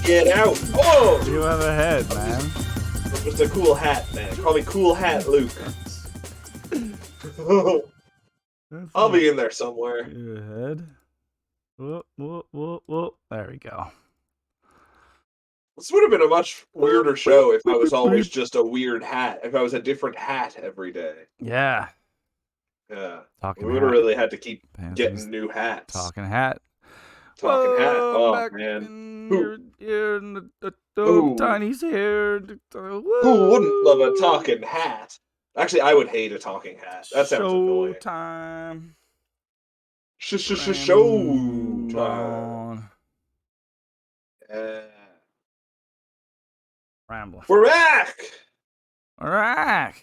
Get out! Oh! You have a head, man. Just a cool hat, man. Call me Cool Hat Luke. I'll be in there somewhere. Your head. Whoop. There we go. This would have been a much weirder show if I was always just a weird hat. If I was a different hat every day. Yeah. Yeah. Talking We would have hat. really had to keep Panthers. getting new hats. Talking hat. Talking hat. Oh, back man. Here in the Ooh. Tiny's here. Who wouldn't love a talking hat? Actually, I would hate a talking hat. That sounds annoying. Showtime. Showtime. Yeah. Ramble. We're back! All right.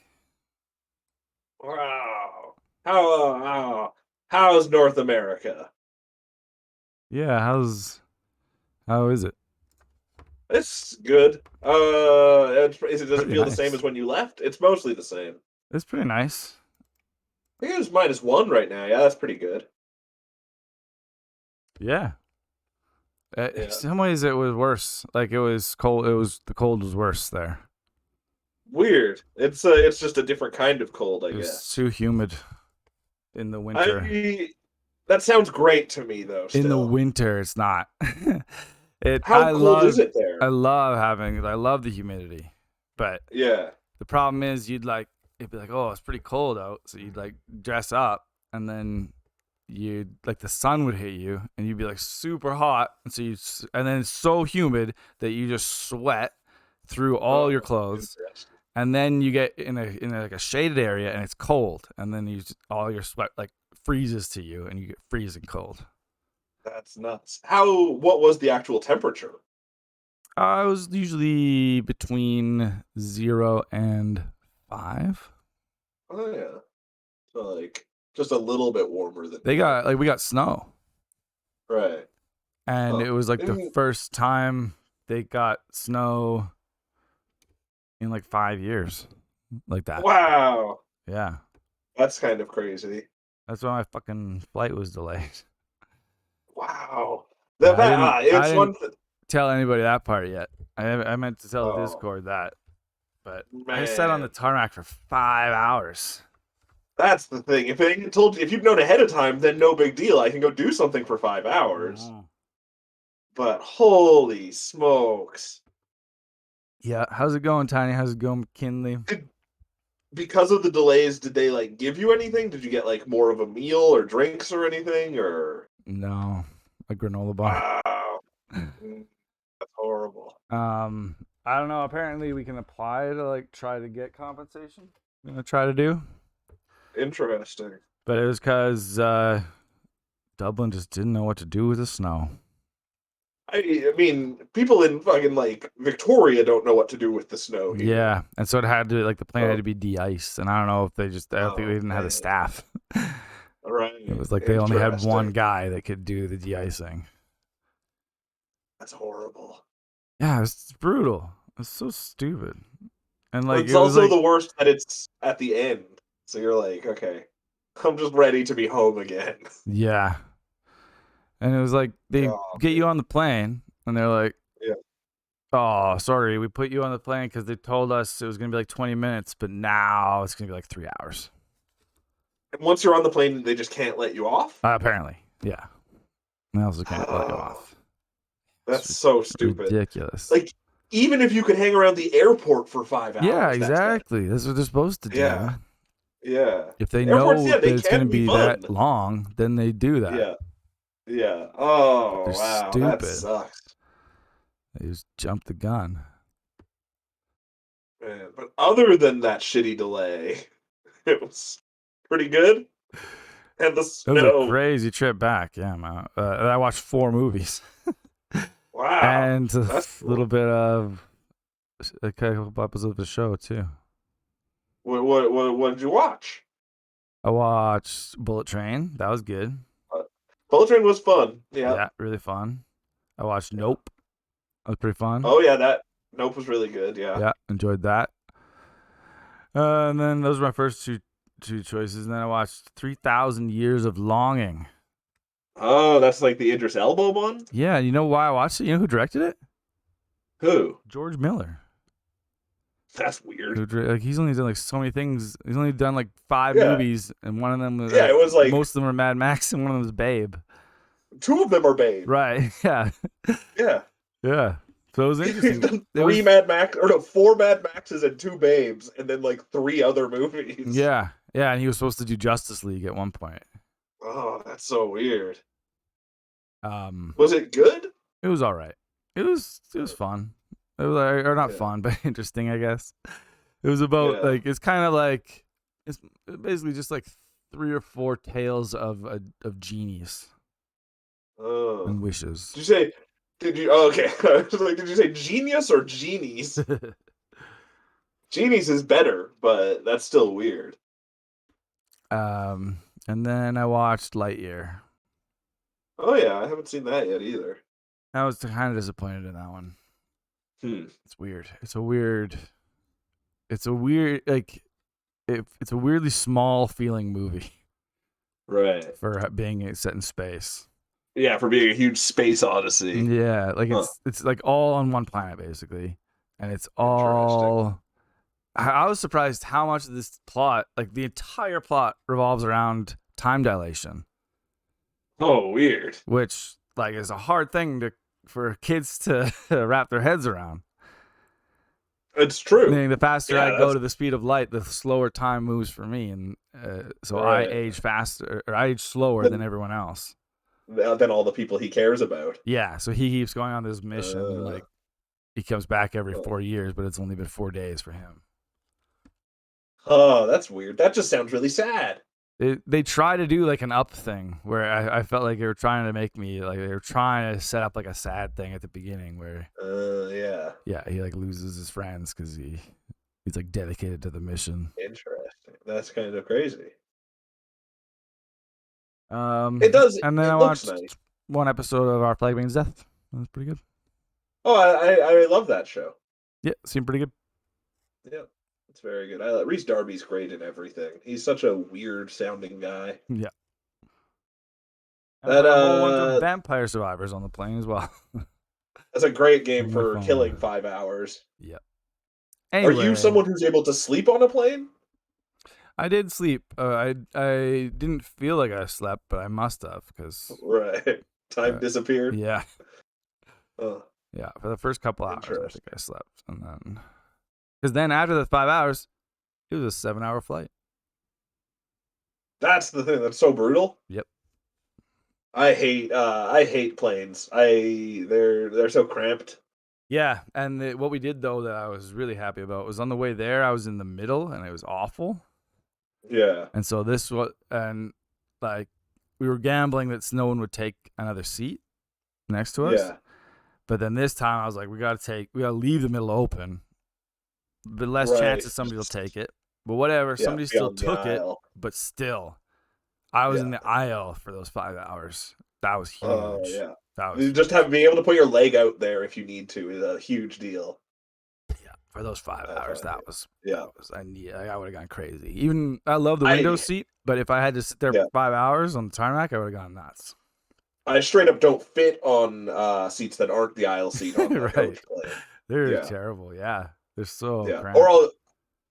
Wow. How's North America? Yeah, how is it? It's good. Does it Pretty feel nice. the same as when you left? It's mostly the same. It's pretty nice. I think it was -1 right now. Yeah, that's pretty good. Yeah. Yeah. In some ways, it was worse. Like it was cold. The cold was worse there. Weird. It's just a different kind of cold, I It was guess. too humid in the winter. That sounds great to me, though. Still. In the winter, it's not. How cold is it there? I love the humidity, but Yeah. the problem is it'd be like, oh, it's pretty cold out, so you'd like dress up, and then the sun would hit you, and you'd be like super hot, and then it's so humid that you just sweat through all your clothes, and then you get in a shaded area, and it's cold, and then all your sweat like freezes to you, and you get freezing cold. That's nuts. What was the actual temperature? It was usually between 0 and 5. Oh yeah. So like just a little bit warmer than We got snow. Right. And it was like the first time they got snow in like 5 years. Like that. Wow. Yeah. That's kind of crazy. That's why my fucking flight was delayed. Wow. I didn't thing. tell anybody that part yet. I meant to tell the Oh. Discord that. But Man. I sat on the tarmac for 5 hours. That's the thing. If you'd known ahead of time, then no big deal. I can go do something for 5 hours. Mm-hmm. But holy smokes. Yeah. How's it going, Tiny? How's it going, McKinley? Because of the delays, did they like give you anything? Did you get like more of a meal or drinks or anything? Or No. A granola bar. wow. That's horrible. I don't know. Apparently, we can apply to like try to get compensation. I'm gonna try to do. Interesting. But it was because Dublin just didn't know what to do with the snow. I mean, people in fucking like Victoria don't know what to do with the snow. Either. Yeah, and so it had to the plane had to be de-iced, and I don't know if I don't think we even had the staff. Right. It was like they only had one guy that could do the de-icing. That's horrible. Yeah, it's brutal. It's so stupid. And like it's also the worst that it's at the end. So you're like, okay, I'm just ready to be home again. Yeah. And it was like they get you on the plane, and they're like, yeah. Oh, sorry, we put you on the plane because they told us it was going to be like 20 minutes, but now it's going to be like 3 hours. And once you're on the plane, they just can't let you off? Apparently, yeah. They also can't let you off. That's so stupid. Ridiculous. Like, even if you could hang around the airport for 5 hours. Yeah, exactly. That's what they're supposed to do. Yeah. Yeah. If they know that it's going to be that long, then they do that. Yeah. Yeah. Oh, they're wow. Stupid. That sucks. They just jumped the gun. Man, but other than that shitty delay, it was pretty good. And the snow. It was a crazy trip back. Yeah, man. I watched 4 movies. Wow. And a little bit of a couple episodes of the show, too. What did you watch? I watched Bullet Train. That was good. Bullet Train was fun. Yeah. Yeah, really fun. I watched Nope. That was pretty fun. Oh, yeah, that Nope was really good. Yeah. Yeah, enjoyed that. And then those were my first 2 two choices, and then I watched 3,000 Years of Longing. Oh, that's like the Idris Elba one? Yeah, you know why I watched it? You know who directed it? Who? George Miller. That's weird. Like he's only done like so many things. He's only done like 5 Yeah. movies, and one of them was Yeah, it was like most of them are Mad Max, and one of them is Babe. 2 of them are Babe. Right? Yeah. Yeah. Yeah. So it was He's interesting. done It was- 4 Mad Maxes and 2 Babes, and then like 3 other movies. Yeah, yeah, and he was supposed to do Justice League at one point. Oh, that's so weird. Um, Was it good? it was all right. It was fun. It was or not Yeah. fun, but interesting, I guess. It was about Yeah. like it's kind of like it's basically just like 3 or 4 tales of genies Oh. and wishes. Did you say? Did you? Oh, okay. I was like, did you say genius or genies? Genies is better, but that's still weird. And then I watched Lightyear. Oh yeah, I haven't seen that yet either. I was kind of disappointed in that one. It's weird. It's a weird like it's a weirdly small feeling movie Right. for being set in space. Yeah, for being a huge space odyssey. Yeah, like it's like all on one planet basically, and it's all. I was surprised how much of this plot, like the entire plot, revolves around time dilation. Oh, weird. Which like is a hard thing for kids to wrap their heads around. It's true. Meaning the faster Yeah, I go to the speed of light, the slower time moves for me, and so Right. I age faster, or I age slower than everyone else. Than all the people he cares about. Yeah, so he keeps going on this mission, and like he comes back every 4 years, but it's only been 4 days for him. Oh, that's weird. That just sounds really sad. They try to do like an up thing where I felt like they were trying to make me like they were trying to set up like a sad thing at the beginning where Yeah. he like loses his friends because he's like dedicated to the mission. Interesting. That's kind of crazy. It does. And then it I looks watched nice. one episode of Our Flag Means Death. That was pretty good. Oh, I love that show. Yeah, seemed pretty good. Yeah, it's very good. Reese Darby's great in everything. He's such a weird sounding guy. Yeah. That And a whole bunch of Vampire Survivors on the plane as well. That's a great game On my for phone. killing 5 hours. Yeah. Are Anyway, you someone who's able to sleep on a plane? I did sleep. I didn't feel like I slept, but I must have because Right. Time disappeared. yeah. Oh, Yeah, for the first couple hours, I Interesting. think I slept, and then because then after the 5 hours, it was a 7-hour flight. that's the thing. That's so brutal. Yep. I hate planes. They're so cramped. Yeah, and what we did though that I was really happy about was on the way there, I was in the middle, and it was awful. Yeah. And so like we were gambling that no one would take another seat next to us. Yeah. But then this time I was like, we gotta leave the middle open. But less Right. chances somebody will take it. But whatever, Yeah, somebody be still on the took it. aisle. But still, I was in Yeah. the aisle for those 5 hours. That was huge. Oh yeah. That was Just being able to put your leg out there if you need to is a huge deal. yeah. For those 5 That's hours, right. that was Yeah. I would have gone crazy. Even I love the window seat, but if I had to sit there for 5 hours on the tarmac, I would have gone nuts. I straight up don't fit on seats that aren't the aisle seat on the Right. coach plane. They're Yeah. terrible. Yeah, they're so Yeah. cramped. Or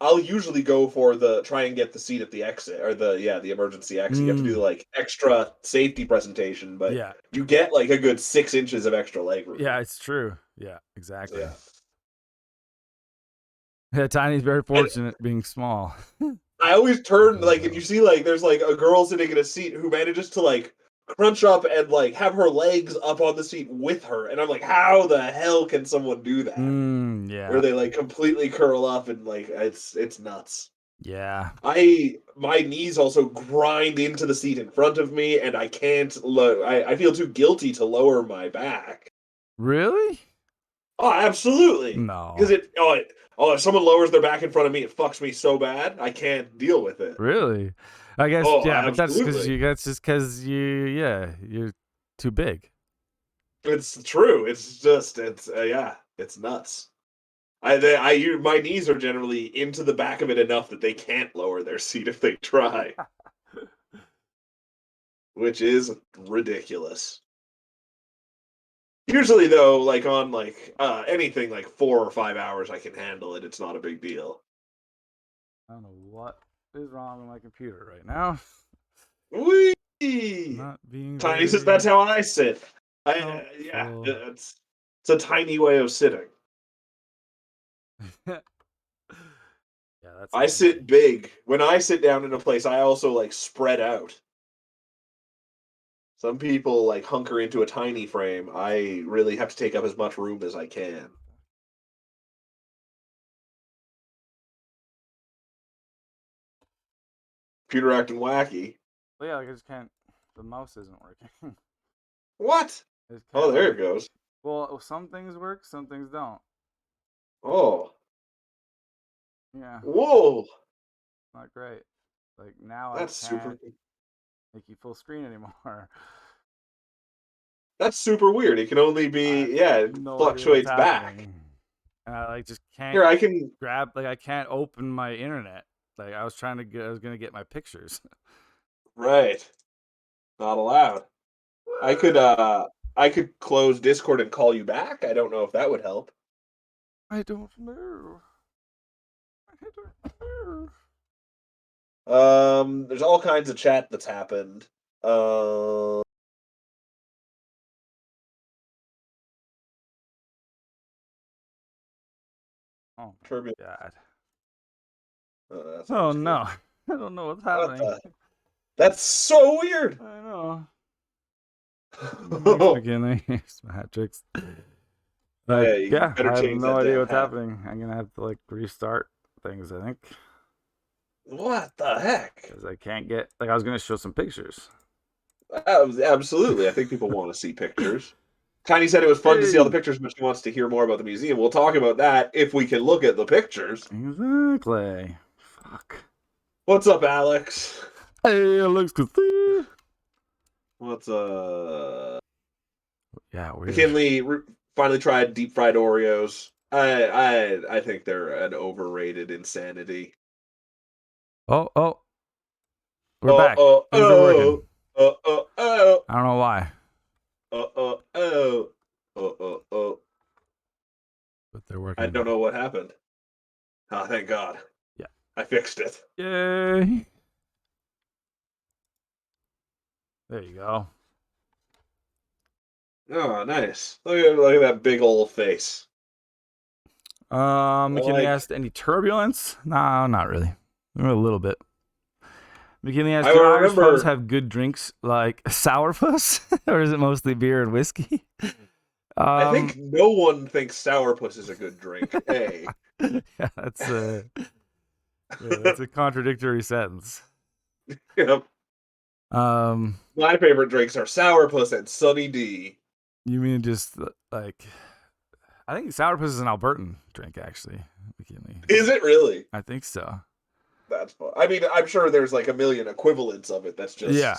I'll usually go for try and get the seat at the exit or the emergency exit. You have to do like extra safety presentation, but yeah, you get like a good 6 inches of extra leg room. yeah, it's true. Yeah, exactly. Yeah. Yeah, Tiny's very fortunate being small. I always turn like if you see like there's like a girl sitting in a seat who manages to like crunch up and like have her legs up on the seat with her, and I'm like, how the hell can someone do that? Yeah. Where they like completely curl up and like it's nuts. Yeah. My knees also grind into the seat in front of me, and I can't. I feel too guilty to lower my back. Really? Oh, absolutely. No. Because if someone lowers their back in front of me, it fucks me so bad I can't deal with it. Really? I guess Oh, yeah, but that's absolutely. just because you're too big. It's true. It's just it's nuts. My knees are generally into the back of it enough that they can't lower their seat if they try, which is ridiculous. Usually, though, like on anything like 4 or 5 hours, I can handle it. It's not a big deal. I don't know what is wrong with my computer right now. Whee! Not being Tiny says very that's how I sit. helpful. Yeah, it's a tiny way of sitting. Yeah, that's I sit big. When I sit down in a place, I also like spread out. Some people like hunker into a tiny frame. I really have to take up as much room as I can. Computer acting wacky. Well, yeah, like I just can't. The mouse isn't working. What? Oh, there it goes. Well, some things work, some things don't. Oh. Yeah. Whoa. Not great. Like now That's I can't super. make you full screen anymore. That's super weird. It can only be it No fluctuates idea what's back. happening. And I like just can't Here, I can grab I can't open my internet. Like I was gonna get my pictures. right. Not allowed. I could close Discord and call you back. I don't know if that would help. I don't know. I don't know. There's all kinds of chat that's happened. Uh, Oh turbulent. God. That's Oh always no. good. I don't know what's What happening. the? That's so weird. I know. Thanks, Oh McKinley. Matrix. yeah, you Yeah, better I have change no that idea damn what's hat. happening. I'm gonna have to like restart things, I think. What the heck? Because I can't get I was gonna show some pictures. Absolutely. I think people want to see pictures. Tiny said it was fun to see all the Hey. pictures, but she wants to hear more about the museum. We'll talk about that if we can look at the pictures. Exactly. Fuck. What's up, Alex? Hey, Alex. What's Yeah, weird. McKinley finally tried deep fried Oreos. I think they're an overrated insanity. Oh. We're back. Things are working. I don't know why. But they're working. I don't know what happened. Oh, thank God. Yeah. I fixed it. Yay. There you go. Oh, nice. Look at that big old face. McKinley like- asked any turbulence? No, not really. A little bit. McKinley asked, I do Irish remember- pubs have good drinks like sourpuss? Or is it mostly beer and whiskey? I think no one thinks sourpuss is a good drink. Hey. Yeah, that's a contradictory sentence. Yep. My favorite drinks are sourpuss and Sunny D. You mean just like I think sourpuss is an Albertan drink, actually. McKinley. Is it really? I think so. That's fun. I mean, I'm sure there's like a million equivalents of it. That's just Yeah.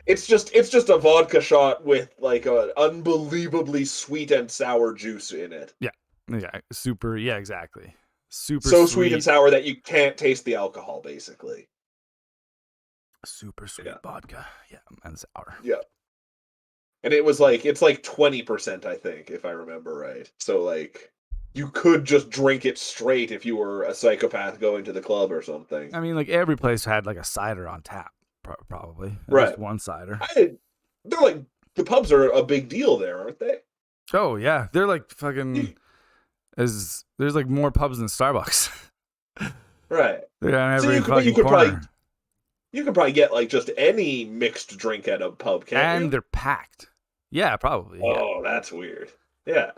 It's just a vodka shot with like an unbelievably sweet and sour juice in it. Yeah, super. Yeah, exactly. Super so sweet and sour that you can't taste the alcohol, basically. Super sweet vodka. Yeah, and sour. Yeah. And it's like 20%, I think, if I remember right. So like you could just drink it straight if you were a psychopath going to the club or something. I mean, like every place had like a cider on tap, probably. At Right. least one cider. They're like the pubs are a big deal there, aren't they? Oh yeah, they're like fucking. There's like more pubs than Starbucks. Right. They're on every you fucking could corner. You could probably get like just any mixed drink at a pub, can't you? They're packed. Yeah, probably. Oh, that's weird. Yeah.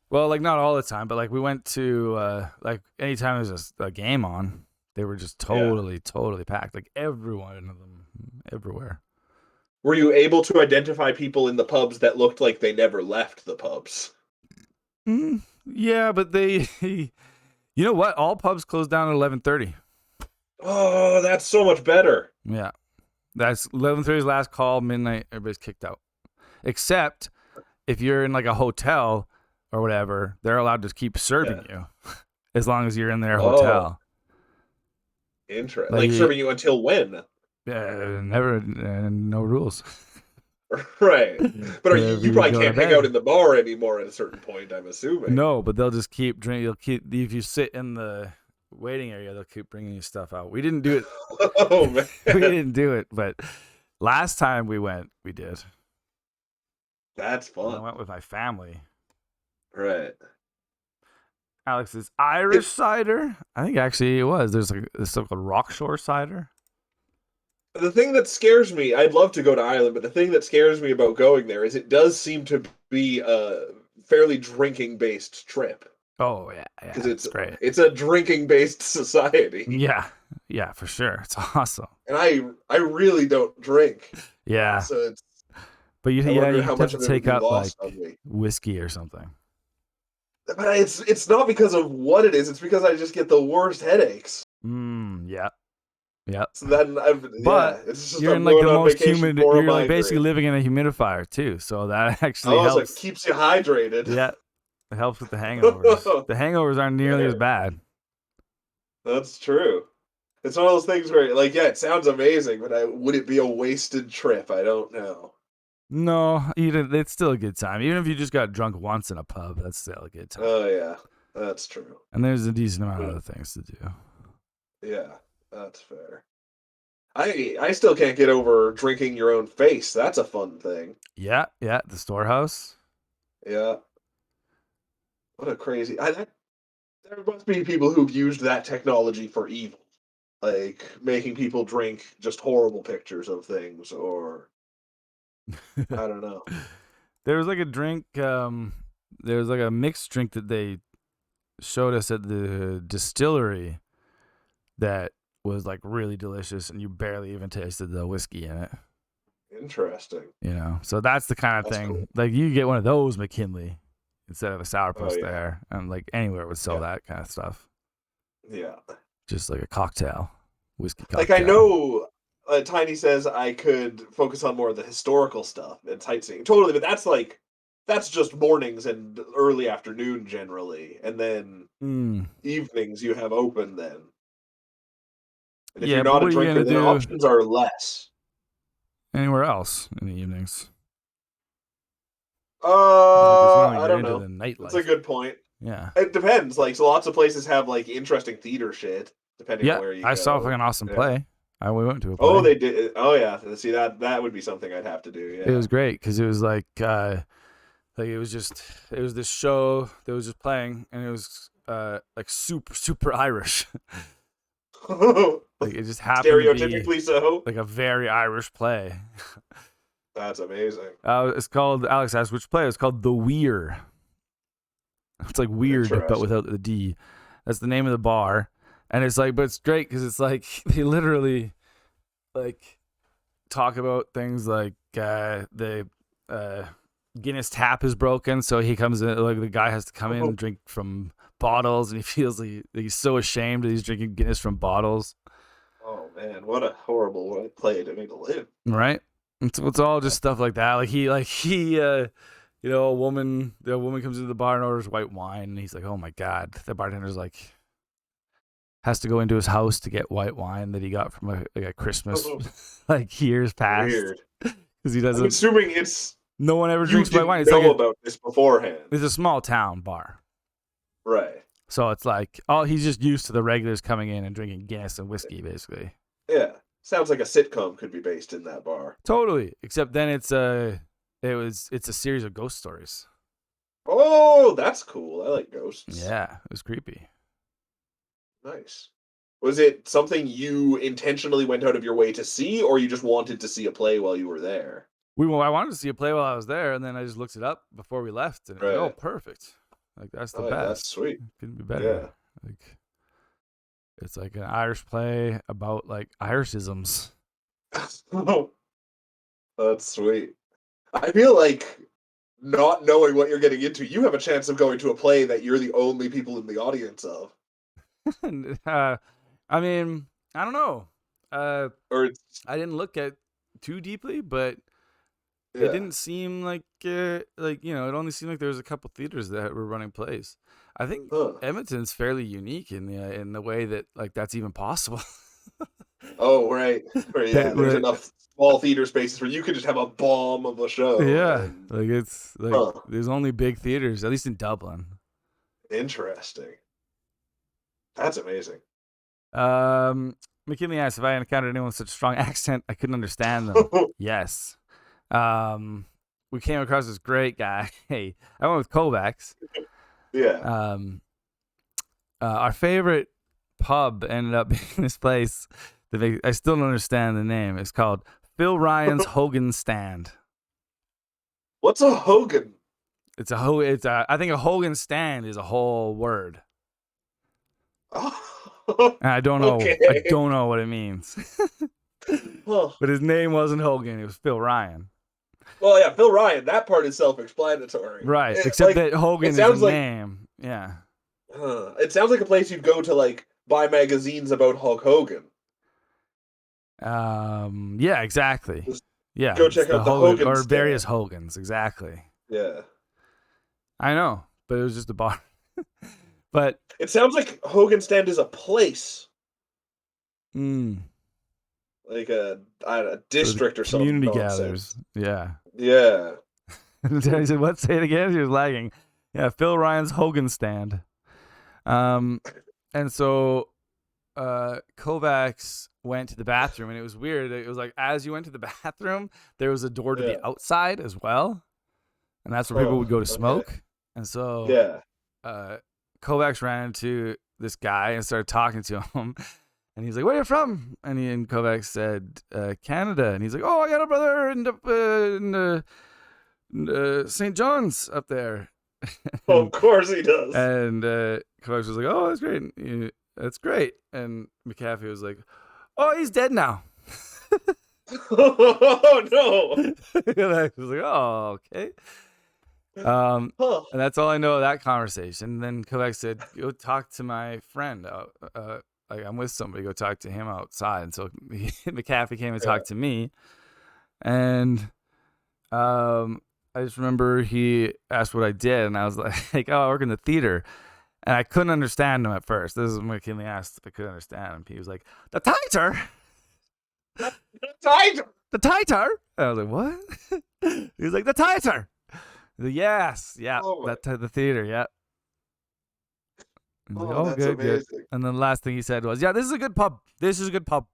Well, like not all the time, but like we went to like anytime there's a game on, they were just totally packed. Like everyone of them, everywhere. Were you able to identify people in the pubs that looked like they never left the pubs? Yeah, but they, you know what? All pubs close down at 11:30. Oh, that's so much better. Yeah, that's 11:30's last call. Midnight, everybody's kicked out, except if you're in like a hotel or whatever, they're allowed to keep serving you as long as you're in their Oh, hotel. interesting. Like serving you until when? Never, no rules. Right. But Whenever you you probably go to can't hang out bed. in the bar anymore at a certain point, I'm assuming. No, but they'll just keep drinking. You'll keep if you sit in the waiting area, they'll keep bringing you stuff out. We didn't do it. Oh man. We didn't do it, but last time we went, we did. That's fun. I went with my family. Right. Alex's Irish cider. I think actually it was. There's like this stuff called Rockshore cider. The thing that scares me, I'd love to go to Ireland, but the thing that scares me about going there is it does seem to be a fairly drinking-based trip. Oh yeah, Because it's great. It's a drinking-based society. Yeah, for sure. It's awesome. And I really don't drink. Yeah. So it's. But you how have much to of it take would be up like lost on me. whiskey or something. But it's not because of what it is. It's because I just get the worst headaches. Yeah. So then it's just you're in like the most humid. You're like basically living in a humidifier too, so that actually helps. It keeps you hydrated. Yeah, it helps with the hangovers. The hangovers aren't nearly as bad. That's true. It's one of those things where, like, it sounds amazing, but would it be a wasted trip? I don't know. No, it's still a good time. Even if you just got drunk once in a pub, that's still a good time. Oh yeah, that's true. And there's a decent amount of other things to do. Yeah, that's fair. I still can't get over drinking your own face. That's a fun thing. Yeah, the storehouse. Yeah. What a crazy. There must be people who've used that technology for evil, like making people drink just horrible pictures of things, or I don't know. There was like a drink. There was like a mixed drink that they showed us at the distillery that was like really delicious, and you barely even tasted the whiskey in it. Interesting. You know, so that's the kind of thing. Cool. Like you get one of those McKinley instead of a sourpuss there, and like anywhere would sell that kind of stuff. Yeah. Just like a cocktail, whiskey cocktail. Like I know Tiny says I could focus on more of the historical stuff and sightseeing. Totally, but that's just mornings and early afternoon generally, and then evenings you have open then. And if you're not a drinker, then options are less. Anywhere else in the evenings? I don't know. That's a good point. Yeah, it depends. Like, so lots of places have like interesting theater shit. Depending on where you go. I saw an awesome play. We went to a play. Oh, they did. Oh, yeah. See, that would be something I'd have to do. Yeah. It was great because it was like it was this show that was just playing, and it was like super Irish. Like it just happened stereotypically to be so. Like a very Irish play. That's amazing. It's called. Alex asked which play. It's called The Weir. It's like weird, but without the D. That's the name of the bar. And it's like, but it's great because it's like they literally like talk about things like the Guinness tap is broken, so he comes in, like the guy has to come in and drink from bottles, and he feels like he's so ashamed that he's drinking Guinness from bottles. Oh man, what a horrible play to make to live. Right? It's all just stuff like that. Like he you know, the woman comes into the bar and orders white wine, and he's like, "Oh my god!" The bartender's like, has to go into his house to get white wine that he got from a Christmas like years past. Weird, because he doesn't. I'm assuming it's no one ever drinks white wine. It's know about this beforehand. It's a small town bar, right? So it's like, he's just used to the regulars coming in and drinking Guinness and whiskey, basically. Yeah, sounds like a sitcom could be based in that bar. Totally, except then it's a series of ghost stories. Oh, that's cool. I like ghosts. Yeah, it was creepy. Nice. Was it something you intentionally went out of your way to see, or you just wanted to see a play while you were there? I wanted to see a play while I was there, and then I just looked it up before we left, and it was, perfect. Like that's the best. Yeah, that's sweet. Couldn't be better. Yeah. Like it's like an Irish play about like Irishisms. Oh, that's sweet. I feel like not knowing what you're getting into, you have a chance of going to a play that you're the only people in the audience of. I mean, I don't know. Or I didn't look at too deeply, but it Yeah. didn't seem like it only seemed like there was a couple theaters that were running plays. I think Huh. Edmonton's fairly unique in the way that like that's even possible. Oh, right. Right, yeah, That there's way, enough small theater spaces where you could just have a bomb of a show yeah, and like it's like huh. there's only big theaters, at least in Dublin. Interesting. That's amazing. Um, McKinley asked if I encountered anyone with such a strong accent I couldn't understand them. Yes. We came across this great guy. Hey, I went with Kovacs. Yeah. Our favorite pub ended up being this place that I still don't understand the name. It's called Phil Ryan's Hogan Stand. What's a Hogan? I think a Hogan Stand is a whole word. And I don't Okay. know what it means. Huh. But his name wasn't Hogan, it was Phil Ryan. Well, yeah, Phil Ryan, that part is self-explanatory. Right, It, except like, that it Hogan is a sounds like name. Yeah. it sounds like a place you'd go to like buy magazines about Hulk Hogan. Yeah, exactly. Just Yeah, go it's check the out the Hogan Hogan or various stand. Hogans, exactly. Yeah. I know, but it was just a bar. But It sounds like Hogan stand is a place, mm, like a where the district or some community gathers. nonsense. Yeah. Yeah. He said, "What? Say it again." She was lagging. Yeah, Phil Ryan's Hogan Stand. Um, and so Kovacs went to the bathroom, and it was weird. It was like as you went to the bathroom, there was a door to the Yeah. outside as well, and that's where people Huh. would go to Okay. smoke. And so Yeah. uh, Kovacs ran into this guy and started talking to him. And he's like, "Where are you from?" And Kovacs said, "Canada." And he's like, "Oh, I got a brother in St. John's up there." Of and course he does. and Kovacs was like, "Oh, that's great. That's great." And McAfee was like, "Oh, he's dead now." Oh no. Kovacs was like, "Oh, okay." Huh. And that's all I know of that conversation. And then Kovacs said, "Go talk to my friend. Like I'm with somebody. Go talk to him outside." And so McAfee came and Yeah. talked to me, and I just remember he asked what I did, and I was like, "Oh, I work in the theater." And I couldn't understand him at first. This is when McKinley asked if I could understand him. He was like, "The tighter, Tiger. the tighter." And I was like, "What?" He was like, "The tighter." Like, yes, yeah, Oh my. the theater, yeah. I was like, Oh, "Oh, that's good, good." amazing. And then the last thing he said was, "Yeah, this is a good pub. This is a good pub."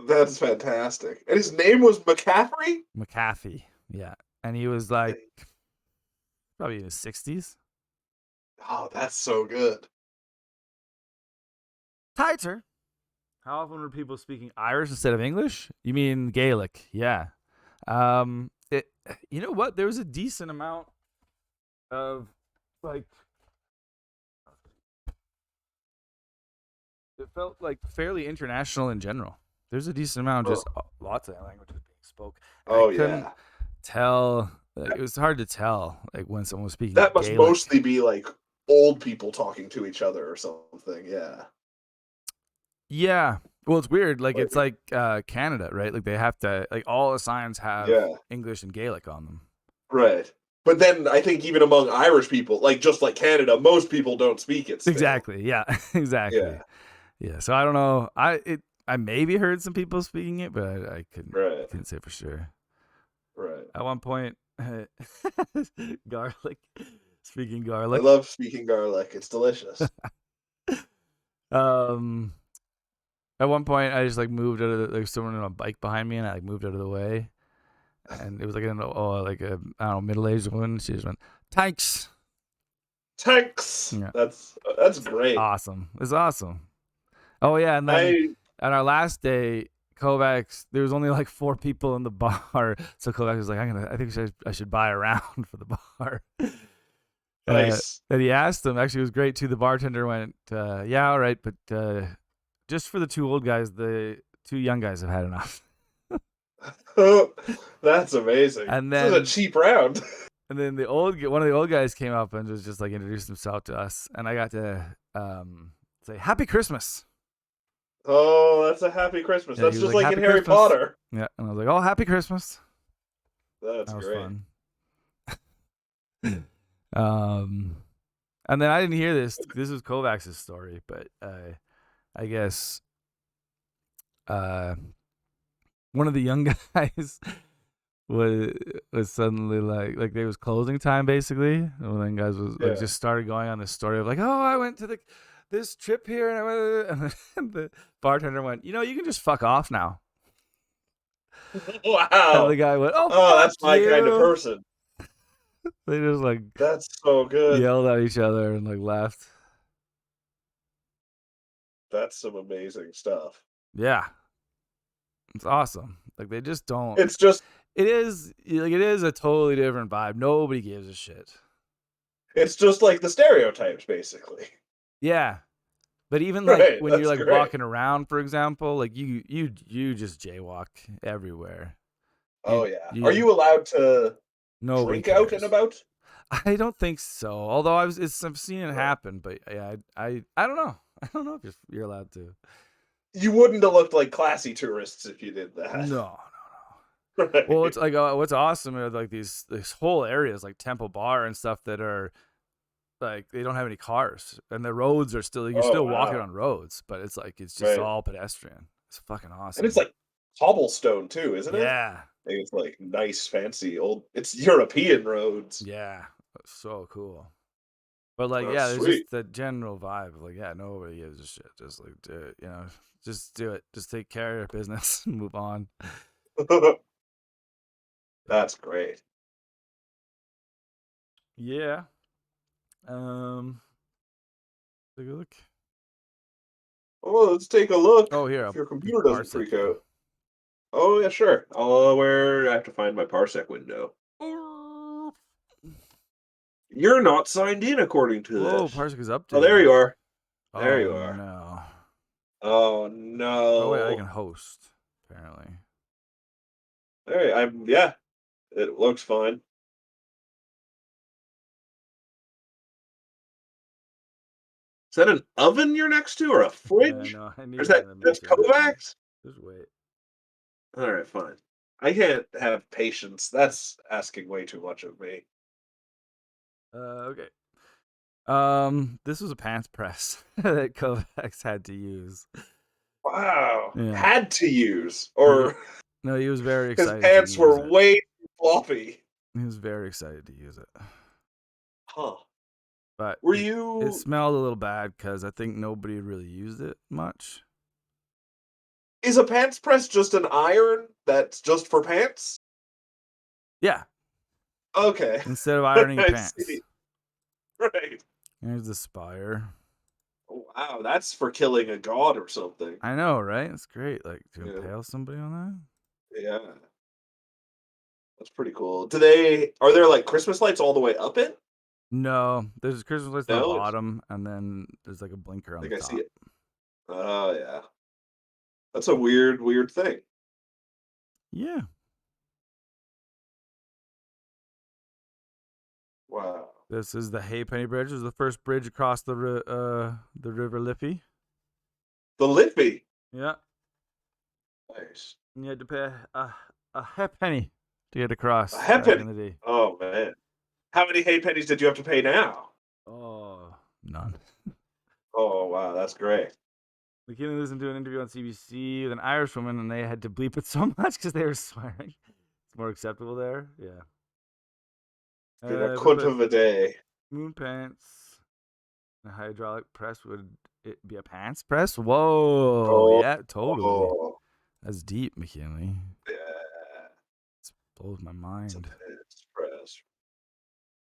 That's fantastic. And his name was McCaffrey? McAfee, yeah, and he was like probably in his 60s. Oh, that's so good. Tighter. How often were people speaking Irish instead of English? You mean Gaelic? Yeah. It. You know what? There was a decent amount of like. It felt like fairly international in general. There's a decent amount, Huh. just lots of languages being spoke, and I Oh, couldn't yeah. tell. Like, it was hard to tell, like when someone was speaking That must Gaelic. mostly be like old people talking to each other or something. Yeah. Yeah. Well, it's weird. Like Like, it's like Canada, right? Like they have to like all the signs have yeah. English and Gaelic on them. Right. But then I think even among Irish people, like just like Canada, most people don't speak it still. Exactly. Yeah. Exactly. Yeah. Yeah. So I don't know. I maybe heard some people speaking it, but I Right. couldn't say for sure. Right. At one point, garlic. Speaking I garlic. love speaking garlic. It's delicious. Um. At one point, I just like moved out of there was someone on a bike behind me, and I like moved out of the way, and it was like like a I don't know middle-aged woman. She just went tanks. Tanks. Yeah, That's great. awesome. It's awesome. Oh yeah, and then I on our last day, Kovacs, there was only like 4 people in the bar, so Kovacs was like, I think I should buy a round for the bar. nice. And he asked them. Actually, it was great too. The bartender went, "Yeah, all right, but just for the 2 old guys, the 2 young guys have had enough." That's amazing. And This is a then cheap round. And then one of the old guys came up and was just like introduced himself to us, and I got to say Happy Christmas. Oh, that's a happy Christmas. Yeah, he That's was just like like in Happy Harry Christmas. Potter. Yeah, and I was like, "Oh, Happy Christmas." That's That was great. fun. And then I didn't hear this. This was Kovacs' story, but I guess one of the young guys was was suddenly like it was closing time basically. And one of the guys was like Yeah. just started going on this story of like, oh, I went to this trip here and I went, and the bartender went, you can just fuck off now. And the Wow. guy went, oh, Oh, fuck that's my kind of you. person. They just like That's so good. yelled at each other and like left. That's some amazing stuff. Yeah, it's awesome. Like they just don't. It's just It is a totally different vibe. Nobody gives a shit. it's just like the stereotypes, basically. Yeah, but even like Right. when you're That's like great. walking around, for example, like you just jaywalk everywhere. Oh You yeah. Are you you allowed to Nobody drink out and cares. about? I don't think so. Although I've seen it No. happen, but yeah, I don't know. I don't know if you're allowed to. You wouldn't have looked like classy tourists if you did that. No. Well, Right. it's like what's awesome are like these whole areas like Temple Bar and stuff that are like they don't have any cars and the roads are still you're Oh still walking wow. on roads, but it's just Right. all pedestrian. It's fucking And it's awesome. like cobblestone too, isn't it? Yeah, Like, it's like nice, fancy old. It's European roads. yeah, it's so cool. But like, That's yeah, there's just sweet. the general vibe of like, yeah, nobody gives a shit. Just like do it, just do it. Just take care of your business and move on. That's great. Yeah. Um. Take a look. Well, let's take a look. Oh, here, If your I'll computer doesn't parsec freak you. out. Oh yeah, sure. I'll where I have to find my parsec window. You're not signed in according to Whoa, this. parsec is Oh, there updating. you are. There Oh you are. no. Oh Oh wait, I can no. host apparently. Hey, yeah. It looks fine. Is that an oven you're next to or a Yeah, fridge? no, I Or is need that to that's make it happen. Kovacs? Just wait. All right, fine. I can't have patience. That's asking way too much of me. Okay. This was a pants press that Kovacs had to use. Wow. Yeah. Had to use, He or No, he was very his excited to pants use were it. way too floppy. He was very excited to use it. Huh. But Were it you smelled a little bad because I think nobody really used it much. is a pants press just an iron that's just for pants? Yeah, Okay. instead of ironing your I pants. see. Right. Here's the spire. Wow, that's for killing a god or something. I know, right? It's great. Like to Yeah. impale somebody on Yeah. That's pretty cool. Are there like Christmas lights all the way up it? that. No, there's Christmas lights on the No, it's bottom, and then there's like a blinker I on the think I see top. it. Oh yeah. That's a weird, weird thing. Yeah. Wow. This is the Haypenny Bridge. It was the first bridge across the River Liffey. The Liffey. Yeah. Nice. And you had to pay a halfpenny to get A across back halfpenny. in the day. Oh man. How many hay pennies did you have to pay now? Oh, none. Oh wow, that's great. McKinley listened to an interview on CBC with an Irish woman, and they had to bleep it so much because they were swearing. It's more acceptable there. Yeah. Been a But cunt of a day. moon pants. A hydraulic press would it be a pants press? Whoa, Oh, yeah, totally. oh That's deep, McKinley. yeah. It blows my It's a mind. pants press.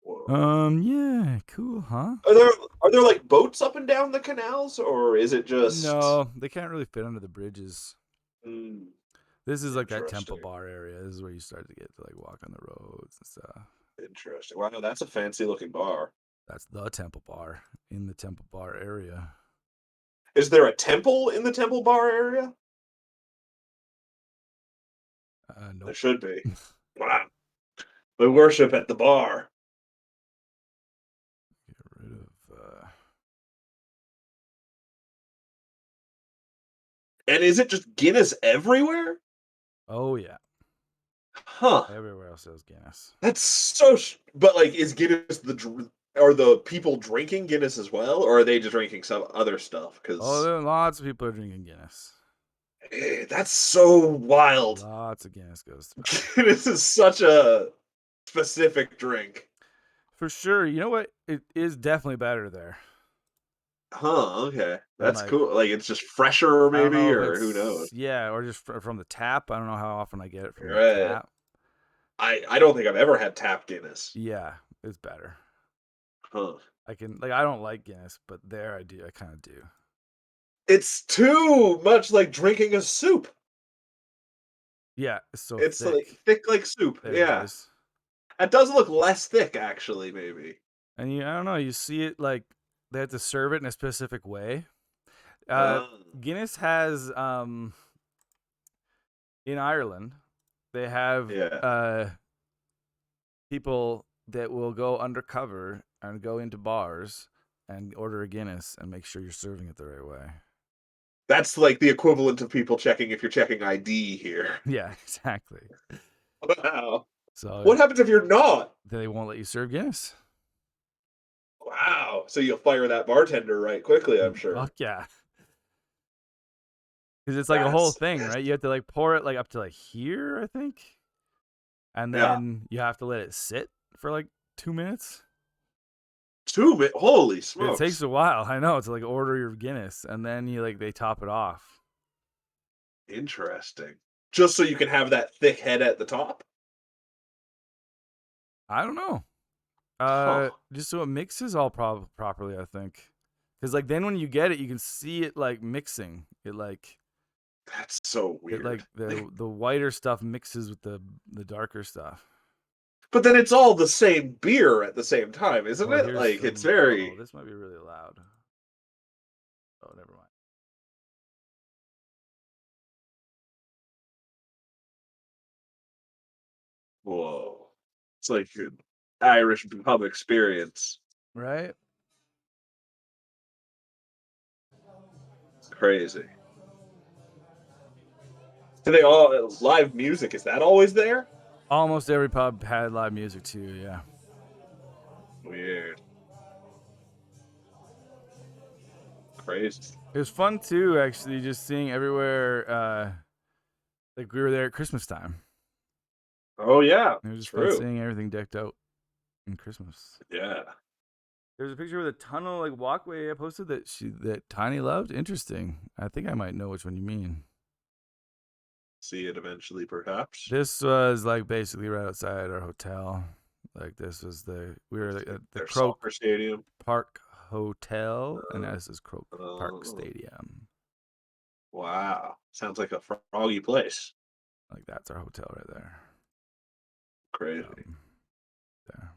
Whoa. Yeah, cool, huh? Are there like boats up and down the canals, or is it just No, they can't really fit under the bridges. mm, This is like that Temple interesting? Bar area. This is where you start to get to like walk on the roads and stuff. Interesting. Wow, that's a fancy looking bar. That's the Temple Bar in the Temple Bar area. Is there a temple in the temple bar area? There Nope. should be. Wow. We worship at the bar. Get rid of. And is it just Guinness everywhere? Oh yeah. Huh. Everywhere else sells Guinness. That's so. But like, is Guinness are the people drinking Guinness as well, or are they just drinking some other stuff? Oh, Because there are lots of people are drinking Guinness. that's so wild. Lots of Guinness goes through. Guinness is such a specific drink. For sure. You know what? It is definitely better there Huh. Okay, than that's like, cool. Like it's just fresher, I don't maybe, know if or who knows? it's, yeah, or just from the tap. I don't know how often I get it from the Right. tap. I don't think I've ever had tap Guinness. Yeah, it's better. Huh. I can, like, I don't like Guinness, but there I do. I kind of do. It's too much like drinking a soup. Yeah, it's so It's like thick. thick like soup. There it Yeah. is. It does look less thick, actually, maybe. And I don't know, you see it like they have to serve it in a specific way. Uh, Uh, Guinness has in Ireland, they have yeah. people that will go undercover and go into bars and order a Guinness and make sure you're serving it the right way. That's like the equivalent of people checking if you're checking ID here. Yeah, exactly. Wow. So What happens if you're not? they won't let you serve Guinness. Wow. So you'll fire that bartender right quickly, I'm sure. Fuck yeah. Because it's like a whole That's thing, right? You have to like pour it like up to like here, I think. And yeah. then you have to let it sit for like 2 minutes. Holy It takes smokes. a while, I know, to like order your Guinness, and then you like they top it off. Interesting. Just so you can have that thick head at the top? I don't know. Huh. Just so it mixes all properly, I think. Because like then when you get it, you can see it like mixing. That's so It like weird. the whiter stuff mixes with the darker stuff. But then it's all the same beer at the same time, isn't Oh, it? here's Like it's some. Oh, very this might be really loud. Oh, never mind. whoa. It's like an Irish pub experience. Right? It's crazy. Do they all live music? Is that always there? Almost every pub had live music too. Yeah. Weird. Crazy. It was fun too, actually, just seeing everywhere. Like we were there at Christmas time. Oh yeah, It was just fun true. seeing everything decked out in Christmas. Yeah. There's a picture with a tunnel like walkway I posted that Tiny loved. Interesting. I think I might know which one you mean. See it eventually, perhaps. This was like basically right outside our hotel. Like this was we were at the Their Croke soccer stadium. Park Hotel, and Uh, this is Croke Park uh, Stadium. wow. Sounds like a froggy place. Like that's our hotel right there. Crazy. There.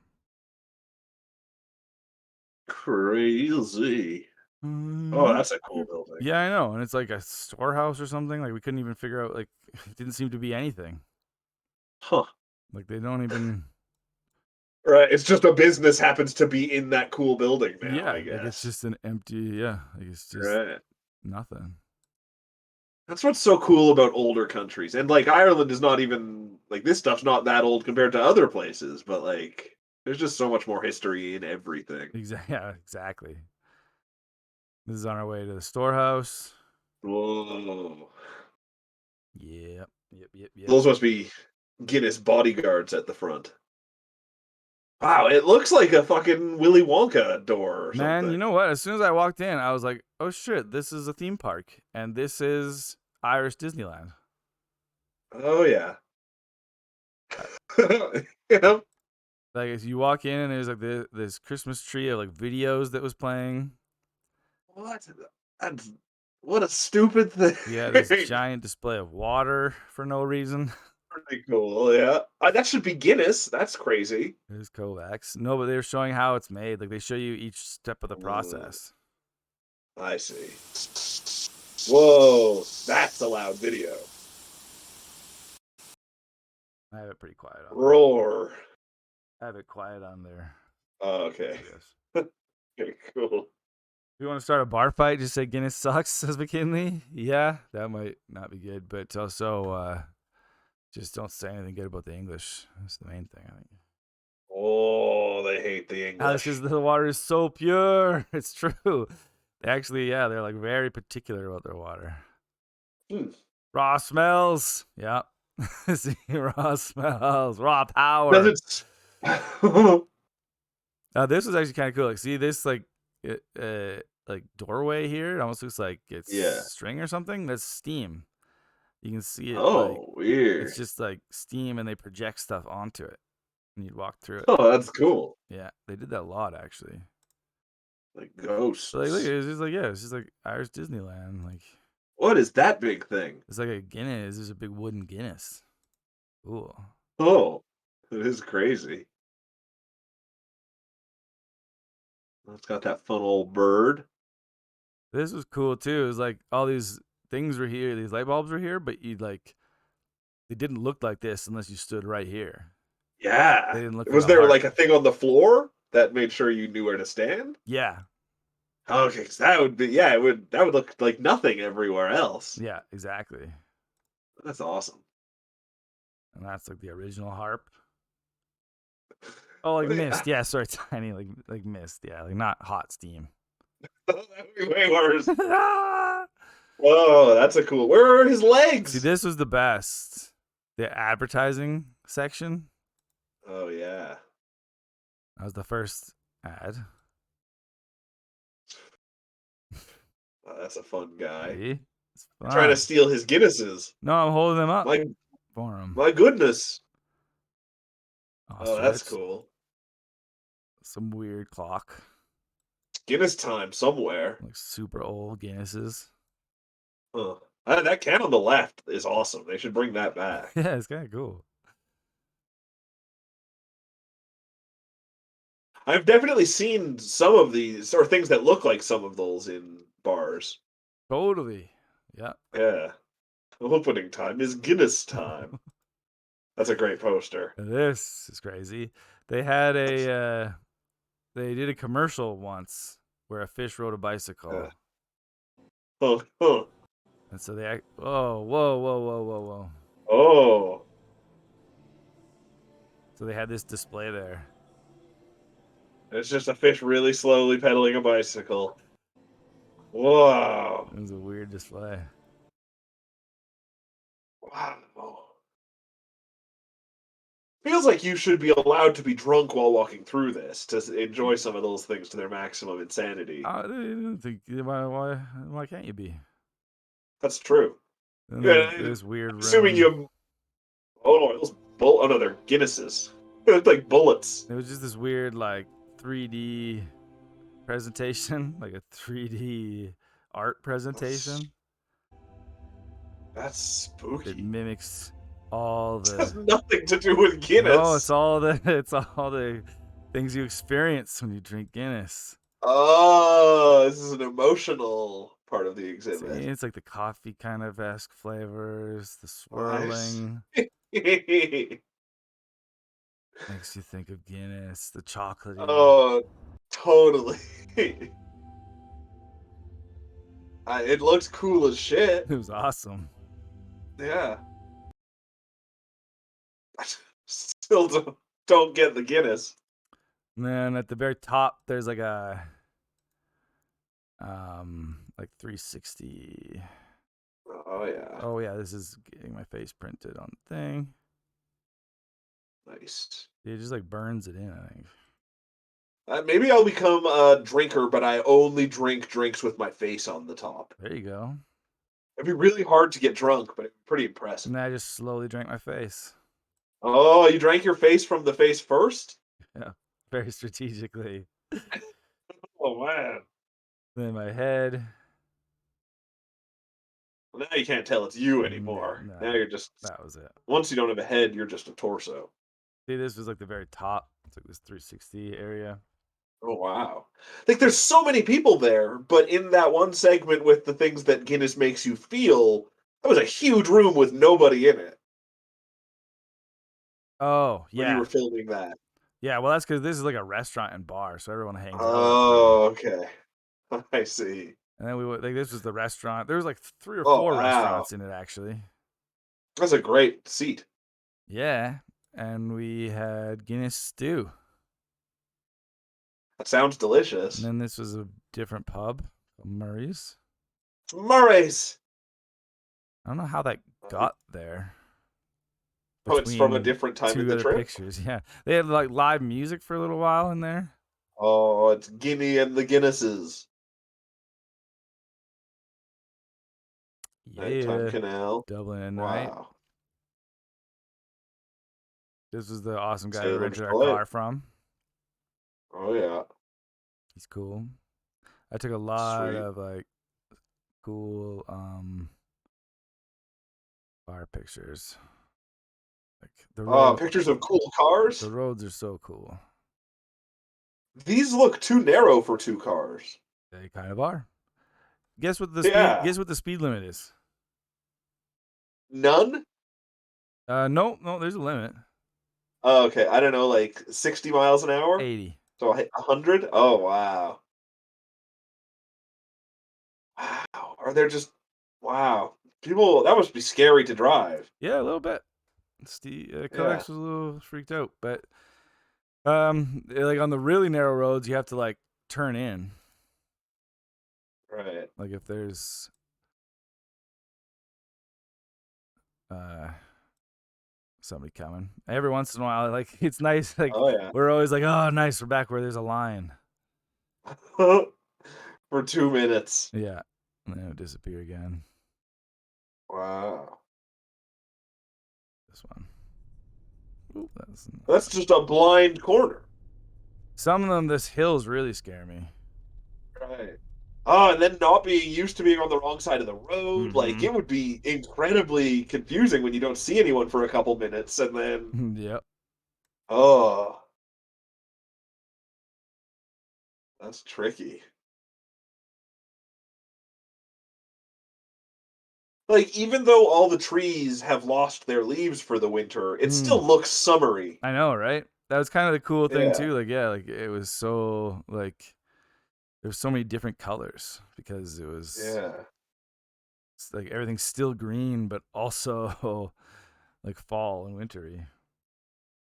Crazy. Oh, that's a cool building. Yeah, I know, and it's like a storehouse or something. Like we couldn't even figure out. Like it didn't seem to be anything. Huh. Like they don't even. Right. It's just a business happens to be in that cool building now, Yeah, I like it's guess. just an empty. Yeah, like it's just Right. nothing. That's what's so cool about older countries. And like Ireland is not even like this stuff's not that old compared to other places, but like there's just so much more history in everything. Exactly. Yeah, exactly. This is on our way to the storehouse. Whoa. Yep. Yep. Those must be Guinness bodyguards at the front. Wow, it looks like a fucking Willy Wonka door or Man, you something. know what? As soon as I walked in, I was like, "Oh shit, this is a theme park, and this is Irish Disneyland." Oh yeah. Uh, You know? Like, as you walk in, and there's like this Christmas tree of like videos that was playing. What? That's what a stupid thing. Yeah, this giant display of water for no reason. Pretty cool, yeah. That should be Guinness. That's crazy. There's Kovacs. No, but they were showing how it's made. Like they show you each step of the Mm, process. I see. Whoa, that's a loud video. I have it pretty quiet on there. Roar. I have it quiet on there. Oh, okay. Yes. Okay, cool. If you want to start a bar fight, just say Guinness sucks, says McKinley. Yeah, that might not be good, but also Just don't say anything good about the English. That's the main thing, I think. Oh, they hate the Alex English. says the water is so pure. It's true. They actually, yeah, they're like very particular about their water. Hmm. Raw smells. Yeah. See, raw smells. Raw power. Does it? This was actually kind of cool. Like, see this like doorway here? It almost looks like it's Yeah. string or something. That's steam. You can see it like Oh, weird. it's just like steam, and they project stuff onto it, and you'd walk through it. Oh, that's cool. Yeah, they did that a lot actually. Like So like, look, ghosts. it's just like it's just like Irish Disneyland. Like What is that big thing? it's like a Guinness. There's a big wooden Guinness. Cool. Oh, it is crazy. It's got that fun old bird. This was cool too. It was like all these things were here. These light bulbs were here, but you like they didn't look like this unless you stood right here. Yeah. They didn't look like Was a there heart. like a thing on the floor that made sure you knew where to stand? Yeah. Okay, 'cause that would be that would look like nothing everywhere else. Yeah, exactly. That's awesome. And that's like the original harp. Oh, like mist. Yeah, sorry, tiny, like mist. Yeah, like not hot steam. That would be way worse. Oh, that's a cool. Where are his See, legs? this was the best. The advertising section. Oh yeah. That was the first ad. Oh, that's a fun guy. See? It's Trying to fun. steal his Guinnesses. No, I'm holding them up My for him. my goodness. Oh, that's Ostrich. cool. Some weird clock. Guinness time somewhere. Like super old Guinnesses. Huh. That can on the left is awesome. They should bring that back. Yeah, it's kind of cool. I've definitely seen some of these or things that look like some of those in bars. Totally. Yeah. Yeah. Opening time is Guinness time. That's a great poster. This is crazy. They had they did a commercial once where a fish rode a bicycle. Oh, oh, And so they whoa, whoa, whoa, whoa, whoa, whoa. oh. So they had this display there. It's just a fish really slowly pedaling a bicycle. Whoa. It was a weird display. Wow. Feels like you should be allowed to be drunk while walking through this to enjoy some of those things to their maximum insanity. I didn't think why can't you be? That's true. Then Yeah, this weird assuming room. you. Oh no, oh no, they're Guinnesses. They look like bullets. It was just this weird like 3D presentation, like a 3D art presentation. That's spooky. It mimics all It has the nothing to do with Guinness. no, it's all the things you experience when you drink Guinness. Oh, this is an emotional part of the See, exhibit. it's like the coffee kind of esque flavors, the Nice. swirling makes you think of Guinness, the chocolatey. Oh, totally. It looks cool as shit. It was awesome. Yeah. I still don't get the Guinness. And then at the very top, there's like a like 360. Oh yeah. Oh yeah, this is getting my face printed on the thing. Nice. It just like burns it in, I think. Maybe I'll become a drinker, but I only drink drinks with my face on the top. There you go. It'd be really hard to get drunk, but it'd be pretty impressive. And then I just slowly drank my face. Oh, you drank your face from the face first? Yeah, very strategically. Oh man. Then my head. Well, now you can't tell it's you anymore. No, Now you're just that was it. once you don't have a head, you're just a torso. See, this was like the very top. It's like this 360 area. Oh wow. Like there's so many people there, but in that one segment with the things that Guinness makes you feel, that was a huge room with nobody in it Oh, when you yeah. were filming that. Yeah, well, that's because this is like a restaurant and bar, so everyone hangs out. Oh, okay. I see. And then we would like this was the restaurant. There was like 3 or Oh 4 wow. restaurants in it actually. That's a great seat. Yeah, and we had Guinness stew. That sounds And delicious. then this was a different pub, Murray's. Murray's. I don't know how that got there Oh, it's from a between different time in two the other trip. pictures. Yeah, they had like live music for a little while in there. Oh, it's Guinea and the Guinnesses. Nighttime Yeah, Canal. Dublin at night. Wow. This was the awesome guy we Sailor's rented our Toilet. car from. Oh yeah. He's cool. I took a lot Sweet. of like cool bar pictures. Like Pictures of cool cars. the roads are so cool. These look too narrow for two cars. They kind of are. Yeah. Guess what the speed limit is? None? No, there's a limit. Oh, okay. I don't know, like 60 miles an hour? 80. So 100? Oh, wow. Wow. Are there just wow. People that must be scary to drive. Yeah, a little bit. Yeah. Codex was a little freaked out, but like on the really narrow roads, you have to like turn in. Right. Like if there's uh somebody coming every once in a while, like it's nice. Like Oh yeah. we're always like, oh, nice, we're back where there's a line. For 2 minutes. Yeah, and then it would disappear again. Wow. This one. Ooh, that's That's just a blind corner. some of them. This hills really scare me. Right. Oh, and then not being used to being on the wrong side of the road, like Mm-hmm. it would be incredibly confusing when you don't see anyone for a couple minutes and then Yep. oh, that's tricky. Like even though all the trees have lost their leaves for the winter, it Mm. still looks summery. I know, right? That was kind of the cool thing Yeah. too. Like, yeah, like it was so like there's so many different colors because it was Yeah. like everything's still green, but also like fall and wintry.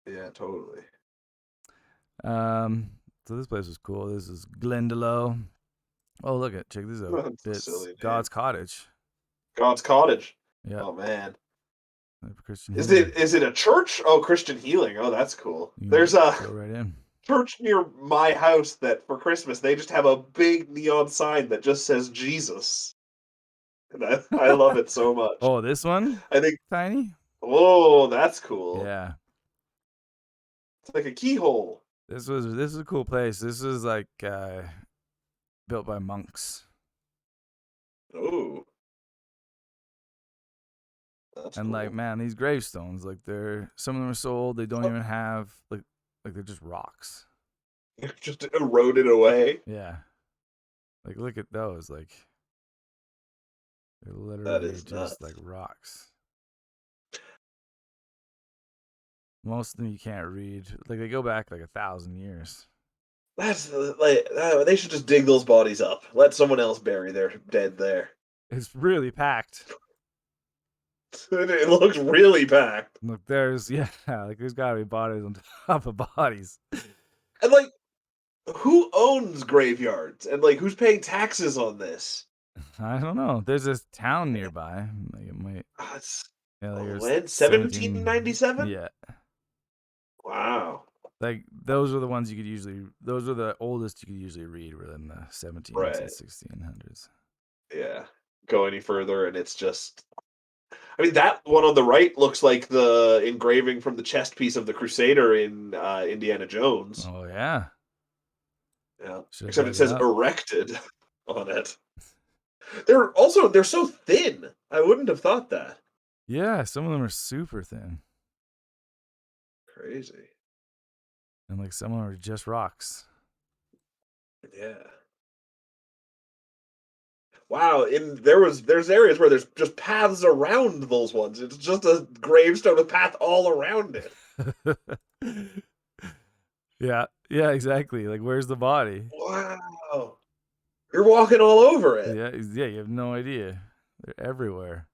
Yeah, totally. Um, so this place was cool. This is Glendalough. Oh, check this out. That's a It's silly name. God's Cottage. God's Cottage. Yeah, Oh man. Christian Is healing. it a church? Oh, Christian Healing. Oh, that's cool. You can There's a go right in. church near my house that for Christmas they just have a big neon sign that just says Jesus. And I love it so much. Oh, this one, I think, tiny. oh, that's cool. Yeah, It's like a keyhole. this is a cool place. This is like built by monks. Oh, that's And like, cool. man, these gravestones, like they're some of them are so old they don't even have like they're just rocks. Just eroded away. Yeah. Like look at those. Like they're That literally is just like nuts. rocks. Most of them you can't read. Like they go back like 1,000 years. That's like they should just dig those bodies up. Let someone else bury their dead there. It's really packed. It looks really packed. Look, there's yeah, like there's gotta be bodies on top of bodies. And like, who owns graveyards? And like, who's paying taxes on this? I don't know. There's this town nearby. Like it might It's yeah, like there's when 17 1797. yeah. Wow. Like those are the ones you could usually those are the oldest you could usually read were in the 17s and Right. 1600s. Yeah. Go any further, and it's just. I mean, that one on the right looks like the engraving from the chest piece of the Crusader in Indiana Jones. Oh yeah. Yeah. Should have Except dug it it says up. erected on it. They're so thin. I wouldn't have thought that. Yeah, some of them are super thin. Crazy. And like some of them are just rocks. Yeah. Wow, there's areas where there's just paths around those ones. It's just a gravestone with path all around it. Yeah, yeah, exactly. Like where's the body? Wow. You're walking all over it. Yeah, yeah, you have no idea. They're everywhere.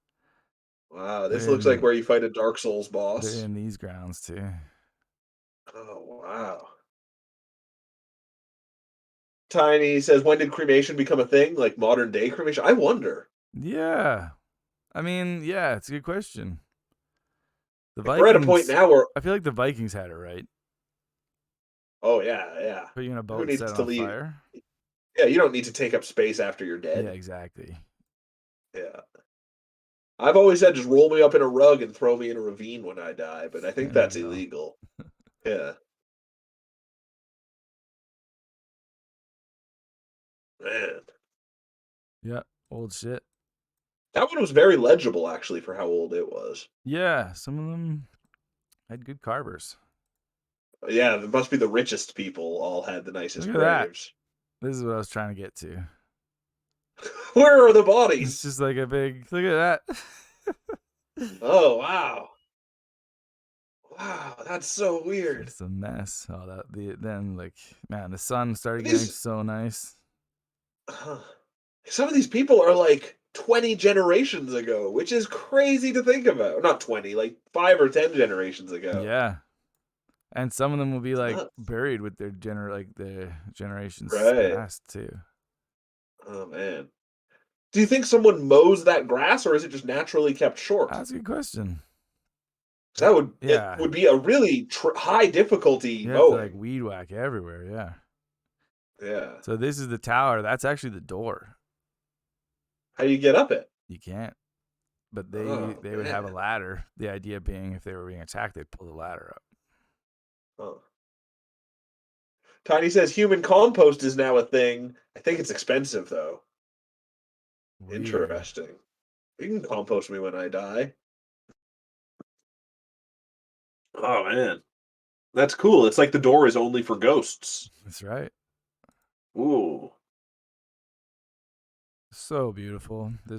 Wow, this They're looks like in where you fight a Dark Souls they're boss. in these grounds too. Oh, wow. Tiny says, when did cremation become a thing? Like modern day cremation? I wonder. Yeah. I mean, yeah, it's a good question. The Like, we're at a point Vikings, now where, I feel like the Vikings had it right. oh, yeah, yeah. Put you in a Who boat, set needs it to on leave? fire. Yeah, you don't need to take up space after you're Yeah, dead. exactly. Yeah. I've always said just roll me up in a rug and throw me in a ravine when I die, but I think There you that's go. illegal. Yeah. Man. Yeah, old shit. That one was very legible, actually, for how old it was. Yeah, some of them had good carvers. Yeah, it must be the richest people all had the Look nicest at that. graves. This is what I was trying to get to. Where are the It's bodies? just like a big, look at that. Oh, wow. Wow, that's so It's weird. just a mess. Oh, then like, man, the sun started getting These so nice. huh. Some of these people are like 20 generations ago, which is crazy to think about. Not 20, like 5 or 10 generations ago. Yeah. And some of them will be It's like nuts. buried with their generations Right. past too. Oh, man. Do you think someone mows that grass, or is it just naturally kept short? That's a good question. 'Cause that would it Yeah. would be a really high difficulty You have to like mowing. weed whack everywhere. Yeah. Yeah. So this is the tower. That's actually the door. How do you get up it? You can't. But Oh, they would have a man. ladder. The idea being, if they were being attacked, they'd pull the ladder up. Oh. Tiny says human compost is now a thing. I think it's expensive, though. Weird. Interesting. You can compost me when I die. Oh, man. That's cool. It's like the door is only for ghosts. That's right. Ooh. So beautiful. There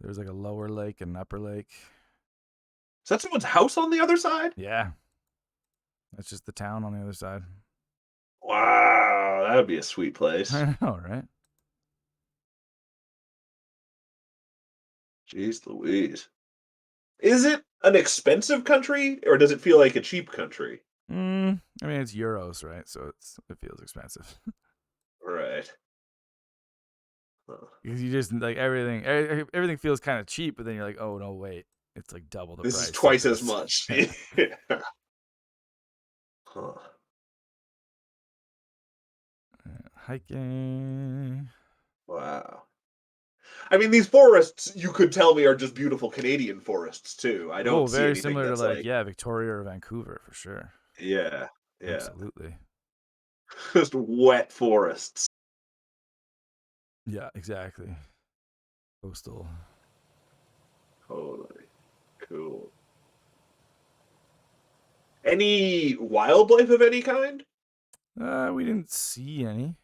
was like a lower lake and an upper lake. Is that someone's house on the other side? Yeah. That's just the town on the other side. Wow, that would be a sweet place. I know, right? Jeez Louise. Is it an expensive country, or does it feel like a cheap country? I mean, it's euros, right? So it feels expensive. Right. Huh. Because you just like everything feels kind of cheap, but then you're like, oh no, wait, it's like double the This is price of twice as this. much. Huh. Hiking. Wow. I mean, these forests, you could tell me, are just beautiful Canadian forests, too. I Oh, don't see very anything similar to that's like, like, yeah, Victoria or Vancouver for sure. yeah, yeah. Absolutely. Just wet forests. Yeah, exactly. Coastal. Totally. Cool. Any wildlife of any kind? We didn't see any.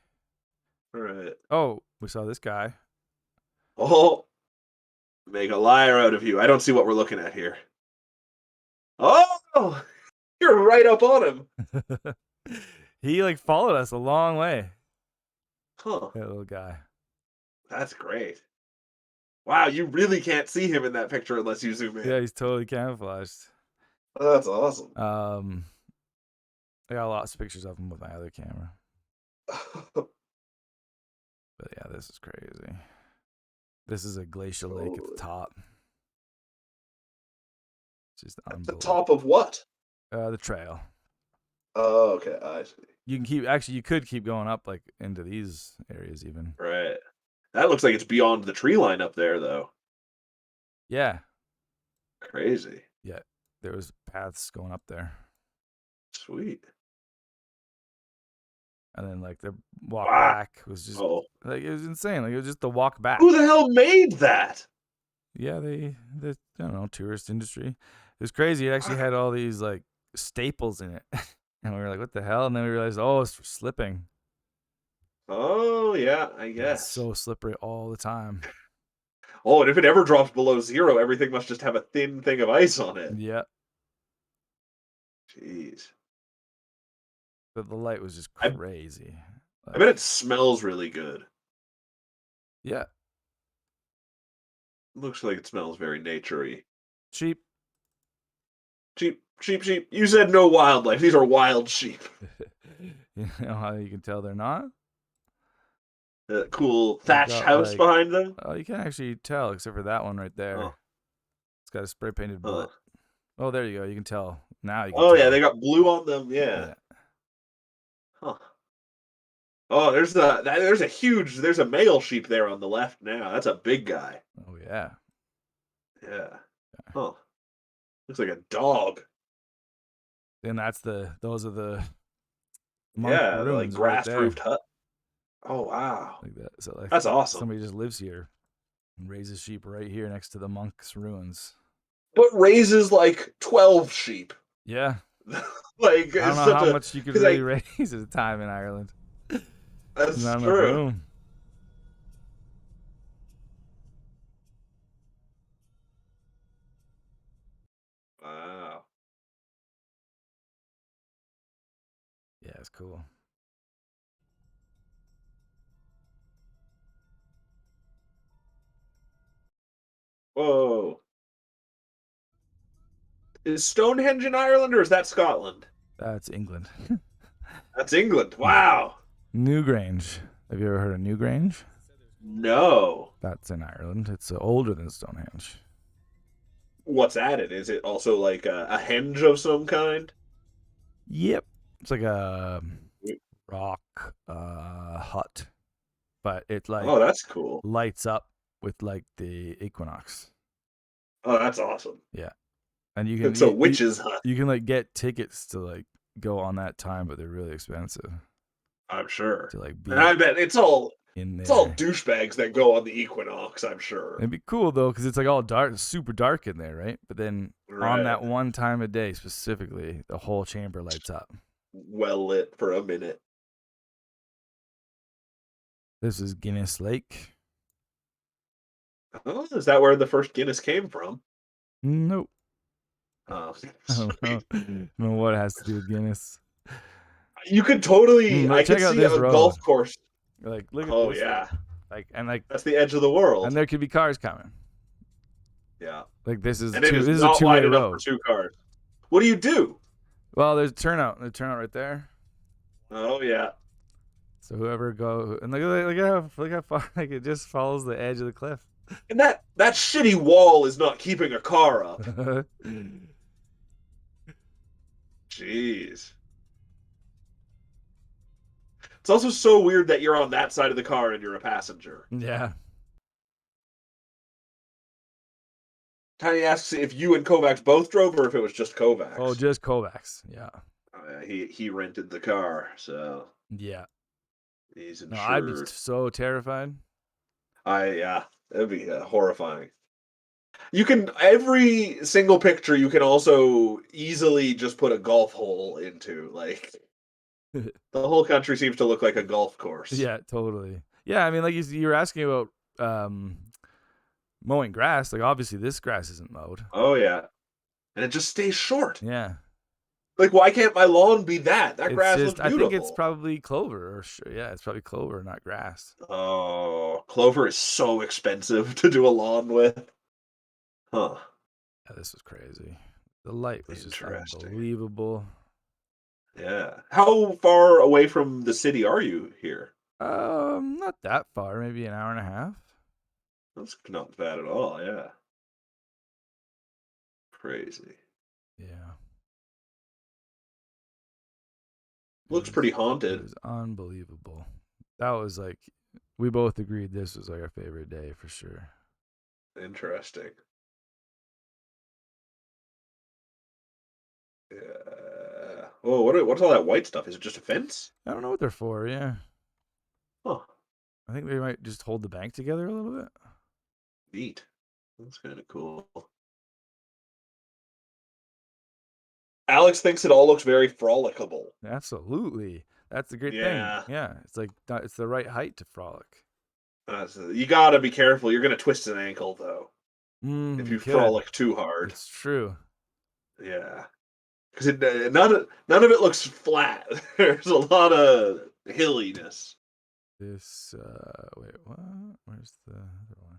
All right. Oh, we saw this guy. Oh, make a liar out of you. I don't see what we're looking at here. Oh, you're right up on him. He like followed us a long way. Huh. That little guy. That's great. Wow, you really can't see him in that picture unless you zoom Yeah, in. he's totally camouflaged. That's awesome. I got lots of pictures of him with my other camera. But yeah, this is crazy. This is a glacial lake at the Totally. top. Just At the unbelievable. top of what? The trail. Oh, okay. I see. You could keep going up like into these areas even. Right. That looks like it's beyond the tree line up there, though. Yeah. Crazy. Yeah. There was paths going up there. Sweet. And then like the walk Wow. back was just Oh. like it was insane. Like it was just the walk back. Who the hell made that? Yeah, the I don't know, tourist industry. It was crazy. It actually had all these like staples in it. And we were like, what the hell? And then we realized, oh, it's for slipping. Oh, yeah, I And it's guess. so slippery all the time. Oh, and if it ever drops below zero, everything must just have a thin thing of ice on it. Yeah. Jeez. But the light was just I crazy. I bet Like, it smells really good. yeah. Looks like it smells very naturey. Sheep. Sheep. You said no wildlife. These are wild sheep. You know how you can tell they're not? Cool They've thatched got house like, behind them. oh, you can't actually tell except for that one right there. Oh, It's got a spray painted huh. butt. Oh, there you go. You can tell. Now you can Oh tell. yeah, they got blue on them. Yeah. Yeah. Huh. Oh, there's a male sheep there on the left now. That's a big guy. Oh yeah. Yeah. Huh. Looks like a dog. And those are the monk Yeah, like ruins right grass there. roofed hut. Oh wow. Like that. So like That's awesome. somebody just lives here and raises sheep right here next to the monk's ruins. But raises like 12 sheep. Yeah. Like I don't it's know such how a much you could because really like raise at a time in Ireland. There's that's not enough true. room. Wow. Yeah, it's cool. Whoa. Is Stonehenge in Ireland or is that Scotland? That's England. That's England. Yeah. Wow. Newgrange. Have you ever heard of Newgrange? No. That's in Ireland. It's older than Stonehenge. What's at it? Is it also like a henge of some kind? Yep. It's like a rock hut, but it like Oh, that's cool. lights up with like the equinox. Oh, that's awesome. Yeah, and you can It's a witch's hut. you can like get tickets to like go on that time, but they're really expensive I'm sure. to like And I be bet it's all in there. douchebags that go on the equinox, I'm sure. It'd be cool though, because it's like all dark, super dark in there, right? But then on Right. that one time of day specifically, the whole chamber lights up. Well lit for a minute. This is Guinness Lake. Oh, is that where the first Guinness came from? Nope. Oh, I don't know. I don't know what it has to do with Guinness. You could totally. I could Check out see this a road. golf course. Like, look at Oh this. yeah, Like, that's the edge of the world. and there could be cars coming. Yeah, Like, this is and it is this is a not two-way wide enough road. for two cars. What do you do? Well, there's a turnout. There's a turnout right there. Oh yeah, So whoever go and look how far like it just follows the edge of the cliff. and that shitty wall is not keeping a car up. Jeez. It's also so weird that you're on that side of the car and you're a passenger. Yeah. Tiny asks if you and Kovacs both drove or if it was just Kovacs. Oh, just Kovacs. Yeah. He rented the car, so Yeah. he's insured. No, I'd be so terrified. Yeah, that'd be horrifying. You can every single picture you can also easily just put a golf hole into. Like the whole country seems to look like a golf course. Yeah, totally. Yeah, I mean, like you were asking about mowing grass. Like, obviously, this grass isn't mowed. Oh yeah, and it just stays short. Yeah. Like, why can't my lawn be that? That grass looks beautiful. I think it's probably clover, yeah, it's probably clover, not grass. Oh, clover is so expensive to do a lawn with. Huh. Yeah, this was crazy. The light was just Interesting. unbelievable. Yeah. How far away from the city are you here? Not that far, maybe an hour and a half. That's not bad at all, yeah. Crazy. Yeah. Looks pretty haunted. It was unbelievable. That was like, we both agreed this was like our favorite day for sure. Interesting. Yeah. Oh, what's all that white stuff? Is it just a fence? I don't know what they're for, yeah. Huh. I think they might just hold the bank together a little bit. Neat. That's kind of cool. Alex thinks it all looks very frolicable. Absolutely. That's the great thing. Yeah. It's like, it's the right height to frolic. You gotta be careful. You're gonna twist an ankle, though. If you frolic too hard. It's true. Yeah. Because none of it looks flat. There's a lot of hilliness. This, wait, what? Where's the other one?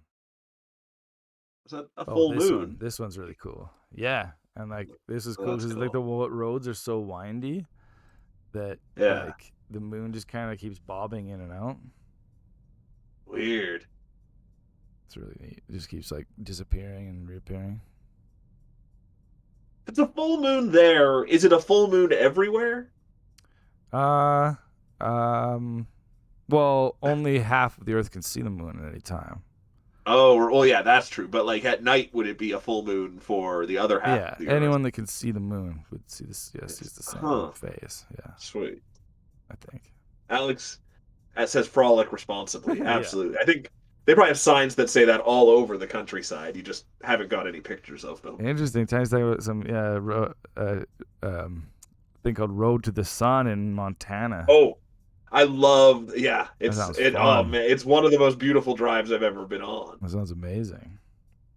Is that a Oh, full moon? this one's really cool. Yeah, and like this is Oh, cool that's because like cool. the roads are so windy that Yeah. like the moon just kind of keeps bobbing in and out. Weird. It's really neat. It just keeps like disappearing and reappearing. If it's a full moon there, is it a full moon everywhere? Uh, um, well, only half of the Earth can see the moon at any time. Oh, well, yeah, that's true. But like at night, would it be a full moon for the other half Yeah, of the Earth? anyone that can see the moon would see this. Yeah, sees the same Huh. phase. Yeah, Sweet. I think. Alex, that says frolic responsibly. Yeah. Absolutely. I think they probably have signs that say that all over the countryside. You just haven't got any pictures of them. Interesting. Time to talk about some thing called Road to the Sun in Montana. Oh, I love. Yeah, That sounds Oh fun. man, it's one of the most beautiful drives I've ever been on. That sounds amazing.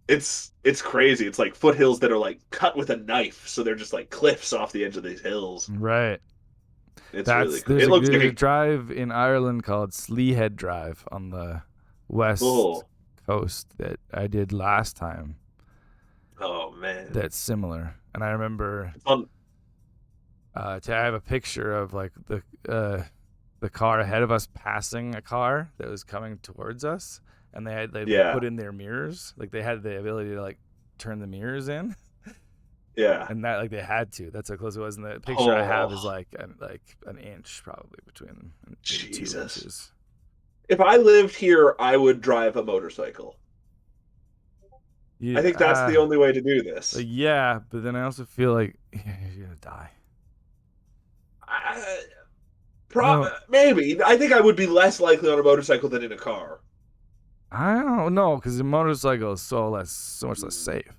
It's crazy. It's like foothills that are like cut with a knife, so they're just like cliffs off the edge of these hills. Right. It's really cool. There's It looks like a a drive in Ireland called Sleehead Drive on the west cool. coast that I did last time. Oh man. That's similar, and I remember On to have a picture of like the car ahead of us passing a car that was coming towards us, and they yeah, put in their mirrors, like they had the ability to like turn the mirrors in, yeah. and that like they had to. That's how close it was. And the picture I have is Oh, like an inch probably between maybe two Jesus. inches. If I lived here, I would drive a motorcycle. Yeah, I think that's the only way to do like, this. yeah, but then I also feel like you're gonna die. I, No, maybe. I think I would be less likely on a motorcycle than in a car. I don't know because the motorcycle is so much less Hmm. safe.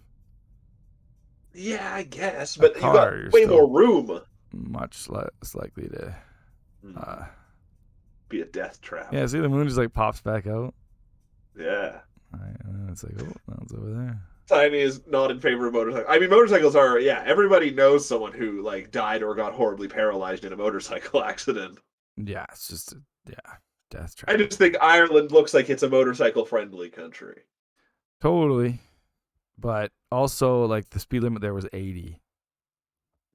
Yeah, I guess, A but you got car, you're way more still room. much less likely to. Hmm. Uh, Be a death trap. yeah, see, the moon just like pops back out. Yeah. And then it's like, oh, now it's over there. Tiny is not in favor of motorcycles. I mean, motorcycles are, yeah, everybody knows someone who, like, died or got horribly paralyzed in a motorcycle accident. Yeah, it's just yeah, death I trap. just think Ireland looks like it's a motorcycle friendly country. Totally, but also like the speed limit there was 80.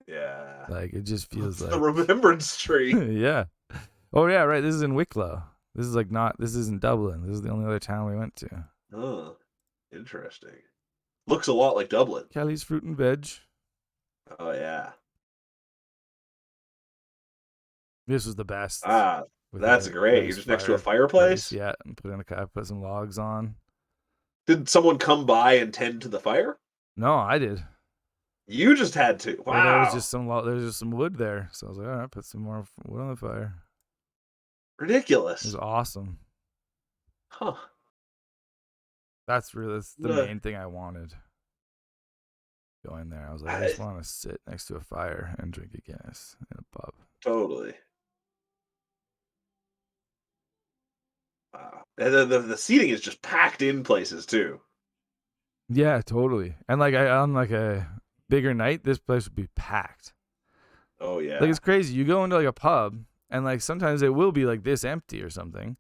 Yeah. Like it just feels It's the like, Remembrance Tree. yeah. Oh yeah, right. This is in Wicklow. This is like not. This isn't Dublin. This is the only other town we went to. Oh, interesting. Looks a lot like Dublin. Kelly's Fruit and Veg. Oh, yeah. This was the best. Ah, With that's a great. You're nice just next to a fireplace, fireplace? yeah, and put some logs on. Did someone come by and tend to the fire? No, I did. You just had to. Well, there was Wow. just there was just some wood there, so I was like, all right, put some more wood on the fire. It was Ridiculous. awesome. Huh. That's the Uh, main thing I wanted. Going there, I was like, I just want to sit next to a fire and drink a Guinness in a pub. Totally. Wow. And then the seating is just packed in places too. Yeah, totally. And like on like a bigger night, this place would be packed. Oh Like yeah. it's crazy. You go into like a pub, and like sometimes it will be like this empty or something,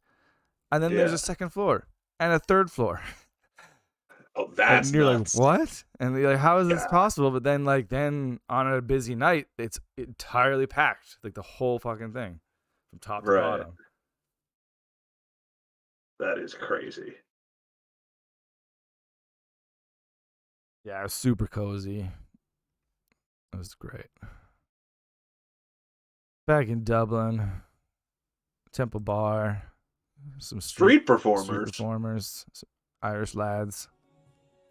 and then there's Yeah. a second floor and a third floor. Oh, that's And you're like, nuts. what? And you're like, how is this Yeah. possible? But then on a busy night, it's entirely packed, like the whole fucking thing, from top to Right. bottom. That is crazy. Yeah, it was super cozy. It was great. Back in Dublin, Temple Bar, some Street street performers. performers, some Irish lads.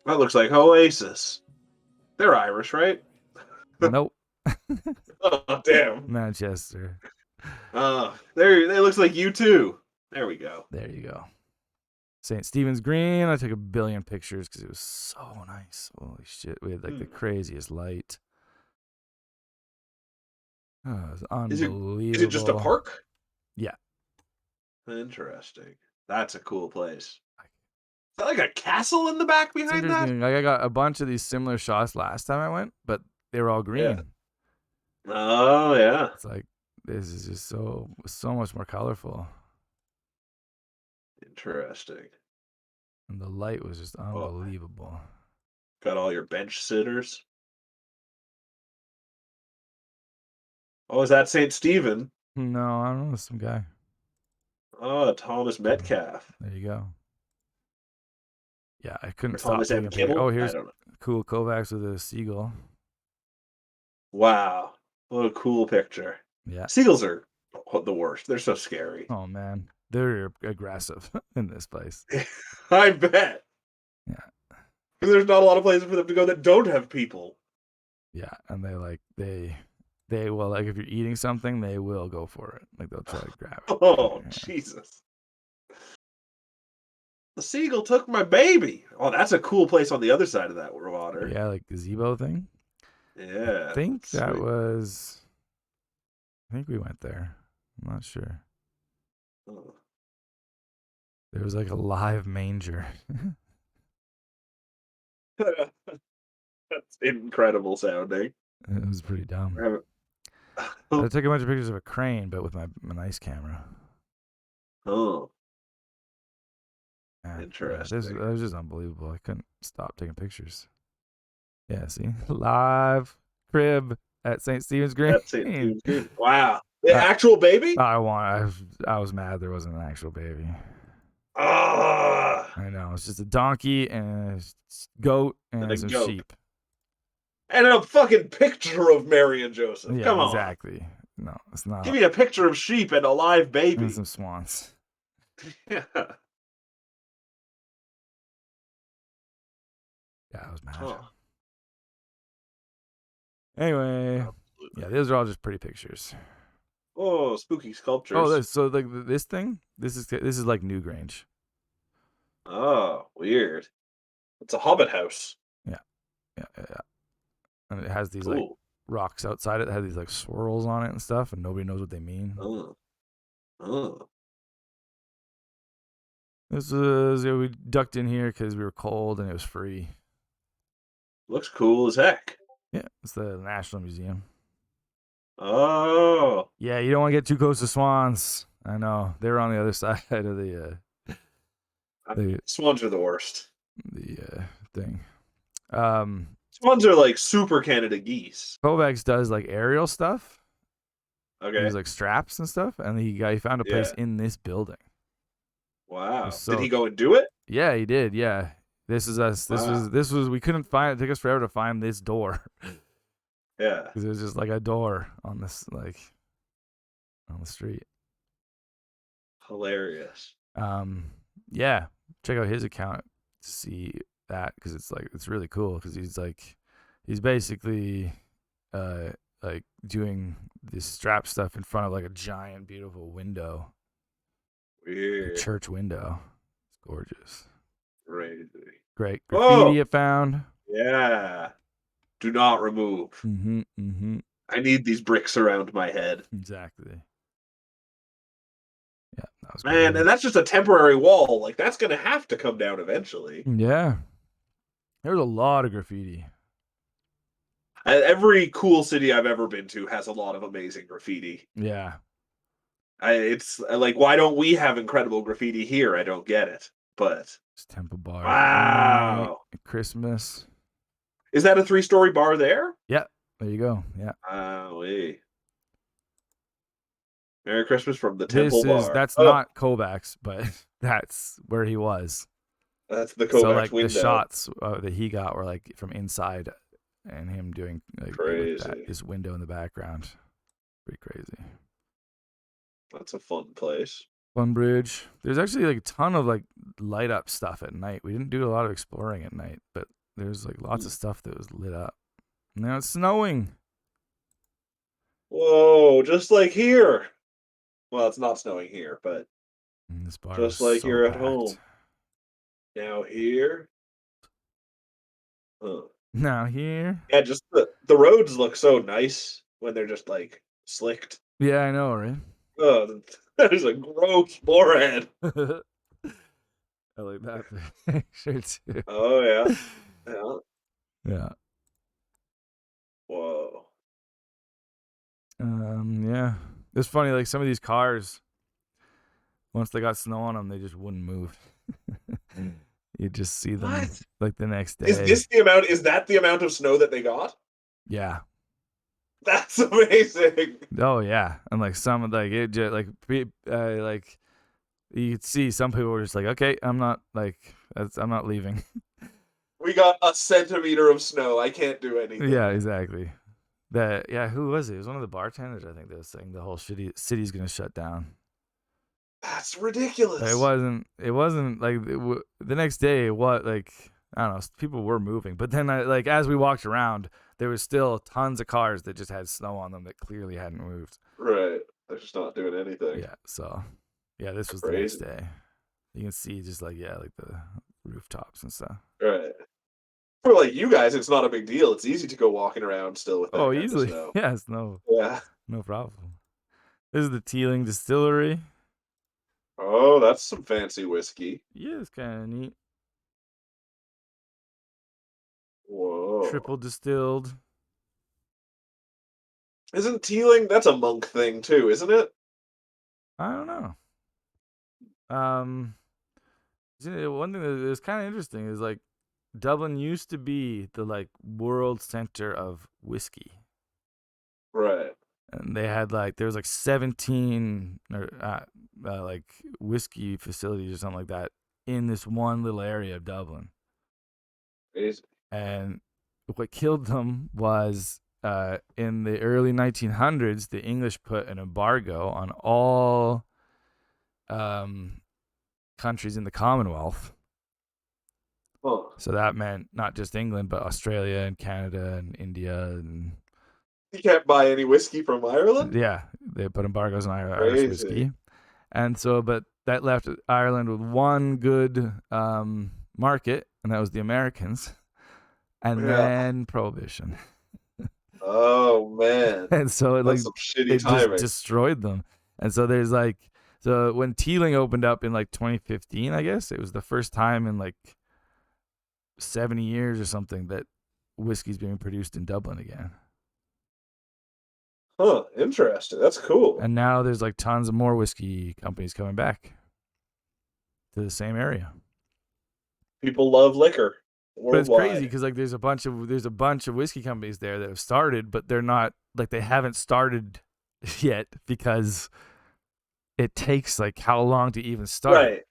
That looks like Oasis. They're Irish, right? Nope, Oh damn. Manchester. There. It looks like you too. There we go. There you go. St. Stephen's Green. I took a billion pictures because it was so nice. Holy shit. We had like the craziest light. Oh, it was unbelievable. Is it just a park? Yeah. Interesting. That's a cool place. Is that like a castle in the back It's behind that? interesting. Like I got a bunch of these similar shots last time I went, but they were all green. Yeah. Oh yeah. It's like this is just so much more colorful. Interesting. And the light was just Oh, unbelievable. Got all your bench sitters. Oh, is that St. Stephen? No, I don't know. Some guy. Oh, Thomas Metcalf. There you go. Yeah, I Or couldn't stop Thomas taking M. a picture. Kimmel? Oh, I here's don't know. cool Kovacs with a seagull. Wow. What a cool picture. Yeah. Seagulls are the worst. They're so scary. Oh man, they're aggressive in this place. I bet. Yeah. Because there's not a lot of places for them to go that don't have people. Yeah, and they will, like, if you're eating something, they will go for it. Like they'll try to grab it. Oh, Yeah. Jesus. The seagull took my baby. Oh, that's a cool place on the other side of that water. Yeah, like gazebo thing. I Yeah, think that's that sweet. was. I think we went there. I'm not sure. Oh. There was like a live manger. That's incredible sounding. It was pretty dumb. We're I took a bunch of pictures of a crane, but with my nice camera. Oh, Yeah, this interesting. was just unbelievable. I couldn't stop taking pictures. Yeah, see, live crib at St. Stephen's Green. That's it. Dude. Good. Wow. The I, actual baby? I was mad there wasn't an actual baby. Ah, I know it's just a donkey and a goat and a and some goat. sheep. And a fucking picture of Mary and Joseph. Yeah, Come on. exactly. No, it's not. Give me a picture of sheep and a live And baby. some swans. Yeah. Yeah, I was mad. Huh. Anyway, Absolutely. yeah, those are all just pretty pictures. Oh, spooky sculptures. Oh, so like this thing, this is like Newgrange. Oh, weird. It's a hobbit house. Yeah, and it has these like Cool. rocks outside it that have these like swirls on it and stuff, and nobody knows what they mean. Oh. Oh. This was we ducked in here because we were cold and it was free. Looks cool as heck. Yeah, it's the National Museum. Oh. Yeah, you don't want to get too close to swans. I know they were on the other side of the Swans are the worst. thing. Swans are like super Canada geese. Kovacs does like aerial stuff. Okay. There's like straps and stuff, and he found a place in this building. Wow. So, Did he go and do it? Yeah, he did. Yeah, this is us. This was. We couldn't find it. It took us forever to find this door. Yeah. Because it was just like a door on this on the street. Hilarious. Yeah, check out his account to see that because it's really cool because he's basically like doing this strap stuff in front of like a giant beautiful window. Weird. A church window. It's gorgeous. Crazy. Great graffiti it found. Yeah. Do not remove. Mm-hmm. I need these bricks around my head. Exactly. Yeah, that was Man, cool. and that's just a temporary wall. Like, that's going to have to come down eventually. Yeah. There's a lot of graffiti. Every cool city I've ever been to has a lot of amazing graffiti. Yeah. It's like, why don't we have incredible graffiti here? I don't get it. But It's Temple Bar. wow. Christmas. Is that a 3-story bar there? Yeah. There you go. Yeah. Wait. Merry Christmas from the Temple Bar. That's not Kovacs, but that's where he was. That's the So Kovacs like window. the shots that he got were like from inside, and him doing like Crazy. this window in the background. Pretty crazy. That's a fun place. Fun bridge. There's actually like a ton of like light up stuff at night. We didn't do a lot of exploring at night, but there's like lots of stuff that was lit up. Now it's snowing. Whoa, just like here. Well, it's not snowing here, but And this bar just was like so you're at packed. home. Now here. Huh. Now here. Yeah, just the roads look so nice when they're just like slicked. Yeah, I know, right? Oh, that is a gross forehead. I like that picture too. Oh yeah. Yeah. Yeah. Whoa. Yeah. It's funny, like some of these cars, once they got snow on them, they just wouldn't move. You just see them What? like the next Is day. this the amount? Is that the amount of snow that they got? Yeah. That's amazing. Oh yeah. And like some like it just like you could see some people were just like, okay, I'm not leaving. We got a centimeter of snow. I can't do anything. Yeah, exactly. Who was it? It was one of the bartenders, I think, that was saying the whole city's gonna shut down. That's But it ridiculous. wasn't like the next day. What like I don't know. People were moving, but then like as we walked around, there was still tons of cars that just had snow on them that clearly hadn't moved. Right. They're just not doing anything. Yeah. So yeah, this was the next Crazy. day. You can see just like like the rooftops and stuff. Right. For like you guys, it's not a big deal. It's easy to go walking around still with Oh, that kind of easily. snow. Yes. Yeah. No problem. This is the Teeling Distillery. Oh, that's some fancy whiskey. Yeah, it's kind of neat. Whoa. Triple distilled. Isn't tealing? That's a monk thing too, isn't it? I don't know. Um, one thing that is kind of interesting is like Dublin used to be the like world center of whiskey, Right. and they had like there was like 17 like whiskey facilities or something like that in this one little area of Dublin. Crazy. And what killed them was in the early 1900s, the English put an embargo on all countries in the Commonwealth. Huh. So that meant not just England, but Australia and Canada and India. And You can't buy any whiskey from Ireland? yeah, they put embargoes on Irish Crazy. whiskey. And so, but that left Ireland with one good market, and that was the Americans. And Yeah. then Prohibition. Oh man. And so That's some shitty it just timing. destroyed them. And so there's like so when Teeling opened up in like 2015, I guess it was the first time in like 70 years or something that whiskey's being produced in Dublin again. Huh. Interesting. That's cool. And now there's like tons of more whiskey companies coming back to the same area. People love liquor But it's crazy worldwide. because like there's a bunch of whiskey companies there that have started, but they're not like they haven't started yet because it takes like how long to even start. Right.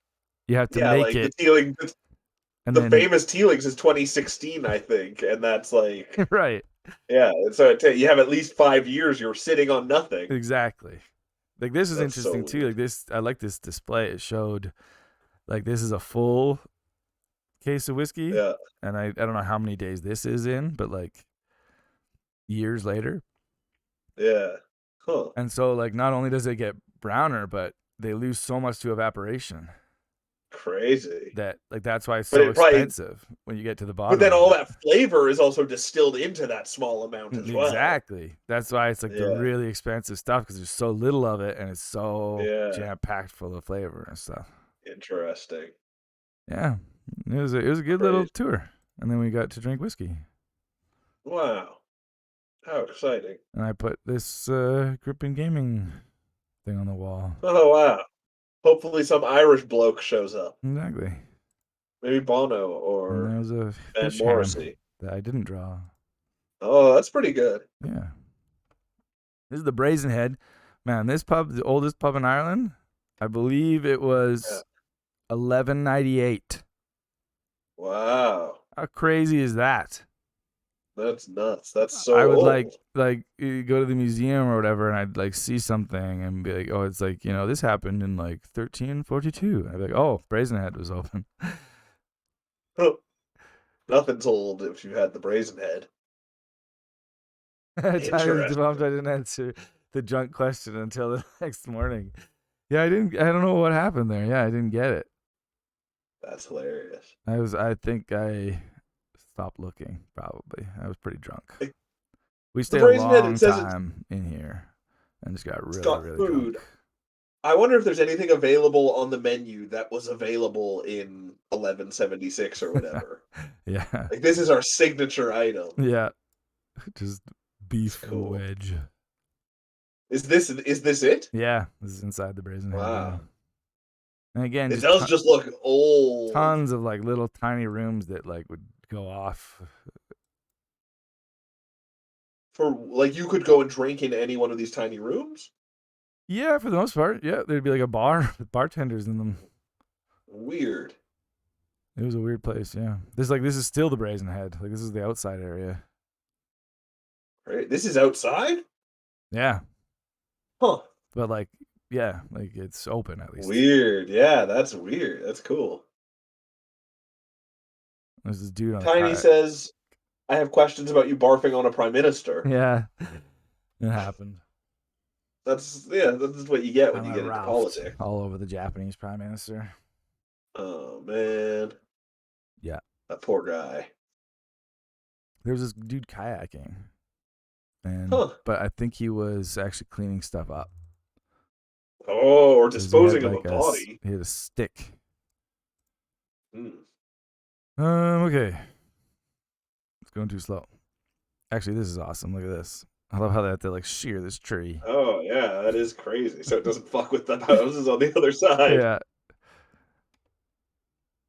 You have to Yeah, make like the it Teeling, and the then famous Teelings is 2016, I think, and that's like, right. yeah. So you have at least 5 years. You're sitting on nothing. Exactly. Like this is That's so interesting too. weird. Like this I like this display. It showed like this is a full case of whiskey. Yeah. And I don't know how many days this is in, but like years later. Yeah. Huh. And so like not only does it get browner, but they lose so much to evaporation Crazy. that like that's why it's But so it probably, expensive when you get to the but bottom then of all it. that flavor is also distilled into that small amount as well. Exactly. That's why it's like the Yeah. really expensive stuff because there's so little of it and it's so Yeah. jam packed full of flavor and stuff. Interesting. Yeah, it was a good little Crazy. tour, and then we got to drink whiskey, Wow. How exciting. and I put this Grimpen Gaming thing on the wall. Oh, wow. Hopefully some Irish bloke shows up. Exactly. Maybe Bono And or there was a Van fish hand Morrissey. that I didn't draw. Oh, that's pretty good. Yeah. This is the Brazen Head. Man, this pub, the oldest pub in Ireland, I believe it Yeah. was 1198. Wow. How crazy is that? That's nuts. That's so I would old. go to the museum or whatever, and I'd like see something and be like, oh, it's like this happened in like 1342. I'd be like, oh, Brazen Head was open. Nothing's old if you had the brazen head. I was bummed Interesting. I didn't answer the drunk question until the next morning. Yeah, I didn't. I don't know what happened there. Yeah, I didn't get it. That's hilarious. I think I stopped looking. Probably. I was pretty drunk. We The stayed a brazen head, long it says time in here, and just got it's really, got really drunk. food. I wonder if there's anything available on the menu that was available in 1176 or whatever. Yeah, Like this is our signature item. yeah. Just It's beef cool. wedge. Is this it? Yeah, this is inside the Brazen Head. Yeah. Wow. And again, It does just look old. tons of like little tiny rooms that like would go off. For like, you could go and drink in any one of these tiny rooms. Yeah, for the most part. Yeah, there'd be like a bar with bartenders in them. Weird. It was a weird place. Yeah, this is still the Brazen Head. Like this is the outside area. Right. This is outside. Yeah, Huh. but like yeah, like it's open at least. Weird. Yeah, that's weird. That's cool. There's this dude on a Tiny car. says, "I have questions about you barfing on a prime minister." Yeah, it happened. That's what you get when you get into politics. All over the Japanese prime minister. Oh man. Yeah. That poor guy. There was this dude kayaking, and but I think he was actually cleaning stuff up. Oh, or disposing of a body. He had a stick. Hmm. Okay. It's going too slow. Actually, this is awesome. Look at this. I love how they have to like shear this tree. Oh yeah, that is crazy. So it doesn't fuck with the houses on the other side. Yeah.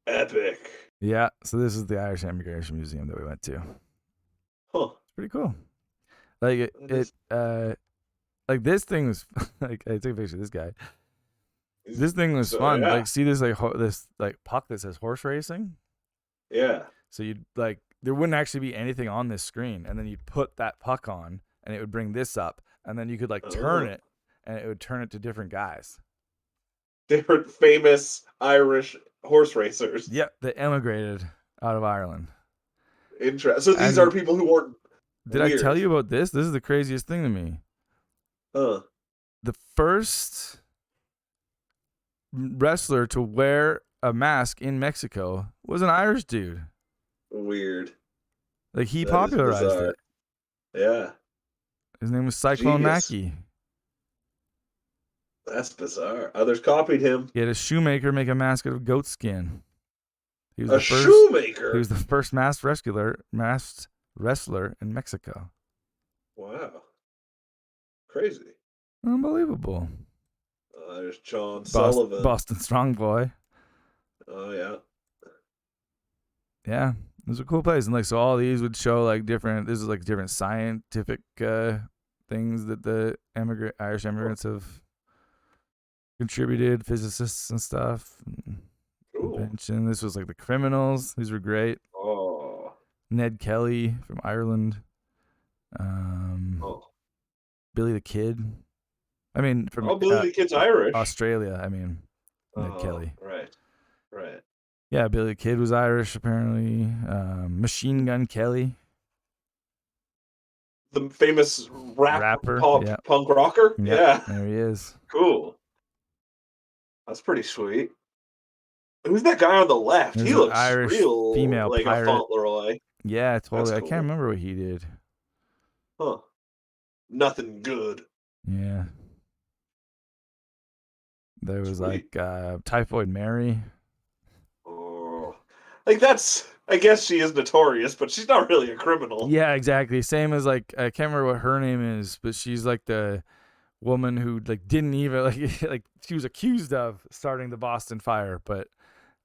Epic. Yeah. So this is the Irish Immigration Museum that we went to. Huh. It's pretty cool. Like like this thing was like I took a picture of this guy. This thing was fun. Yeah. Like see this this puck that says horse racing. Yeah. So you'd like there wouldn't actually be anything on this screen, and then you'd put that puck on, and it would bring this up, and then you could like turn it, and it would turn it to different guys. Different famous Irish horse racers. Yep, they emigrated out of Ireland. So these are people who weren't. Did I tell you about this? This is the craziest thing to me. Huh. The first wrestler to wear a mask in Mexico was an Irish dude. Weird. Like he popularized it. Yeah. His name was Cyclone Mackey. That's bizarre. Others copied him. He had a shoemaker make a mask out of goat skin. He was shoemaker? He was the first masked wrestler in Mexico. Wow. Crazy. Unbelievable. There's John Sullivan. Boston Strong Boy. Oh, yeah. Yeah. It was a cool place. And like, so all these would show like different scientific things that the Irish immigrants have contributed, physicists and stuff. Cool. Invention. This was like the criminals. These were great. Oh. Ned Kelly from Ireland. Billy the Kid. I mean, from Billy the Kid's Irish. Australia. I mean, Ned Kelly. Right. Yeah, Billy the Kid was Irish apparently. Machine Gun Kelly. The famous rapper, yeah. punk rocker. Yep, yeah, there he is. Cool. That's pretty sweet. Who's that guy on the left? There's he looks Irish real female like pirate. a Fauntleroy. Yeah, totally. Cool. I can't remember what he did. Huh. Nothing good. Yeah. There was like Typhoid Mary. Oh. Like that's, I guess she is notorious, but she's not really a criminal. Yeah, exactly. Same as like, I can't remember what her name is, but she's like the woman who like didn't even like she was accused of starting the Boston fire, but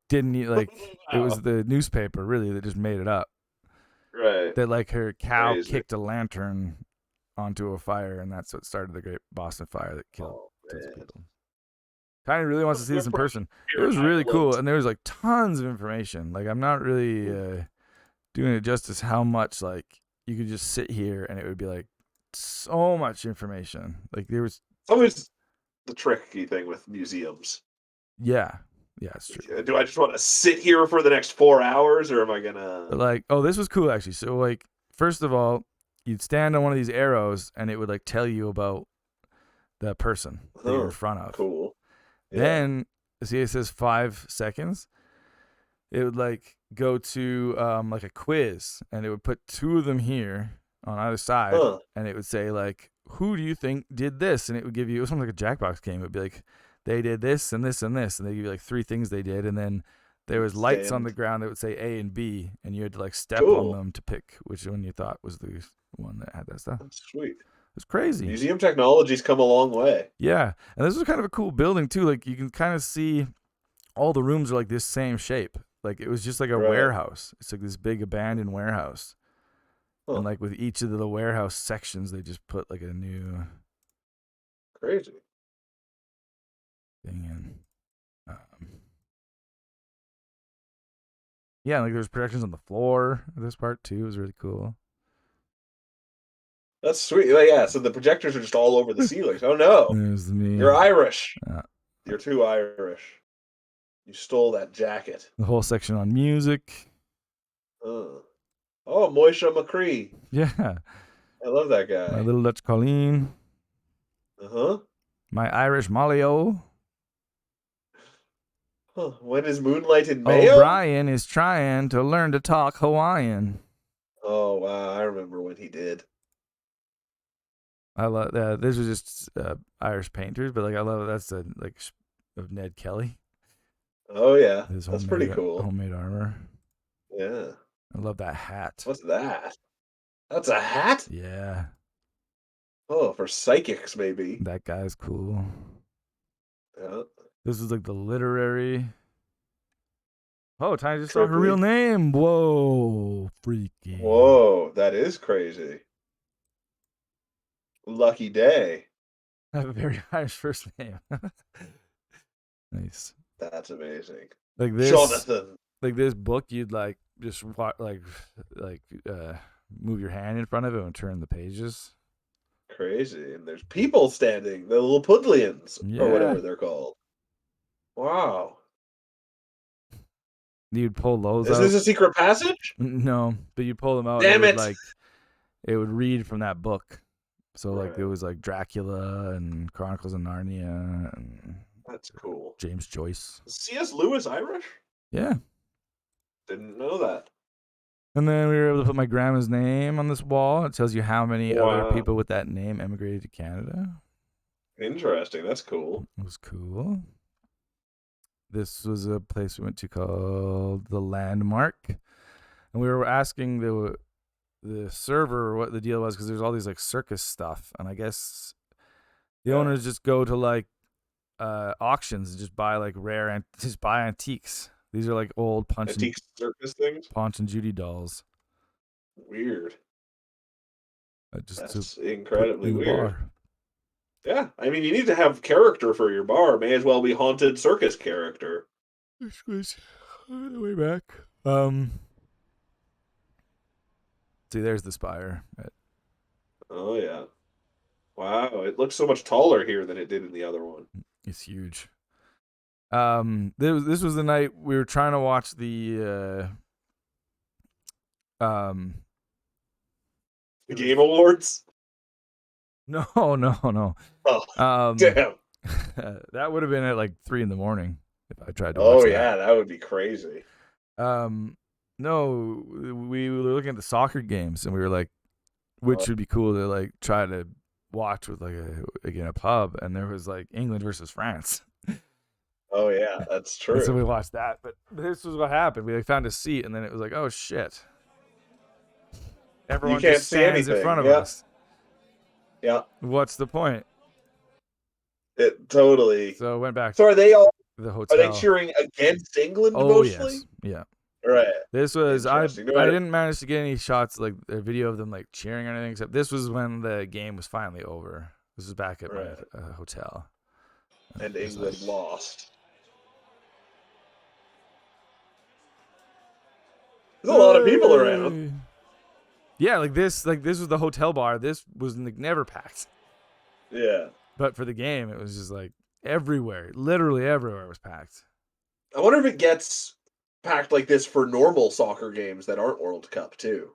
didn't like wow. It was the newspaper really that just made it up. Right. That like her cow kicked a lantern onto a fire, and that's what started the Great Boston Fire that killed tons of people. Tiny really wants to see this in person. It was really cool, and there was like tons of information. Like I'm not really doing it justice how much like you could just sit here and it would be like so much information. Like there was always the tricky thing with museums. Yeah, it's true. Do I just want to sit here for the next 4 hours, or am I gonna? But like, oh, this was cool actually. So like, first of all, you'd stand on one of these arrows, and it would like tell you about the person that you're in front of. Cool. Yeah. Then see, it says 5 seconds. It would like go to like a quiz, and it would put 2 of them here on either side, and it would say like, who do you think did this? And it would give you, it was something like a Jackbox game. It would be like, they did this and this and this, and they give you like 3 things they did, and then there was lights on the ground that would say A and B, and you had to like step on them to pick which one you thought was the one that had that stuff. That's sweet. It's crazy. Museum technology's come a long way. Yeah, and this was kind of a cool building too. Like you can kind of see all the rooms are like this same shape. Like it was just like a Right. warehouse. It's like this big abandoned warehouse. Huh. And like with each of the warehouse sections, they just put like a new Crazy. thing in. Yeah, like there's projections on the floor. This part too was really cool. That's sweet. Like, yeah, so the projectors are just all over the ceilings. Oh no, There's me. you're Irish. Uh, You're too Irish. You stole that jacket. the whole section on music. Oh, Moisha McCree. Yeah. I love that My guy. little Dutch Colleen. Uh-huh. My Irish Molly-O. Huh. When is Moonlight in Mayo? O'Brien is trying to learn to talk Hawaiian. Oh, wow. I remember when he did. I love that. This was just Irish painters, but like I love that's like of Ned Kelly. Oh, yeah. His That's pretty cool. Homemade armor. Yeah. I love that hat. What's that? That's a hat? Yeah. Oh, for psychics, maybe. That guy's cool. Yeah. This is like the literary. Oh, Tiny just saw her Trippy. real name. Whoa, freaky. Whoa, that is crazy. Lucky day. I have a very Irish first name. Nice. That's amazing. Like this, Jonathan. like this book, you'd like just move your hand in front of it and turn the pages. Crazy. And there's people standing, the little Pudlians, Yeah. or whatever they're called. Wow. You'd pull those Is out. this a secret passage? No, but you'd pull them out. Damn and it! Like it would read from that book. So like Right. it was like Dracula and Chronicles of Narnia and That's cool. James Joyce. Is C.S. Lewis Irish? Yeah. Didn't know that. And then we were able to put my grandma's name on this wall. It tells you how many other Wow. people with that name emigrated to Canada. Interesting. That's cool. It was cool. This was a place we went to called the Landmark, and we were asking the server what the deal was because there's all these like circus stuff, and I guess the owners just go to like auctions and just buy like rare and just buy antiques. These are like old Antique circus things? Punch and Judy dolls. Weird. Just That's incredibly in the weird. bar. Yeah, I mean, you need to have character for your bar. May as well be haunted circus character. This was on the way back. See, there's the spire. Oh yeah. Wow, it looks so much taller here than it did in the other one. It's huge. This was the night we were trying to watch the Game Awards? No. Oh, damn. That would have been at like 3 a.m. if I tried to watch Oh that. yeah, that would be crazy. No, we were looking at the soccer games and we were like, which would be cool to like try to watch with like in a pub, and there was like England versus France. Oh yeah, that's true. And so we watched that, but this was what happened. We like found a seat, and then it was like, oh shit, everyone can't just see stands in anything. front of Yeah. us. Yeah, What's the point? it totally. So I went back So are they all? to the Are hotel. they cheering against England Oh mostly? yes, yeah. Right. This was I Interesting. No, I- didn't manage to get any shots like a video of them like cheering or anything. Except this was when the game was finally over. This was back at Right. my hotel. And it was England like- lost. There's a lot of people around. Yeah, like this was the hotel bar. This was like never packed. Yeah. But for the game, it was just like everywhere. Literally everywhere was packed. I wonder if it gets packed like this for normal soccer games that aren't World Cup too.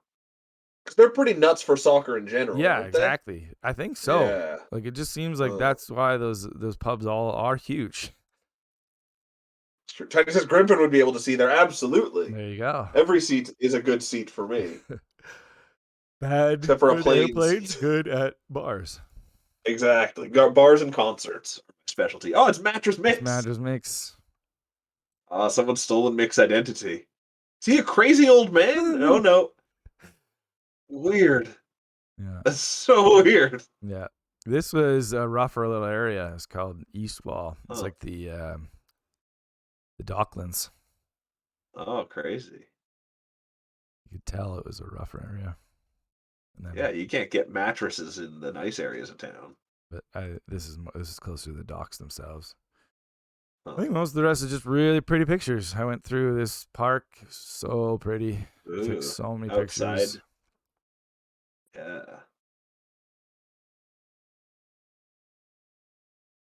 Because they're pretty nuts for soccer in general. Yeah, aren't they? exactly. I think so. Yeah. Like it just seems like Oh. that's why those pubs all are huge. Tiny says Grimpen would be able to see there. Absolutely. There you go. Every seat is a good seat for me. Bad Except for a good plane airplanes, seat. good at bars. Exactly. Bars and concerts. Specialty. Oh, it's Mattress Mix. Mattress Mix. Someone's stolen Mick's identity. Is he a crazy old man? Oh, no. Weird. Yeah. That's so weird. Yeah. This was a rougher little area. It's called East Wall. It's Oh. like the the Docklands. Oh, crazy. You could tell it was a rough area. And then, Yeah, you can't get mattresses in the nice areas of town. but this is closer to the docks themselves. I Huh. think most of the rest is just really pretty pictures. I went through this park, so pretty. I took Ooh, so many outside. pictures. Yeah.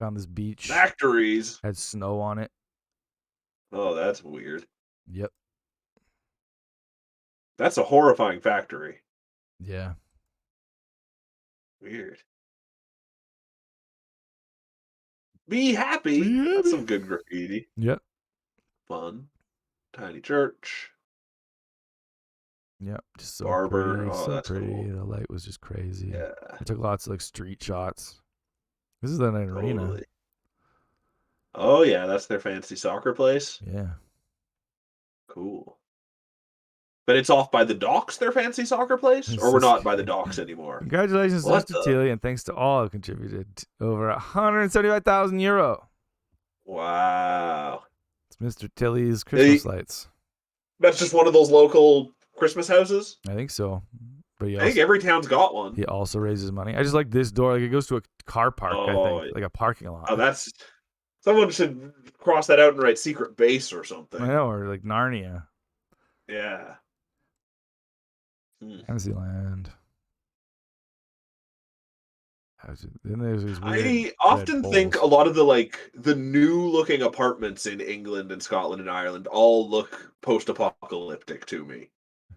Found this beach, Factories. had snow on it. Oh, that's weird. Yep. That's a horrifying factory. Yeah. Weird. Be happy. That's some good graffiti. Yep. Fun. Tiny church. Yep. Just so Barber. pretty. Oh, So that's pretty. cool. The light was just crazy. Yeah, I took lots of like street shots. This is an arena. totally. Oh, yeah, that's their fancy soccer place. Yeah. Cool. But it's off by the docks, their fancy soccer place? Or It's we're just not by the docks anymore? congratulations to What Mr. the? Tilly, and thanks to all who contributed over €175,000. Wow. It's Mr. Tilly's Christmas lights. That's just one of those local Christmas houses? I think so. But I think every town's got one. he also raises money. I just like this door. Like it goes to a car park, I Oh, think. Like a parking lot. oh, that's someone should cross that out and write secret base or something. I know, or like Narnia. Yeah. Fantasyland. Then there's these weird I often red think a bowls. lot of the new looking apartments in England and Scotland and Ireland all look post-apocalyptic to me.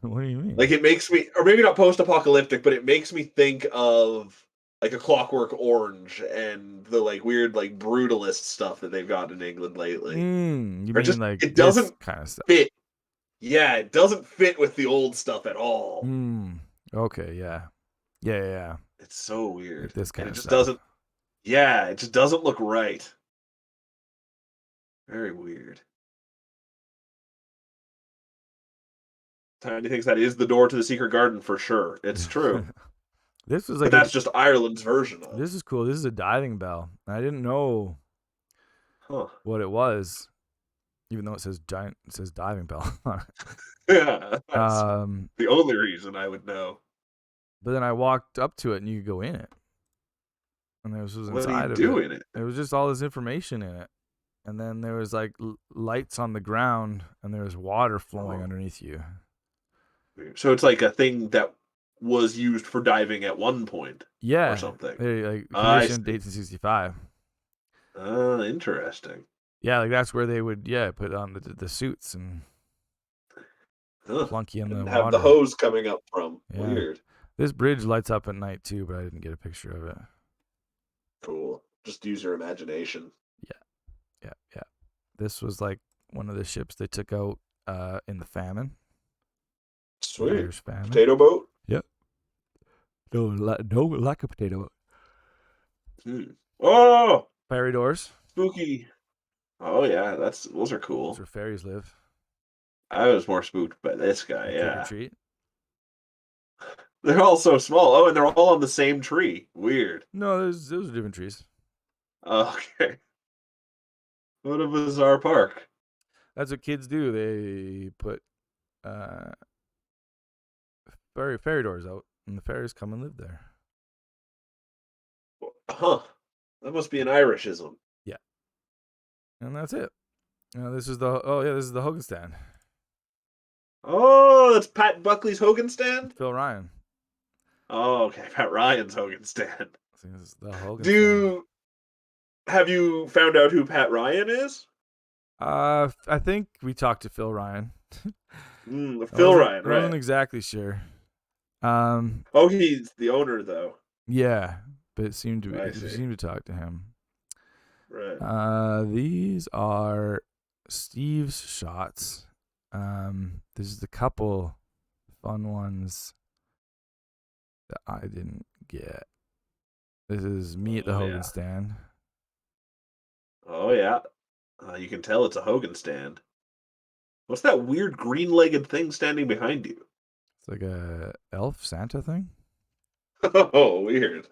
What do you mean? Like it makes me, or maybe not post-apocalyptic, but it makes me think of like a Clockwork Orange and the like weird like brutalist stuff that they've got in England lately. You Or mean just like it this doesn't kind of stuff? fit. Yeah, it doesn't fit with the old stuff at all. Okay, yeah. Yeah. It's so Like weird. this And kind it of just stuff. doesn't, yeah, it just doesn't look right. Very weird. Tiny thinks that is the door to the secret garden for sure. It's true. This was But like that's just Ireland's version of. this is cool. This is a diving bell. I didn't know Huh. what it was, even though it says diving bell on it. Yeah, that's Um, the only reason I would know. but then I walked up to it and you could go in it. And there was What do you inside of do it. in it? There was just all this information in it. And then there was like lights on the ground and there was water flowing underneath you. So it's like a thing that was used for diving at one point. Yeah. Or something. Like I commissioned see. 1865. Interesting. Yeah, like that's where they would put on the suits and plunk you in the And water. have the hose coming up from. Yeah. Weird. This bridge lights up at night too, but I didn't get a picture of it. Cool. Just use your imagination. Yeah. This was like one of the ships they took out in the famine. Sweet. The Irish famine. Potato boat? Yep. No lack of potato boat. Oh! Ferry doors. Spooky. Oh yeah, those are cool. That's where fairies live. I was more spooked by this guy, Trick or yeah. treat. They're all so small. Oh, and they're all on the same tree. Weird. No, those are different trees. Okay. What a bizarre park. That's what kids do. They put fairy doors out, and the fairies come and live there. Huh. That must be an Irishism. Yeah. And that's it. This is the Hogan stand. Oh, that's Pat Buckley's Hogan stand? Phil Ryan. Oh, okay. Pat Ryan's Hogan stand. This is the Hogan stand. Have you found out who Pat Ryan is? I think we talked to Phil Ryan. Phil Ryan, right? I wasn't exactly sure. Oh, he's the owner, though. Yeah, but it seemed to talk to him. Right. These are Steve's shots. There's a couple fun ones that I didn't get. This is me at the Hogan stand. Oh, yeah. You can tell it's a Hogan stand. What's that weird green-legged thing standing behind you? It's like a elf Santa thing. Oh, weird.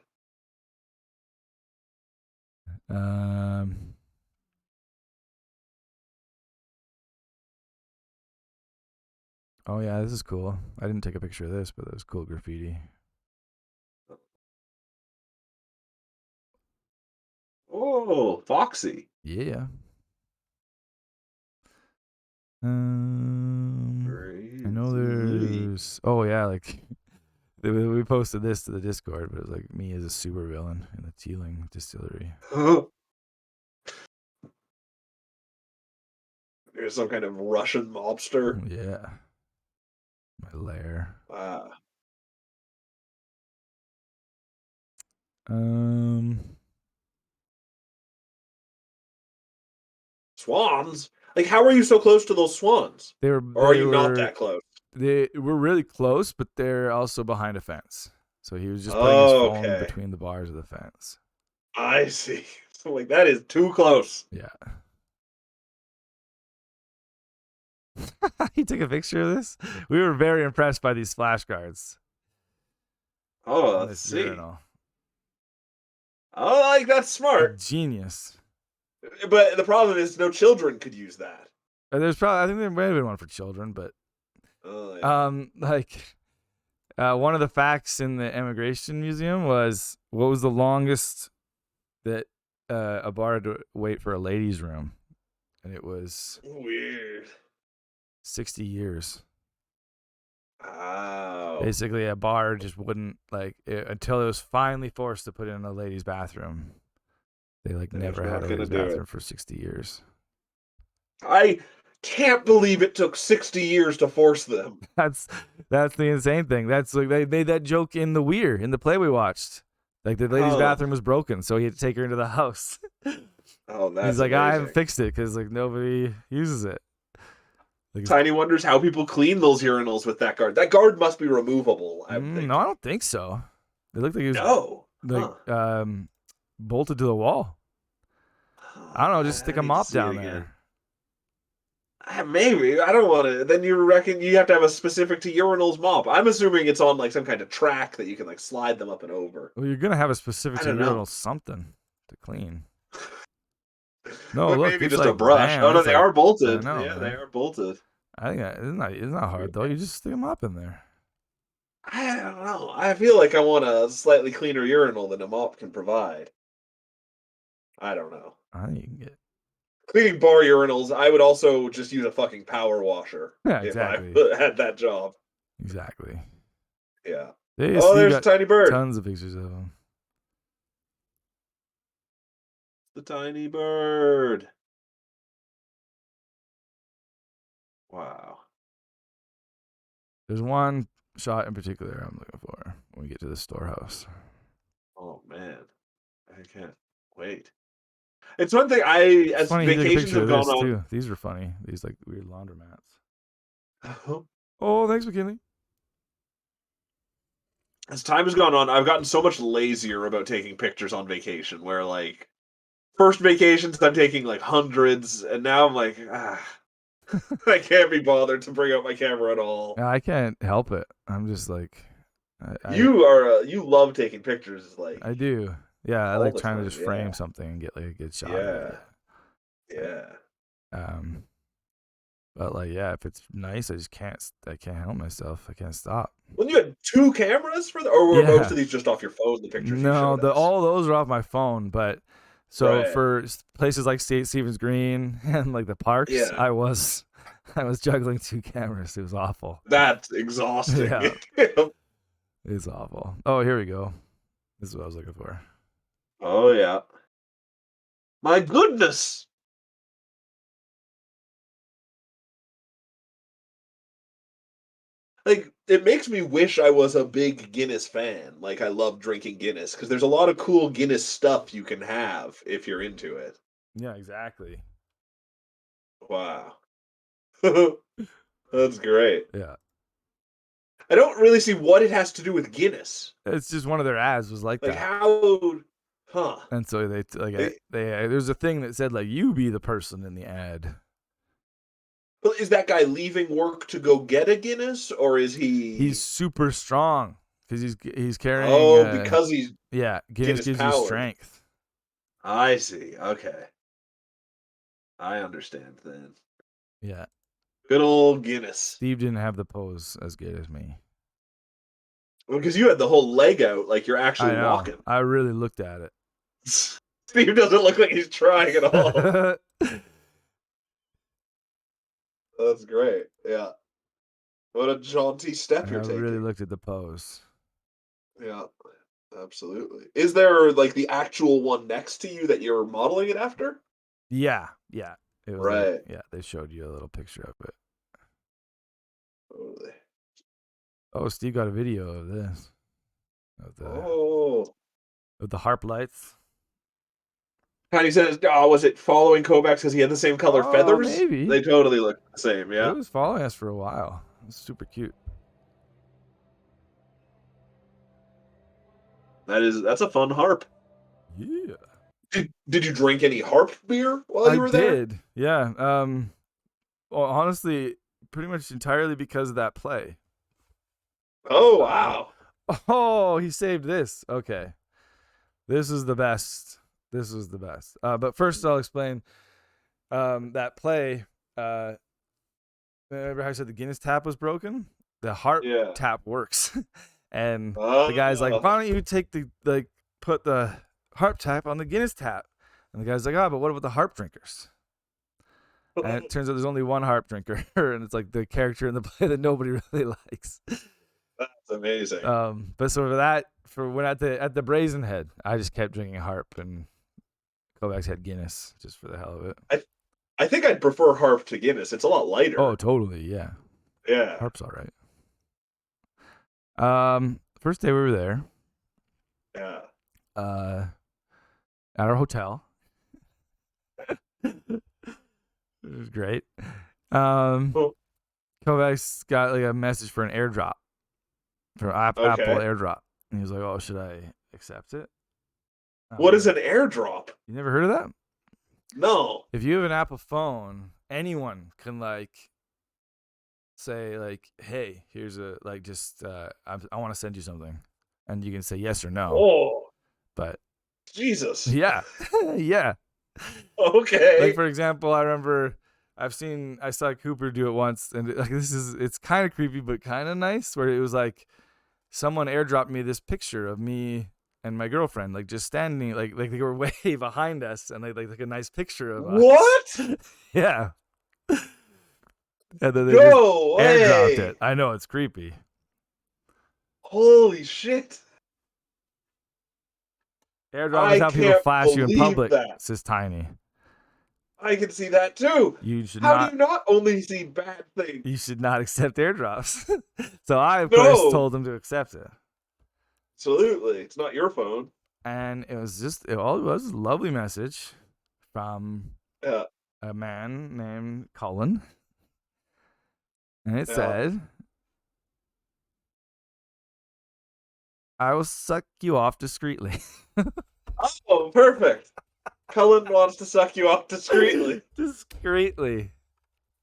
Oh yeah, this is cool. I didn't take a picture of this, but that was cool graffiti. Oh, Foxy. Yeah. I know Crazy. there's. Oh yeah, like we posted this to the Discord, but it was like me as a supervillain in the Teeling distillery. There's some kind of Russian mobster. Yeah, my lair. Wow. Swans? Like, how are you so close to those swans? They were Or are you not that close? they were really close, but they're also behind a fence. So he was just putting his phone Okay. between the bars of the fence. I see. So, like, that is too close. Yeah. He took a picture of this. We were very impressed by these flashcards. Oh, On let's this see. urinal. Oh, like, that's A smart. genius. But the problem is no children could use that. There's probably I think there might have been one for children, but Oh, yeah. like one of the facts in the immigration museum was what was the longest that a bar had to wait for a ladies' room, and it was Weird. 60 years. Wow. Basically, a bar just wouldn't until it was finally forced to put in a ladies' bathroom. They never had a ladies' bathroom for 60 years. I can't believe it took 60 years to force them. That's the insane thing. That's like they made that joke in the Weir in the play we watched. Like the lady's bathroom was broken, so he had to take her into the house. Oh, that's He's like, amazing. I haven't fixed it because nobody uses it. Tiny wonders how people clean those urinals with that guard. That guard must be removable, I would think. No, I don't think so. They look like he was bolted to the wall. I don't know. Just stick a mop down there. Maybe. I don't want to. Then you reckon you have to have a specific to urinals mop. I'm assuming it's on some kind of track that you can slide them up and over. Well, you're gonna have a specific to urinal something to clean. No, look, maybe it's just a brush. Bam, oh no, they are bolted. Know, yeah, man. they are bolted. I think it's not hard though. You just stick them up in there. I don't know. I feel like I want a slightly cleaner urinal than a mop can provide. I don't know. I think you can get cleaning bar urinals. I would also just use a fucking power washer. Yeah, exactly. If I had that job. Exactly. Yeah. There's a tiny bird. Tons of pictures of him. The tiny bird. Wow. There's one shot in particular I'm looking for when we get to the storehouse. Oh man, I can't wait. It's one thing as vacations have gone on. Too. These are funny. These weird laundromats. Oh, thanks, McKinley. As time has gone on, I've gotten so much lazier about taking pictures on vacation. Where first vacations I'm taking hundreds, and now I'm I can't be bothered to bring out my camera at all. I can't help it. I'm just you love taking pictures, I do. Yeah, I like trying to just frame something and get a good shot of it. Yeah. But if it's nice, I can't help myself. I can't stop. When you had 2 cameras or were most of these just off your phone? The pictures. No, all those are off my phone. But for places like Stevens Green and the parks, I was juggling 2 cameras. It was awful. That's exhausting. Yeah. It's awful. Oh, here we go. This is what I was looking for. Oh yeah. My goodness. It makes me wish I was a big Guinness fan. I love drinking Guinness because there's a lot of cool Guinness stuff you can have if you're into it. Yeah, exactly. Wow. That's great. Yeah. I don't really see what it has to do with Guinness. It's just one of their ads was that. How? Huh. And so they there's a thing that said you be the person in the ad. Well, is that guy leaving work to go get a Guinness, or is he? He's super strong because he's carrying. Oh, because he's Guinness gives you strength. I see. Okay, I understand then. Yeah. Good old Guinness. Steve didn't have the pose as good as me. Well, because you had the whole leg out, like you're actually walking. I really looked at it. Steve doesn't look like he's trying at all. That's great. Yeah. What a jaunty step you're taking. I really looked at the pose. Yeah, absolutely. Is there like the actual one next to you that you're modeling it after? Yeah. It was right. They showed you a little picture of it. Totally. Oh, Steve got a video of this. Of the harp lights. Tiny says, was it following Kovacs because he had the same color feathers? Maybe. They totally look the same, yeah. It was following us for a while. It was super cute. That's a fun harp. Yeah. Did you drink any harp beer while you were there? I did. Yeah. Well, honestly, pretty much entirely because of that play. Oh, wow. Oh, he saved this. Okay. This is the best. This was the best. But first I'll explain that play. Remember how I said the Guinness tap was broken? The harp tap works. And the guy's like, why don't you put the harp tap on the Guinness tap? And the guy's like, but what about the harp drinkers? And it turns out there's only one harp drinker, and it's like the character in the play that nobody really likes. That's amazing. But so for when at the Brazen Head, I just kept drinking harp, and Kovacs had Guinness just for the hell of it. I think I'd prefer harp to Guinness. It's a lot lighter. Oh, totally, yeah. Yeah. Harp's all right. First day we were there. Yeah. At our hotel. It was great. Kovacs got like a message for an airdrop. For Apple airdrop. And he was like, oh, should I accept it? What is an airdrop? You never heard of that? No. If you have an Apple phone, anyone can say hey, here's I want to send you something, and you can say yes or no. Oh, but Jesus. Yeah. Yeah. Okay. Like for example, I remember I saw Cooper do it once, and it's kind of creepy but kind of nice, where it was like someone airdropped me this picture of me and my girlfriend, like just standing, like they were way behind us, and like a nice picture of us. What? Yeah. And then they airdropped it. I know, it's creepy. Holy shit. Airdrop is how people flash you in public, says Tiny. I can see that too. How do you not only see bad things? You should not accept airdrops. So I, of course, told them to accept it. Absolutely. It's not your phone. And it was a lovely message from a man named Colin. And it said, I will suck you off discreetly. Oh, perfect. Cullen wants to suck you off discreetly. Discreetly.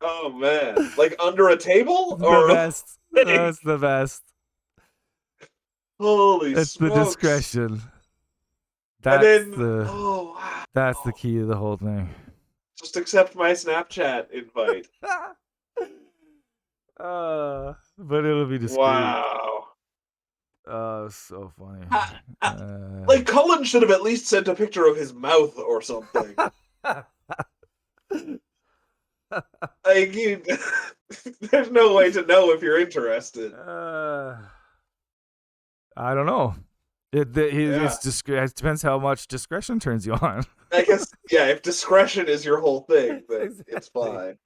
Oh, man. Like under a table? The best. That's the best. Holy smokes. It's the discretion. That's the key to the whole thing. Just accept my Snapchat invite. But it'll be discreet. Wow. Oh, so funny. Like Cullen should have at least sent a picture of his mouth or something. Like there's no way to know if you're interested. I don't know. It depends how much discretion turns you on. I guess, yeah, if discretion is your whole thing, then it's fine.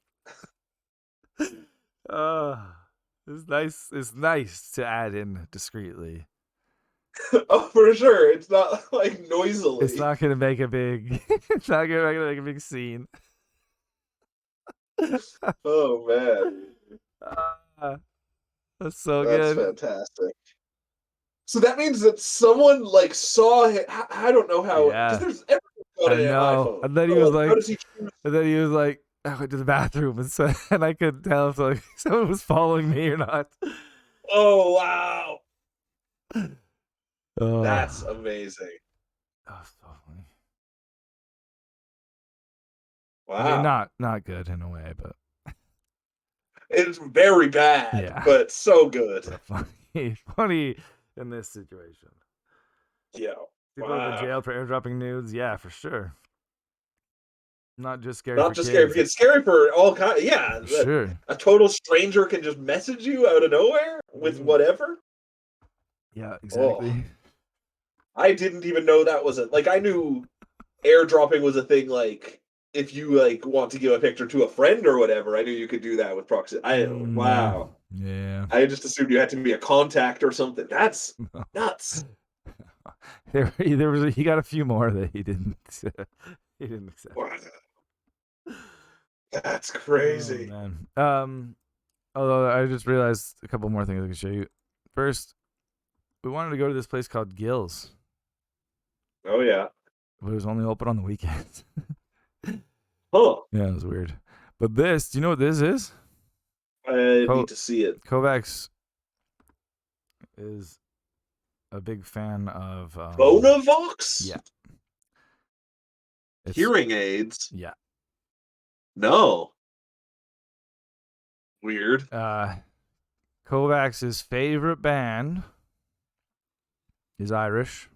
It's nice to add in discreetly. Oh, for sure. It's not like noisily. It's not gonna make a big scene. Oh man. That's so good. That's fantastic. So that means that someone saw him. I don't know how. Yeah. Because there's everyone got an iPhone. And then he was like, I went to the bathroom, and I couldn't tell if someone was following me or not. Oh wow. That's amazing. Oh, so funny. Wow. I mean, not good in a way, but It's very bad, Yeah. but so good. But funny in this situation. Yeah. People go to Wow. jail for airdropping nudes. Yeah, for sure. Not just scary Not for just scary for kids. kids, scary for all kind. Yeah, For sure. a total stranger can just message you out of nowhere with whatever. Yeah, Oh, exactly. I didn't even know that was like I knew airdropping was a thing. Like if you like want to give a picture to a friend or whatever, I knew you could do that with proxy. Yeah. Wow. Yeah. I just assumed you had to be a contact or something. That's nuts. He got a few more that he didn't he didn't accept. Wow. That's Oh crazy. man. Although I just realized a couple more things I can show you. First, we wanted to go to this place called Gills, Oh yeah. but it was only open on the weekends. Huh. Yeah, it was weird. But this, do you know what this is? I need to see it. Kovacs is a big fan of Bonavox? yeah. Hearing aids? Yeah. No. Weird. Kovacs' favorite band is Irish,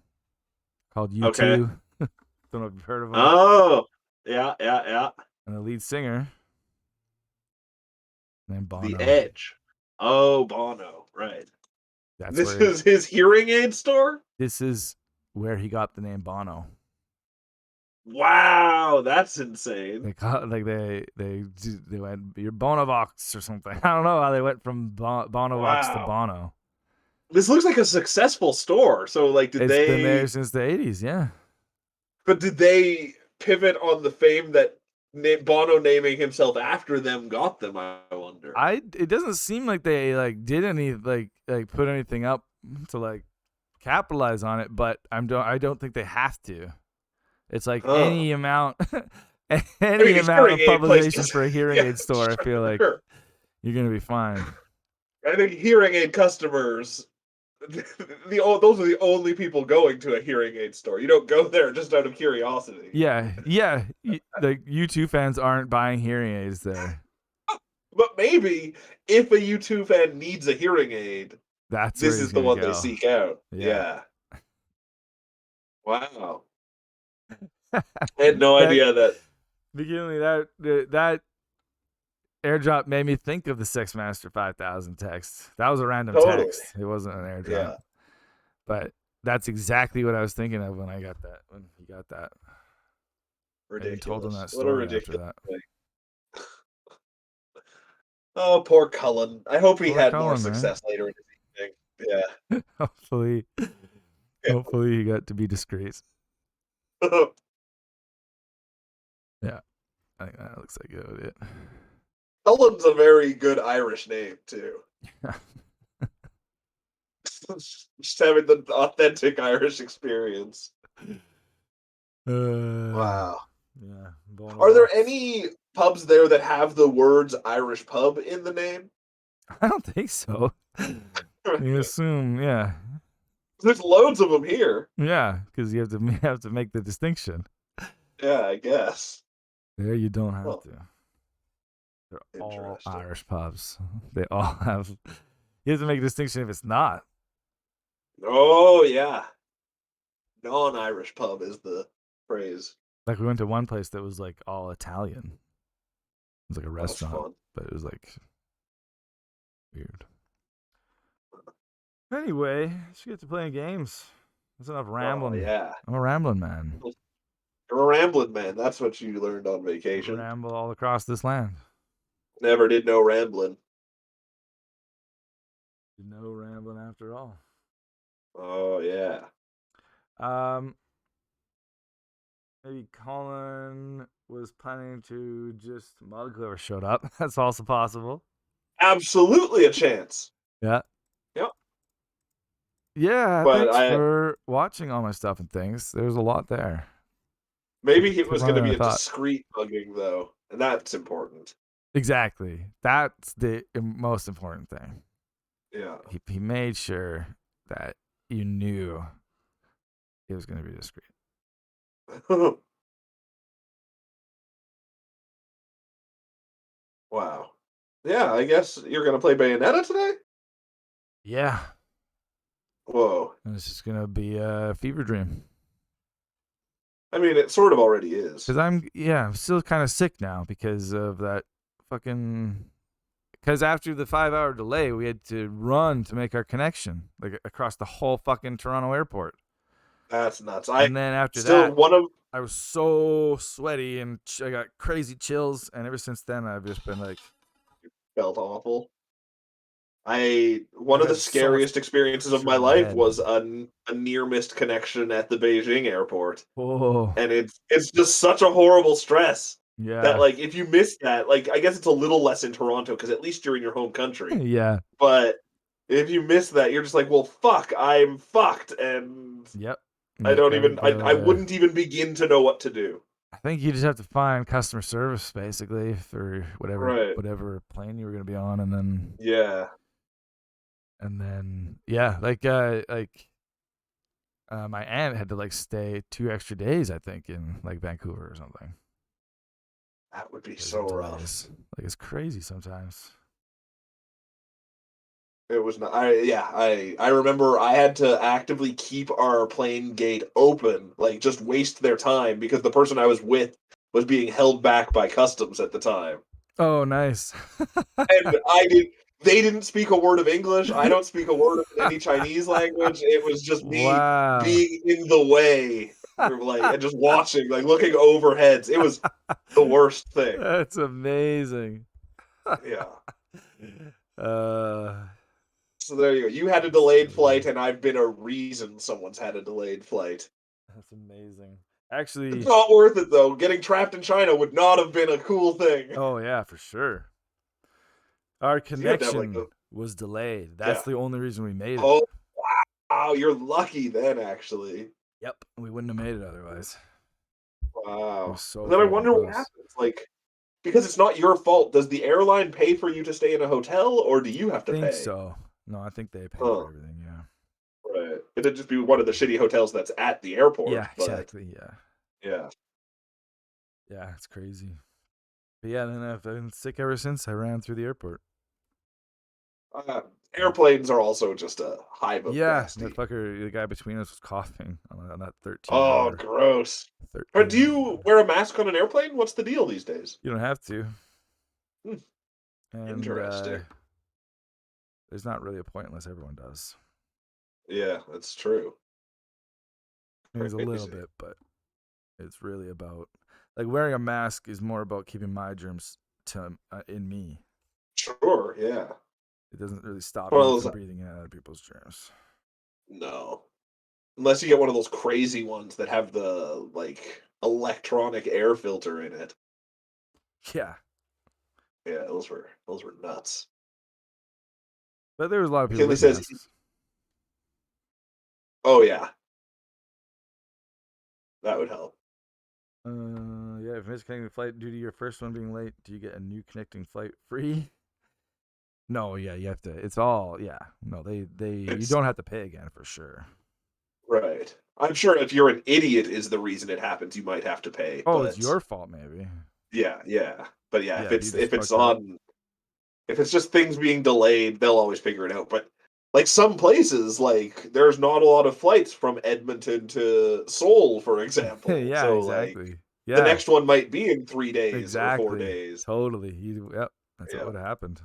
called Okay. U2. Don't know if you've heard of them. Oh. Yeah. And the lead singer named The Bono. Edge. Oh, Bono. Right. That's This where is his hearing aid store? this is where he got the name Bono. Wow, that's insane. They call it, like they went your Bonovox or something. I don't know how they went from Bonovox to Wow. Bono. This looks like a successful store. So like It's been there since the 80s, yeah. but did they pivot on the fame that Bono naming himself after them got them, I wonder. It doesn't seem like they like did any like put anything up to like capitalize on it, but I don't think they have to. It's like any amount any amount of publication for a hearing aid store, I feel like you're gonna be fine. I think hearing aid customers, those are the only people going to a hearing aid store. You don't go there just out of curiosity. Yeah. Like U2 fans aren't buying hearing aids there. But maybe if a U2 fan needs a hearing aid, That's where this he's is the gonna one they go. seek out. Yeah. Yeah. Wow. I had no idea that. Beginning that airdrop made me think of the Sexmaster 5000 text. That was a random Totally. text. It wasn't an airdrop. Yeah. But that's exactly what I was thinking of when I got that. When he got that. Ridiculous. I told him that What a story ridiculous after that. thing. Oh, poor Cullen. I hope he Poor had more Cullen, man. success later in his evening. Yeah. Hopefully he got to be discreet. Yeah. I think that looks like it. Cullen's a very good Irish name, too. Just having the authentic Irish experience. Wow. Yeah. Are there any pubs there that have the words Irish pub in the name? I don't think so. You assume, yeah. There's loads of them here. Yeah, because you have to make the distinction. Yeah, I guess. There you don't have to. They're all Interesting. Irish pubs. They all have. You have to make a distinction if it's not. Oh, yeah. Non-Irish pub is the phrase. Like we went to one place that was like all Italian. It was like a restaurant, That's fun. but it was like weird. Anyway, should get to playing games. That's enough rambling. Oh, yeah. I'm a rambling man. You're a rambling man. That's what you learned on vacation. Ramble all across this land. Never did no rambling. No rambling after all. Oh, yeah. Maybe Colin was planning to just mug whoever showed up. That's also possible. Absolutely a chance. Yeah. Yep. Yeah, but thanks for watching all my stuff and things. There's a lot there. Maybe it was going to be a thought. discreet mugging, though, and that's important. Exactly. That's the most important thing. Yeah. He made sure that you knew it was going to be discreet. Wow. Yeah, I guess you're gonna play Bayonetta today? Yeah. Whoa. And it's just gonna be a fever dream. I mean, it sort of already is. Cause I'm still kind of sick now because of that fucking. Because after the 5-hour delay, we had to run to make our connection, like across the whole fucking Toronto airport. That's nuts. And then after Still that, one of I was so sweaty and I got crazy chills. And ever since then, I've just been like, felt awful. I've One of the had so much scariest experiences of pressure my in my life head. was a near missed connection at the Beijing airport. Oh, And it's just such a horrible stress that, yeah. like, if you miss that, like, I guess it's a little less in Toronto because at least you're in your home country. Yeah. But if you miss that, you're just like, well, fuck, I'm fucked, and Yep. I You don't gotta even, I go. wouldn't even begin to know what to do. I think you just have to find customer service basically for Right. whatever plane you were gonna be on, and then Yeah. yeah, my aunt had to like stay 2 extra days, I think, in like Vancouver or something That would be because of so rough. delays. Like it's crazy sometimes. It was not. I remember I had to actively keep our plane gate open, like just waste their time because the person I was with was being held back by customs at the time, Oh, nice. and They didn't speak a word of English. I don't speak a word of any Chinese language. It was just me Wow. being in the way, like, and just watching, like looking overheads. It was the worst thing. That's amazing. Yeah. uh, So there you go. You had a that's delayed flight, crazy. and I've been a reason someone's had a delayed flight. That's amazing. It's Actually, not worth it though. Getting trapped in China would not have been a cool thing. oh yeah, for sure. Our So you had to have like connection was delayed. That's yeah. the only reason we made it. Oh wow, you're lucky then actually. Yep, we wouldn't have made it otherwise. It was Wow. so Then I fucking wonder what close. happens. Like because it's not your fault. Does the airline pay for you to stay in a hotel, or do you I have to think pay? so. No, I think they pay Huh. for everything. Yeah. Right. It'd just be one of the shitty hotels that's at the airport, Yeah, but exactly. Yeah. yeah. Yeah, it's crazy. But yeah, then I've been sick ever since. I ran through the airport. Uh, Airplanes are also just a hive of Yeah, that nasty. fucker, the guy between us was coughing on that 13 Oh, hour. gross. But 13 do you hour. wear a mask on an airplane? What's the deal these days? You don't have to. Hmm, And interesting. there's not really a point unless everyone does. Yeah, that's true. There's a little Crazy. bit, but it's really about like wearing a mask is more about keeping my germs in me. Sure, yeah. It doesn't really stop One of me those from breathing in other people's germs. no. Unless you get one of those crazy ones that have the, like, electronic air filter in it. Yeah, Yeah, those were nuts. but there was a lot of people McKinley with says, masks. "Oh, yeah, that would help." Yeah, if misconnecting the flight due to your first one being late, do you get a new connecting flight free? No, yeah, you have to. It's all yeah. No, you It's don't have to pay again for sure. right. I'm sure if you're an idiot is the reason it happens, you might have to pay, Oh, it's but your fault maybe. yeah, yeah. But yeah, Yeah, if you just if it's fucked up. on if it's just things being delayed, they'll always figure it out. But like some places, like there's not a lot of flights from Edmonton to Seoul, for example. Yeah, So like exactly. the Yeah, next one might be in 3 days or four exactly. days. Totally. Yep. That's what Yeah. would have happened.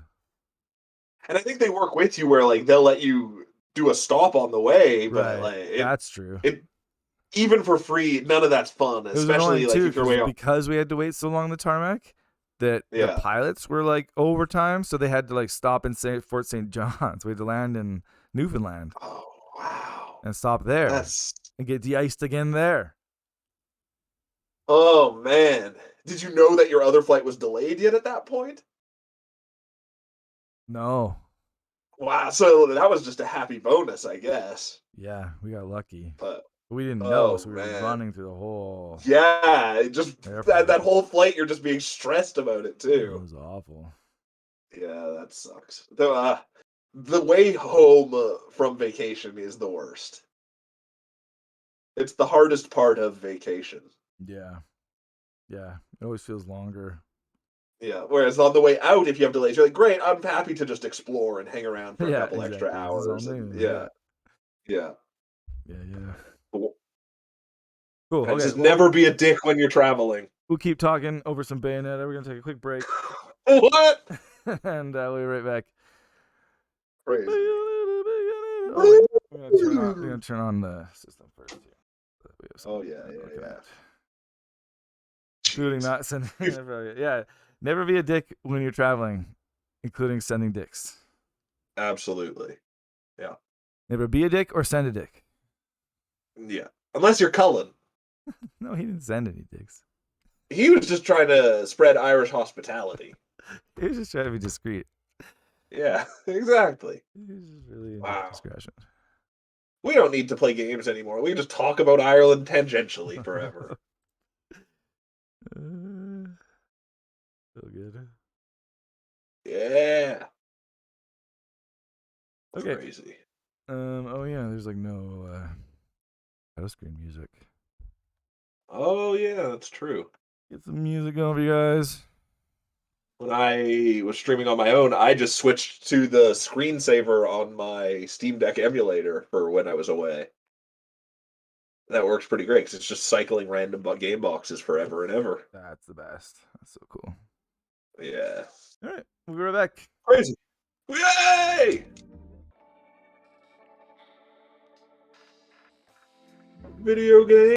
And I think they work with you where like they'll let you do a stop on the way, but Right. like That's true. it even for free, none of that's fun, It was annoying especially like too if you're way on. because we had to wait so long on the tarmac that the Yeah. pilots were like overtime, so they had to like stop in Fort St. John's. We had to land in Newfoundland Oh wow. and stop there That's and get de-iced again there. oh man. Did you know that your other flight was delayed yet at that point? No. Wow, so that was just a happy bonus, I guess. Yeah, we got lucky. But But we didn't know, oh so we were man. running through the whole Yeah, it just airport. that whole flight you're just being stressed about it It too. was awful. Yeah, that sucks. The way home from vacation is the worst. It's the hardest part of vacation. Yeah. Yeah. It always feels longer. Yeah. Whereas on the way out, if you have delays, you're like, great, I'm happy to just explore and hang around for a Yeah, couple extra exactly. This is all hours. new. And Yeah. yeah. Yeah. Cool. Cool. Okay. Just Well, never be a dick when you're traveling. we'll keep talking over some Bayonetta. We're gonna take a quick break, What? and we'll be right back. Crazy. Oh wait, we're gonna turn on the system first here. We have Oh something yeah. looking at. Jeez. Including not sending. Yeah, never be a dick when you're traveling, including sending dicks. Absolutely. Yeah. Never be a dick or send a dick. Yeah. Unless you're Cullen. No, he didn't send any dicks. He was just trying to spread Irish hospitality. He was just trying to be discreet. Yeah, exactly. He was just really into Wow. discretion. We don't need to play games anymore. We can just talk about Ireland tangentially forever. So good. Yeah. Okay. Crazy. Oh yeah, there's like no title screen music. Oh yeah, that's true. Get some music going for you guys. When I was streaming on my own, I just switched to the screensaver on my Steam Deck emulator for when I was away. That works pretty great because it's just cycling random game boxes forever and ever. That's the best. That's so cool. Yeah. All right, we'll be right back. Crazy. Yay! Video game.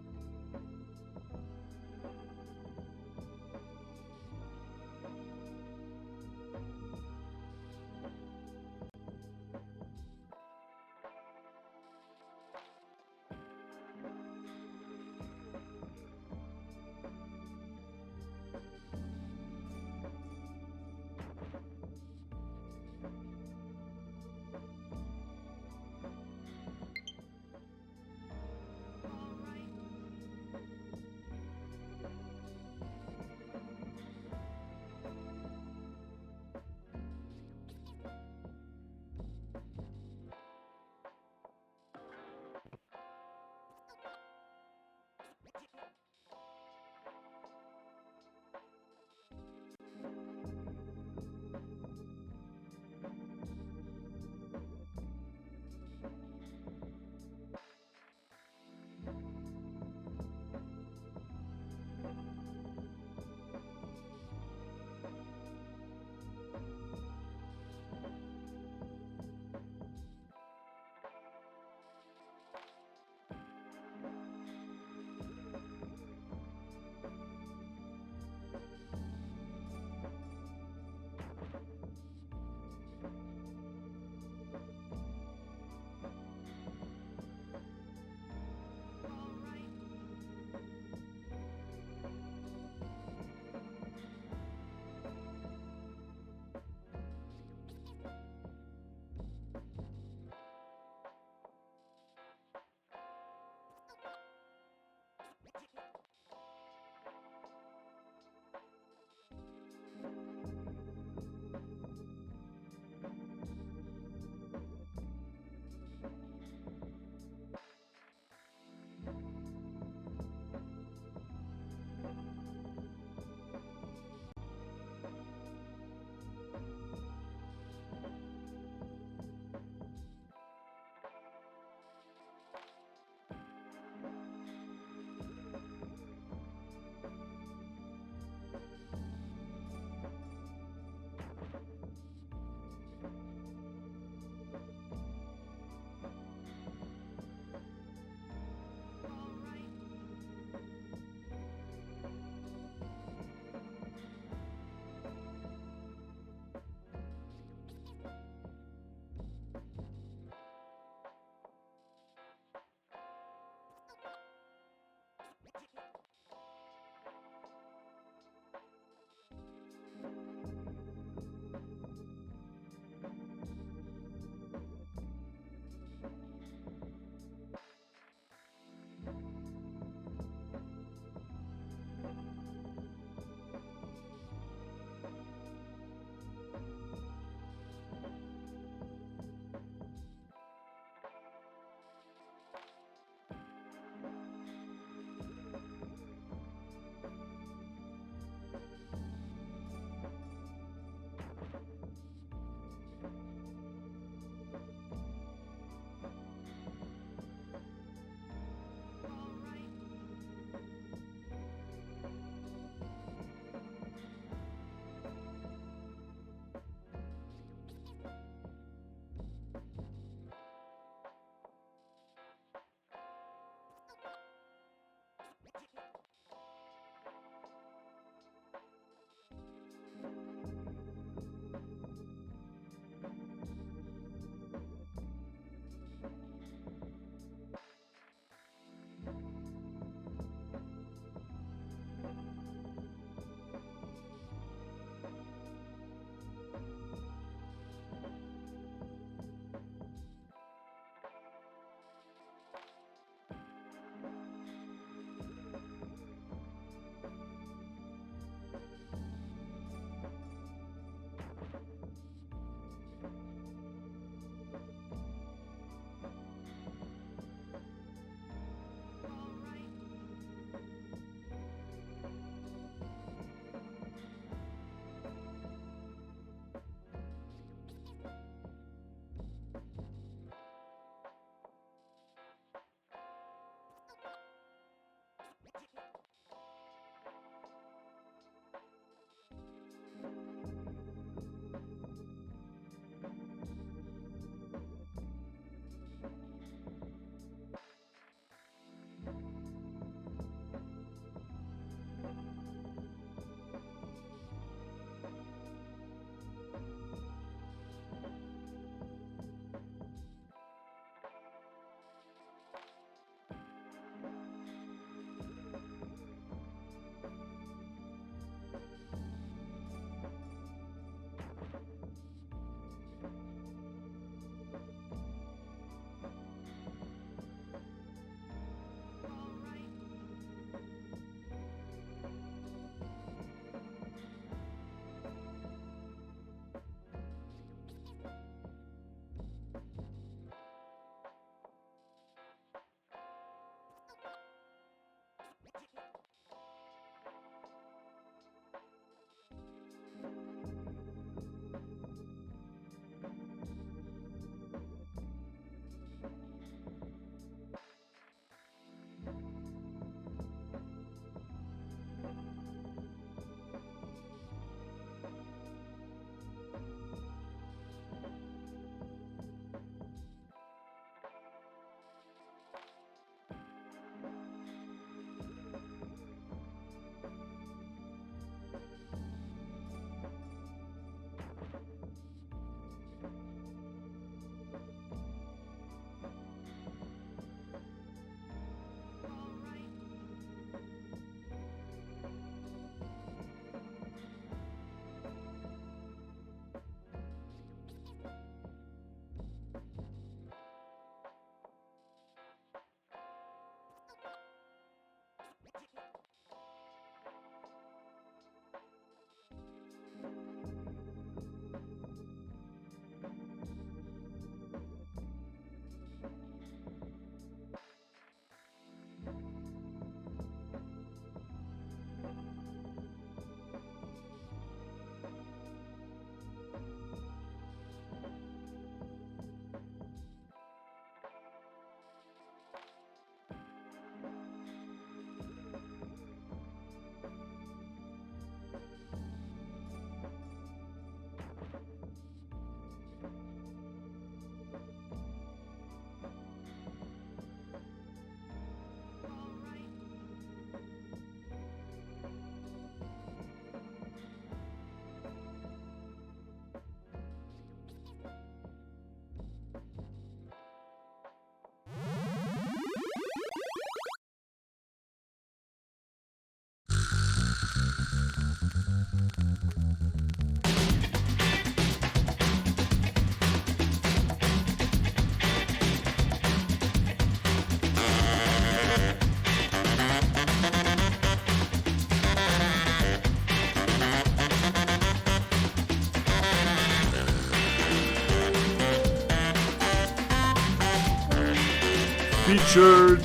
featured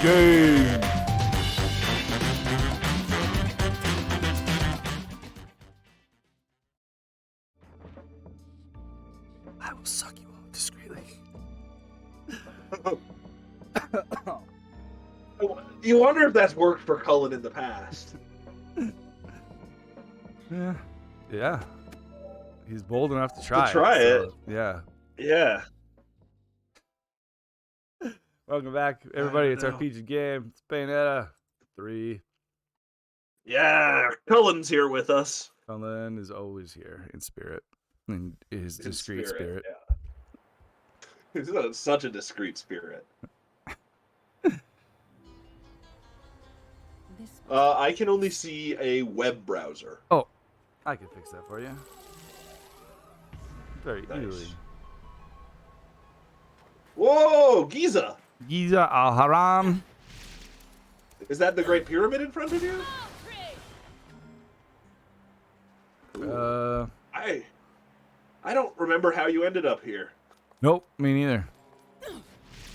game. I will suck you off discreetly. You wonder if that's worked for Cullen in the past. Yeah. He's bold enough to try it. Yeah. Yeah. Welcome back, everybody. It's our featured game. It's Bayonetta 3. Yeah, Cullen's here with us. Cullen is always here in spirit. In his discreet spirit. Yeah. He's such a discreet spirit. I can only see a web browser. Oh, I can fix that for you. Very easily. Whoa, Giza! Giza al-Haram. Is that the Great Pyramid in front of you? I don't remember how you ended up here. Nope, me neither.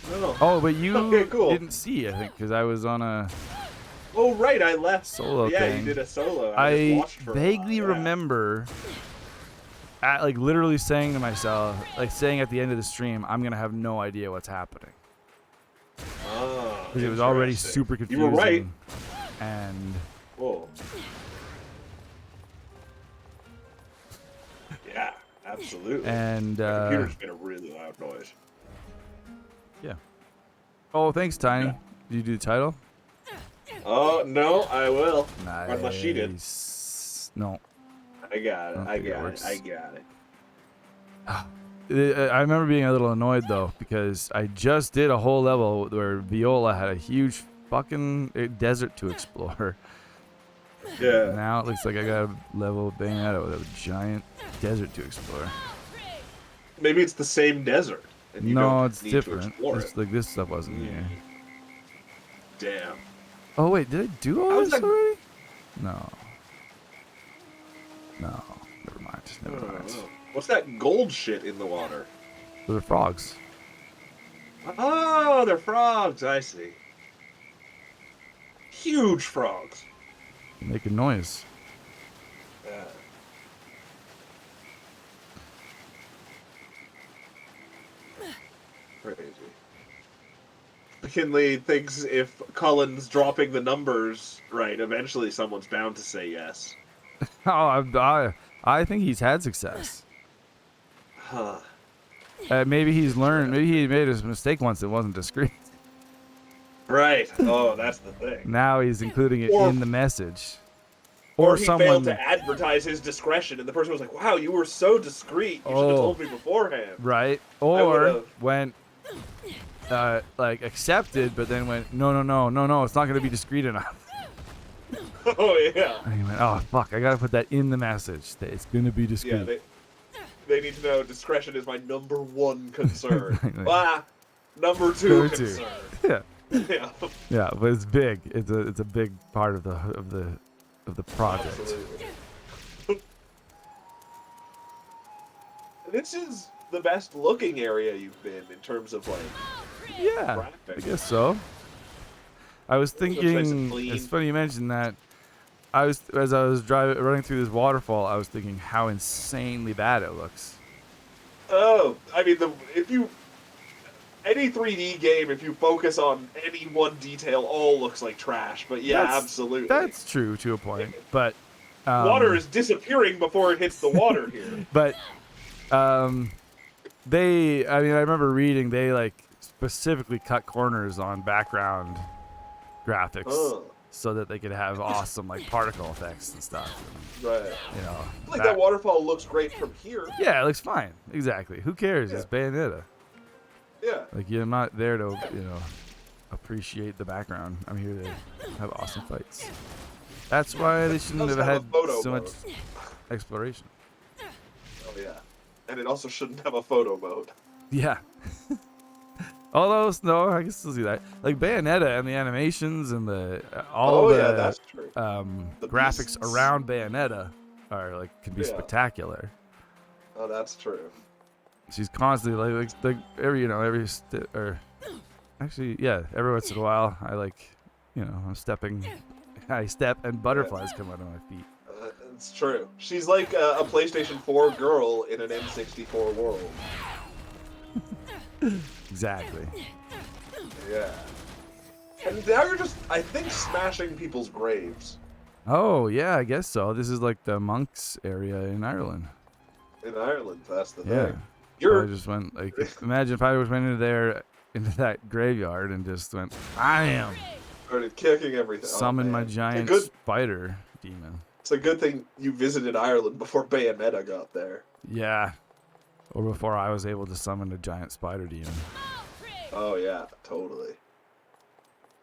No. Oh, but you Okay, cool. didn't see, I think, because I was on a Oh, right, I left. solo yeah, thing. You did a solo. I watched for vaguely a while. remember like literally saying to myself, like saying at the end of the stream, I'm going to have no idea what's happening. Oh, because it was already super confusing. You were right. And whoa. Yeah, absolutely. And my computer's made a really loud noise. Yeah. Oh, thanks, Tiny. Yeah. Did you do the title? Oh no, I will. Nice. Unless she did. No. I got it. I got it. I got it. I remember being a little annoyed though because I just did a whole level where Viola had a huge fucking desert to explore. Yeah. Now it looks like I got a level of Bayonetta with a giant desert to explore. Maybe it's the same desert. And you no, don't it's need different. To explore It's like this stuff wasn't here. Damn. Oh wait, did I do all this already? No. No. Never mind. Never mind. What's that gold shit in the water? Those are frogs. Oh, they're frogs. I see. Huge frogs. Making noise. Yeah. Crazy. McKinley thinks if Cullen's dropping the numbers right, eventually someone's bound to say yes. Oh, I think he's had success. Huh. Maybe he's learned. Maybe he made a mistake once. It wasn't discreet. Right. Oh, that's the thing. Now he's including it in the message. Or he failed to advertise his discretion, and the person was like, "Wow, you were so discreet. You should have told me beforehand." Right. Or went like accepted, but then went, no, it's not going to be discreet enough. Oh yeah. And he went, oh fuck, I got to put that in the message that it's going to be discreet. Yeah, they need to know discretion is my number 1 concern. Number 2 concern. Yeah. Yeah. Yeah, but it's big. It's a big part of the project. Absolutely. This is the best looking area you've been in terms of like. Yeah, graphics. I guess so. I was thinking. Nice It's funny you mentioned that. As I was running through this waterfall, I was thinking how insanely bad it looks. Oh, I mean, any 3D game, if you focus on any one detail, all looks like trash. But yeah, absolutely. That's true to a point. But water is disappearing before it hits the water here. But I remember reading they like specifically cut corners on background graphics so that they could have awesome like particle effects and stuff. Right. You know, like that waterfall looks great from here. Yeah, it looks fine. Exactly. Who cares? Yeah. It's Bayonetta. Yeah. Like I'm not there to appreciate the background. I'm here to have awesome fights. That's why they shouldn't have had so much exploration. Oh yeah. And it also shouldn't have a photo mode. Yeah. Although, no, I can still see that. Like Bayonetta and the animations and that's true. The graphics around Bayonetta can be spectacular. Oh, that's true. She's constantly like every Actually, yeah. Every once in a while, I I'm stepping. I step and butterflies come out of my feet. It's true. She's like a PlayStation 4 girl in an N64 world. Exactly. Yeah. And now you're just, I think, smashing people's graves. Oh yeah, I guess so. This is like the monks area in Ireland. In Ireland, that's the Yeah. thing. I just went like, imagine if I just went into that graveyard and just went, I am. Started kicking everything. Summon my giant spider demon. It's a good thing you visited Ireland before Bayonetta got there. Yeah. Or before I was able to summon a giant spider demon. Oh yeah, totally.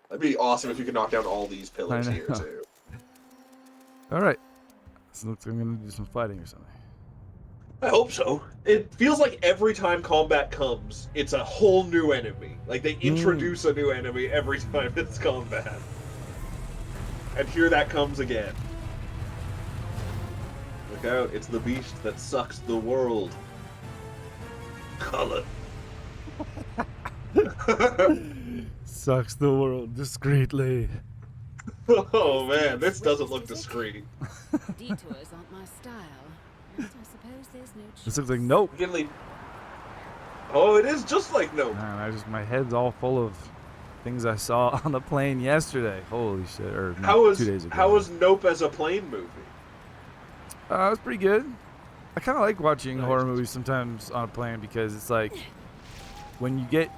That'd be awesome if you could knock down all these pillars here too. All right. So looks like I'm gonna do some fighting or something. I hope so. It feels like every time combat comes, it's a whole new enemy. Like they introduce a new enemy every time it's combat. And here that comes again. Look out, it's the beast that sucks the world. Color. Sucks the world discreetly. Oh man, this doesn't look discreet. Detours aren't my style. But I suppose there's no choice. This looks like Nope. Oh, it is just like Nope. Man, my head's all full of things I saw on the plane yesterday. Holy shit! Or How 2 days ago. How was Nope as a plane movie? It was pretty good. I kind of like watching horror movies sometimes on a plane because it's like when you get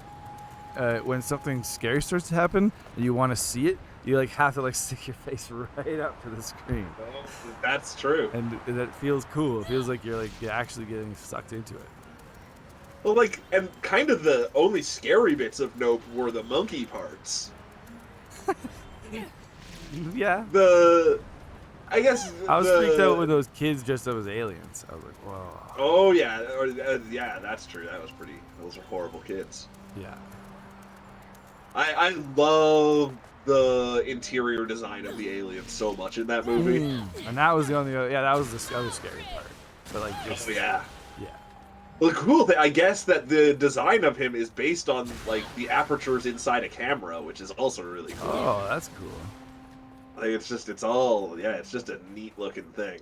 when something scary starts to happen and you want to see it, you like have to like stick your face right up to the screen. Oh, that's true. And that feels cool. It feels like you're actually getting sucked into it. Well, like, and kind of the only scary bits of Nope were the monkey parts. Yeah. I guess I was freaked out with those kids dressed up as aliens. I was like, whoa. Oh yeah, yeah, that's true. Those are horrible kids. Yeah. I love the interior design of the aliens so much in that movie. And that was the only that was the other scary part. But like just yeah. Yeah. Well, the cool thing, I guess, that the design of him is based on like the apertures inside a camera, which is also really cool. Oh, that's cool. Like it's just a neat looking thing.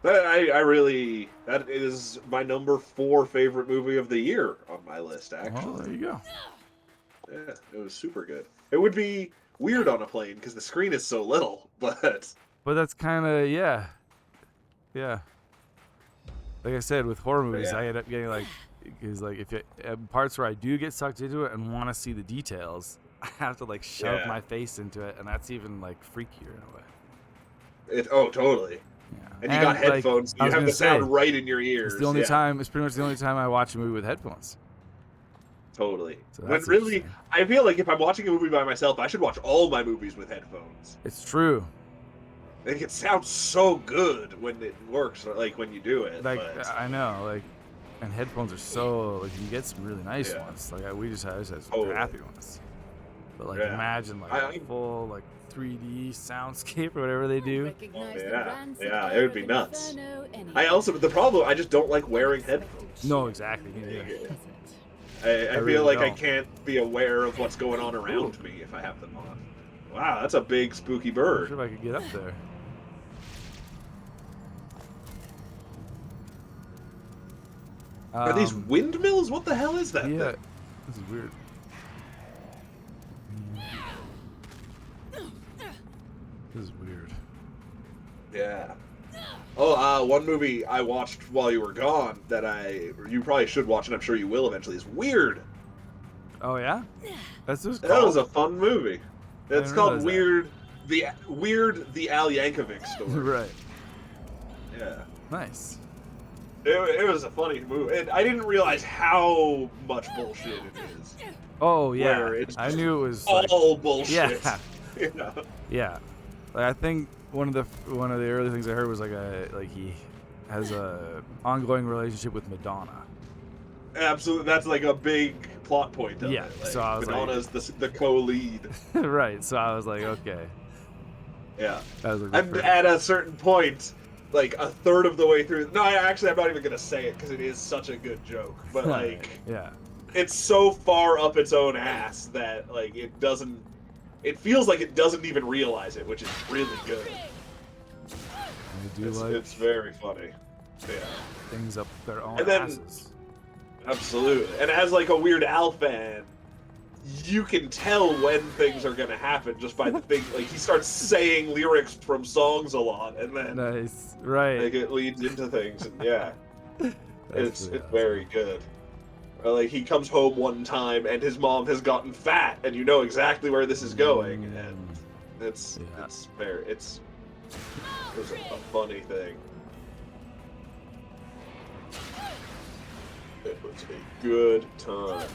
That is my number 4 favorite movie of the year on my list, actually. Oh, there you go. Yeah, it was super good. It would be weird on a plane because the screen is so little, but that's kind of yeah. Like I said, with horror movies, I end up getting because if parts where I do get sucked into it and want to see the details, I have to like shove my face into it, and that's even like freakier in a way. Oh, totally. Yeah. And you got headphones. You have the sound right in your ears. It's the only time. It's pretty much the only time I watch a movie with headphones. Totally. So but really, I feel like if I'm watching a movie by myself, I should watch all my movies with headphones. It's true. Like it sounds so good when it works, like when you do it. Like I know, and headphones are so you get some really nice ones. Like we just had some crappy ones. But imagine full 3D soundscape or whatever they do. Yeah, it would be nuts. The problem, I just don't like wearing headphones. No, exactly. I feel like I can't be aware of what's going on around me if I have them on. Wow, that's a big spooky bird. I'm sure if I could get up there. Are these windmills? What the hell is that thing? This is weird. This is weird. Yeah. Oh, one movie I watched while you were gone that you probably should watch, and I'm sure you will eventually, is Weird. Oh yeah? That was a fun movie. It's called Weird. The Al Yankovic story. Right. Yeah. Nice. It was a funny movie, and I didn't realize how much bullshit it is. Oh yeah, I knew it was all bullshit. Yeah. Yeah. Like, I think one of the early things I heard was he has a ongoing relationship with Madonna. Absolutely, that's like a big plot point of it. So I was Madonna's the co-lead. Right. So I was like, okay. Yeah. That was and at a certain point, like a third of the way through. No, I'm not even gonna say it because it is such a good joke. But yeah. it's so far up its own ass that like it doesn't. It feels like it doesn't even realize it, which is really good. They do It's very funny. Yeah. things up their own And then- asses. Absolutely. And as like a Weird Al fan, you can tell when things are gonna happen just by the thing. Like he starts saying lyrics from songs a lot, and then Nice, right? like it leads into things. And yeah, That's it's pretty awesome. very good. Or, like he comes home one time and his mom has gotten fat, and you know exactly where this is going, and it's Yeah. it's a funny thing. It was a good time.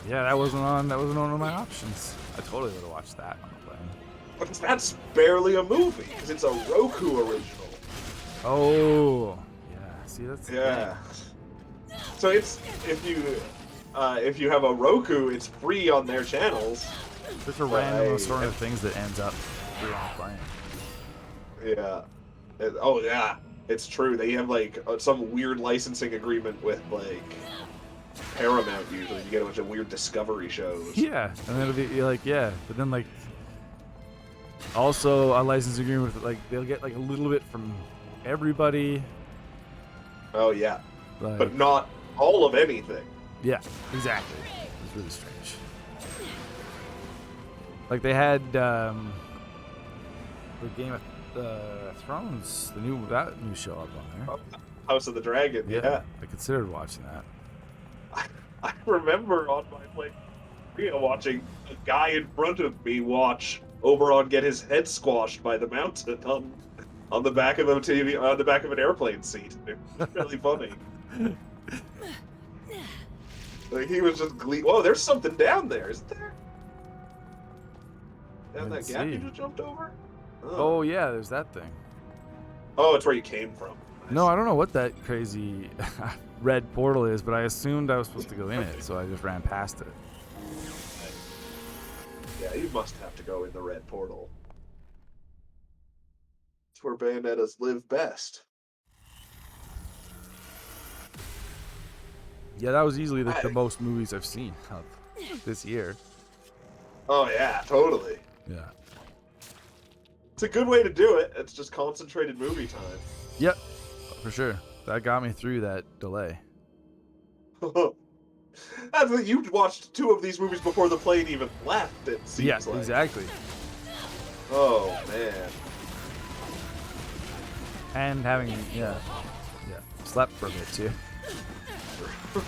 Yeah, that wasn't on one of my options. I totally would have watched that on the plane. But that's barely a movie because it's a Roku original. Oh, yeah. See, that's the Yeah. thing. So it's if you have a Roku, it's free on their channels. Such a random sort of things that ends up free on the plane. Yeah. Oh yeah, it's true. They have like some weird licensing agreement with like Paramount. Usually, you get a bunch of weird Discovery shows. Yeah, and then it'll be like, yeah, but then like also a license agreement with like they'll get like a little bit from everybody. Oh yeah, Like, but not all of anything. yeah, exactly. It's really strange. Like they had the Game of Thrones, the new show up on there. House of the Dragon. Yeah. I considered watching that. I remember on my play watching a guy in front of me watch Oberon get his head squashed by the mountain on the back of a TV on the back of an airplane seat. It was really funny. Like he was just Whoa, there's something down there, isn't there? Down that Let's gap you see. just jumped over? Oh yeah, there's that thing. Oh, it's where you came from. No, I don't know what that crazy red portal is, but I assumed I was supposed to go in it, so I just ran past it. Yeah, you must have to go in the red portal. It's where Bayonettas live best. Yeah, that was easily like the most movies I've seen of this year. Oh yeah, totally. Yeah. It's a good way to do it. It's just concentrated movie time. Yep, for sure. That got me through that delay. That's what you watched 2 of these movies before the plane even left. It seems Yeah, like. exactly. Oh man. And having slept for a bit too.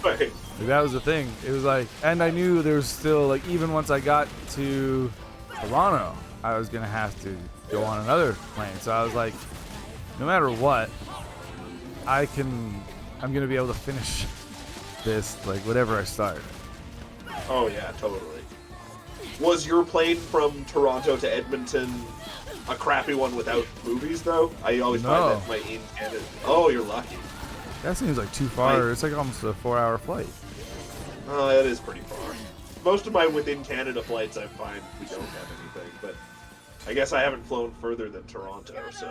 Right. Like, that was the thing. It was like, and I knew there was still like even once I got to Toronto, I was gonna have to go on another plane. So I was like, no matter what, I'm gonna be able to finish this like whatever I start. Oh yeah, totally. Was your plane from Toronto to Edmonton a crappy one without movies though? I always find that my in Canada. Oh, you're lucky. That seems like too far. It's like almost a 4-hour flight. Oh, it is pretty far. Most of my within Canada flights, I find we don't have anything, but I guess I haven't flown further than Toronto, so.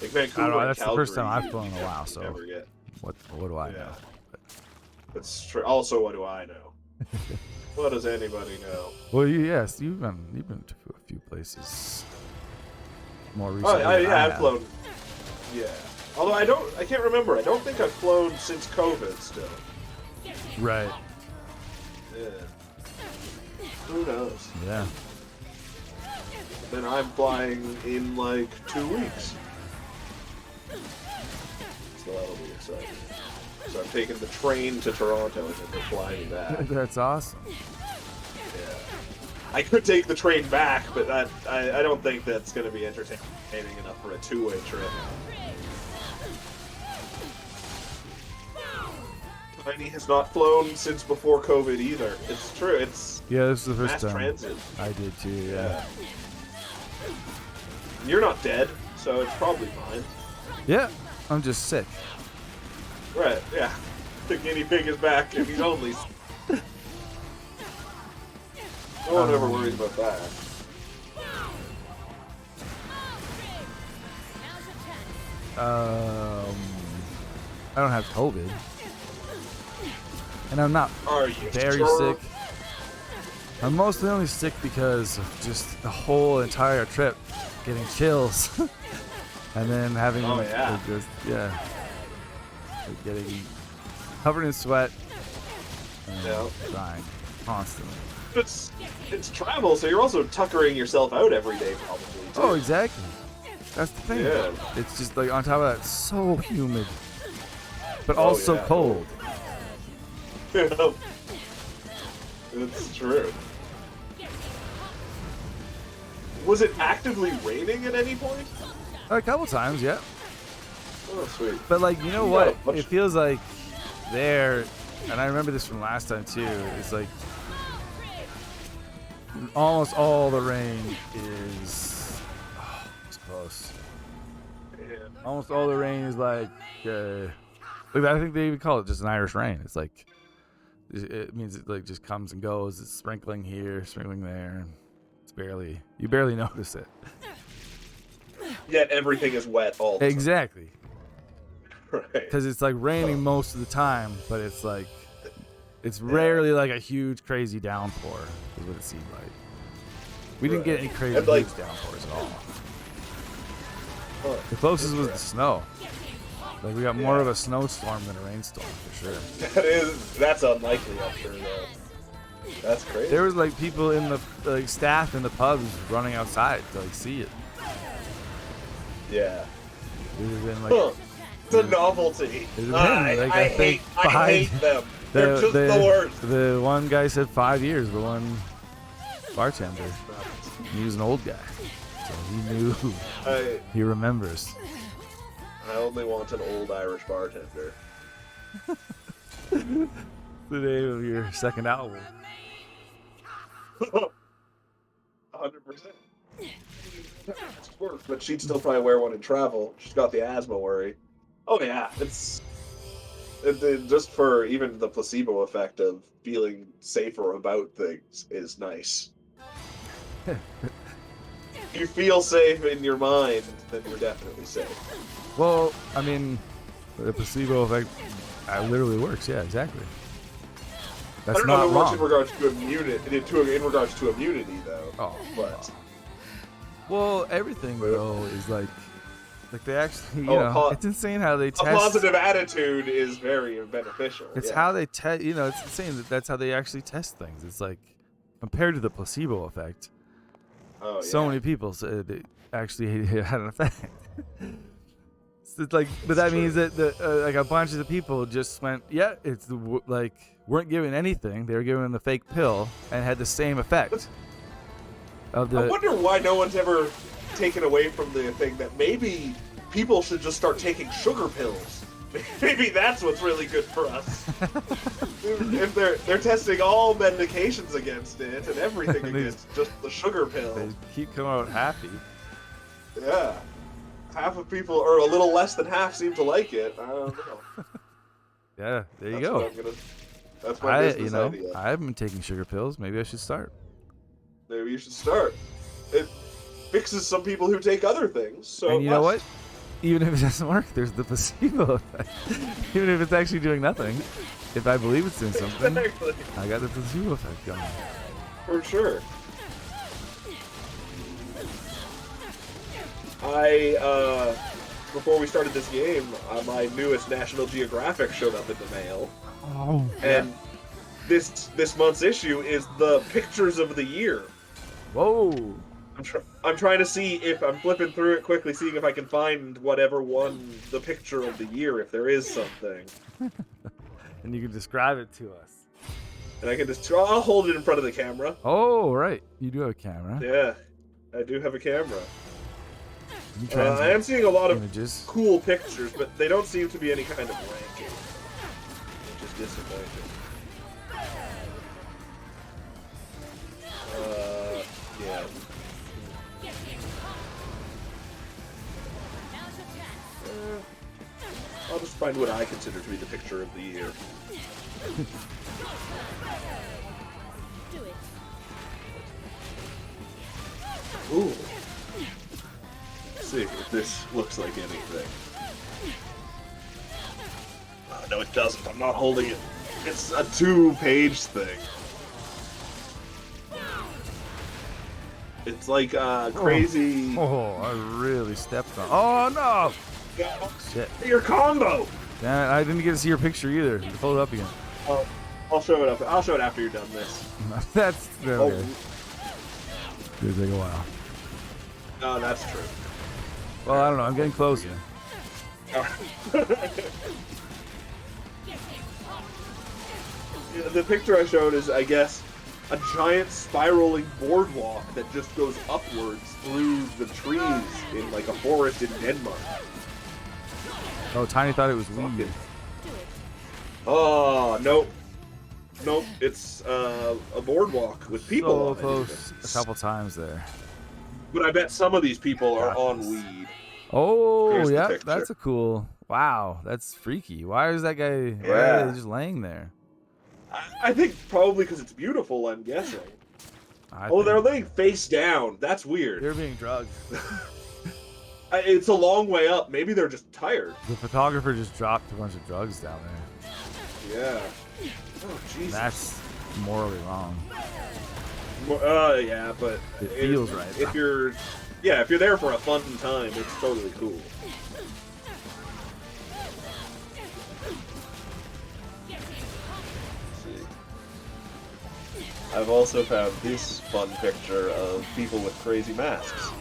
Like Vancouver I don't know. and That's the Calgary, first time I've flown in a while. So never get. what do I know? That's true. Also, what do I know? What does anybody know? Well, yes, you've been to a few places more Oh, recently. yeah, than I I've have. flown. Yeah. Although I can't remember. I don't think I've flown since COVID still. Right. Yeah. Who knows? Yeah. Then I'm flying in like 2 weeks. So that'll be exciting. So I'm taking the train to Toronto and then they're flying me back. That's awesome. Yeah. I could take the train back, but I don't think that's going to be entertaining enough for a 2-way trip. Tiny has not flown since before COVID either. It's true. It's Yeah, this is the first mass time. transit. I did too. Yeah. You're not dead, so it's probably fine. Yeah. I'm just sick. Right, yeah. The guinea pig is back and he's only... No one ever worries about that. I don't have COVID. And I'm not Are you very sure? sick. I'm mostly only sick because of just the whole entire trip getting chills. And then having Oh, yeah. like, just getting covered in sweat and Yeah. crying constantly. It's travel, so you're also tuckering yourself out every day, probably. Too. Oh, exactly. That's the thing. Yeah. It's just like on top of that, so humid, but Oh, also yeah. cold. It's true. Was it actively raining at any point? A couple times, yeah. Oh, sweet. But like, you know You what? got a It feels like there, and I remember this from last time too. It's like almost all the rain is. Oh, it's close. Yeah. Almost all the rain is like I think they even call it just an Irish rain. It's like it means it like just comes and goes. It's sprinkling here, sprinkling there. It's you barely notice it. Yet everything is wet all the time. Exactly. Right. Because it's like raining most of the time, but it's like it's rarely like a huge crazy downpour is what it seemed like. We didn't get any crazy And, like, huge downpours at all. Huh. The closest was the snow. Like we got more of a snowstorm than a rainstorm for sure. That's unlikely, I'm sure, though. That's crazy. There was like people in the like staff in the pubs running outside to like see it. Yeah. It would have been like It's a novelty. it would have been, like, I think hate them. They're just the worst. The one guy said 5 years. The one bartender. He was an old guy, so he knew. He remembers. I only want an old Irish bartender. The name of your second album. 100%. But she'd still probably wear one in travel. She's got the asthma worry. Oh yeah, it's just for even the placebo effect of feeling safer about things is nice. If you feel safe in your mind, then you're definitely safe. Well, I mean, the placebo effect literally works. Yeah, exactly. I That's don't know not if it works wrong. in regards to immunity. In regards to immunity, though. Oh, but well, everything though is like they actually, you Oh, know, it's insane how they a test. positive attitude is very beneficial. It's yeah. how they test. You know, it's insane that's how they actually test things. It's like compared to the placebo effect. Oh, So yeah. many people said it actually had an effect. So it's like, but that means that like a bunch of the people just went, yeah, it's like weren't given anything. They were given the fake pill and had the same effect. I wonder why no one's ever taken away from the thing that maybe people should just start taking sugar pills. Maybe that's what's really good for us. If they're testing all medications against it and everything against just the sugar pill. They keep coming out happy. Yeah. Half of people, or a little less than half, seem to like it. I don't know. Yeah, there you That's go. what I'm that's my business idea. I haven't been taking sugar pills. Maybe I should start. Maybe you should start. It fixes some people who take other things. So And you know what? Even if it doesn't work, there's the placebo effect. Even if it's actually doing nothing, if I believe it's doing something, Exactly. I got the placebo effect going. For sure. Before we started this game, my newest National Geographic showed up in the mail. Oh. And this month's issue is the pictures of the year. Whoa. I'm trying to see if I'm flipping through it quickly, seeing if I can find whatever won the picture of the year, if there is something. And you can describe it to us. And I can just, I'll hold it in front of the camera. Oh, right. You do have a camera. Yeah, I do have a camera. You translate I am seeing a lot of images. cool pictures, but they don't seem to be any kind of ranking, which is disappointing. Yeah. I'll just find what I consider to be the picture of the year. Do it. Ooh. Let's see if this looks like anything. No, it doesn't. I'm not holding it. It's a 2-page thing. It's like crazy. Oh, I really stepped on. Oh no! Shit. Your combo. Damn it, I didn't get to see your picture either. Hold it up again. Oh, I'll show it up. I'll show it after you're done this. That's okay. Oh. It'll take a while. No, that's true. Well, I don't know. I'm getting closer. The picture I showed is, I guess, a giant spiraling boardwalk that just goes upwards through the trees in like a forest in Denmark. Oh, Tiny thought it was weed. Oh, nope. Nope, it's a boardwalk with people So on it. close a couple times there. But I bet some of these people are on weed. Oh, Here's the yeah, picture. that's a cool. Wow, that's freaky. Why is that guy? Why Yeah. are they just laying there? I think probably because it's beautiful, I'm guessing. I They're think laying face down. That's weird. they're being drugged. It's a long way up. Maybe they're just tired. The photographer just dropped a bunch of drugs down there. Yeah. Oh, Jesus. That's morally wrong. Yeah, but It feels right. If you're there for a fun time, it's totally cool. I've also found this fun picture of people with crazy masks.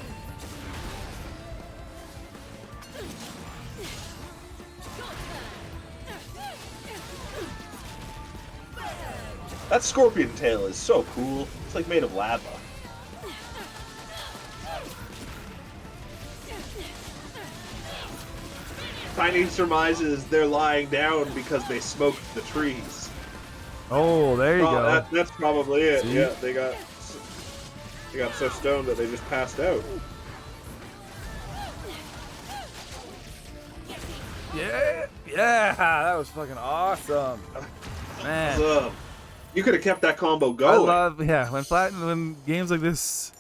That scorpion tail is so cool. It's like made of lava. Tiny surmises they're lying down because they smoked the trees. Oh, there you go. That's probably it. See? Yeah, they got so stoned that they just passed out. Yeah, that was fucking awesome, man. So, you could have kept that combo I going. love, when games like this,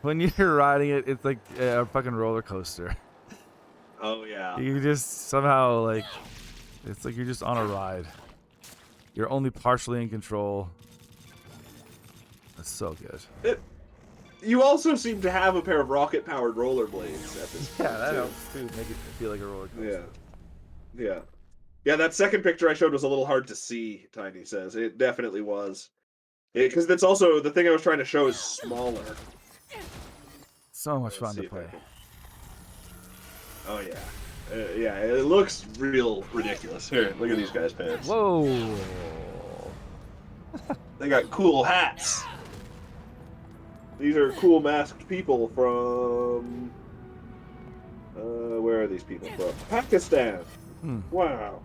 when you're riding it, it's like a fucking roller coaster. Oh yeah. You just somehow like, it's like you're just on a ride. You're only partially in control. That's so good. You also seem to have a pair of rocket-powered rollerblades at this point. Yeah, that too. helps too. Make it feel like a roller coaster. Yeah, that second picture I showed was a little hard to see, Tiny says. It definitely was. Because that's also, the thing I was trying to show is smaller. So much Let's fun to see if I play. can- Oh, yeah. Yeah, it looks real ridiculous. Here, look at these guys' pants. Whoa! They got cool hats. These are cool masked people from... where are these people from? Pakistan. Wow.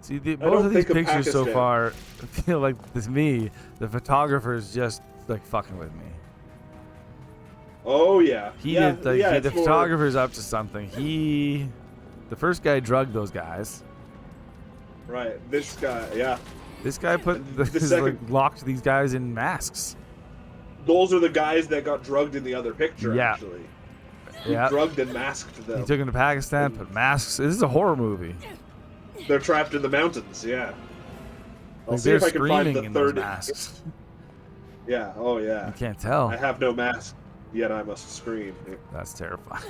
See, don't both of these think of pictures so Pakistan. far feel like this me. The photographer's just like fucking with me. Oh, yeah. He yeah, did. Like, yeah, the it's more- photographer's up to something. The first guy drugged those guys. Right, this guy, yeah. This guy The second- locked these guys in masks. Those are the guys that got drugged in the other picture, Yeah. actually. He Yeah. drugged and masked them. He took him to Pakistan, put masks. This is a horror movie. They're trapped in the mountains, yeah. I'll Like, see they're if I can find screaming the in those third... masks. Yeah, oh yeah. You can't tell. I have no mask, yet I must scream. That's terrifying.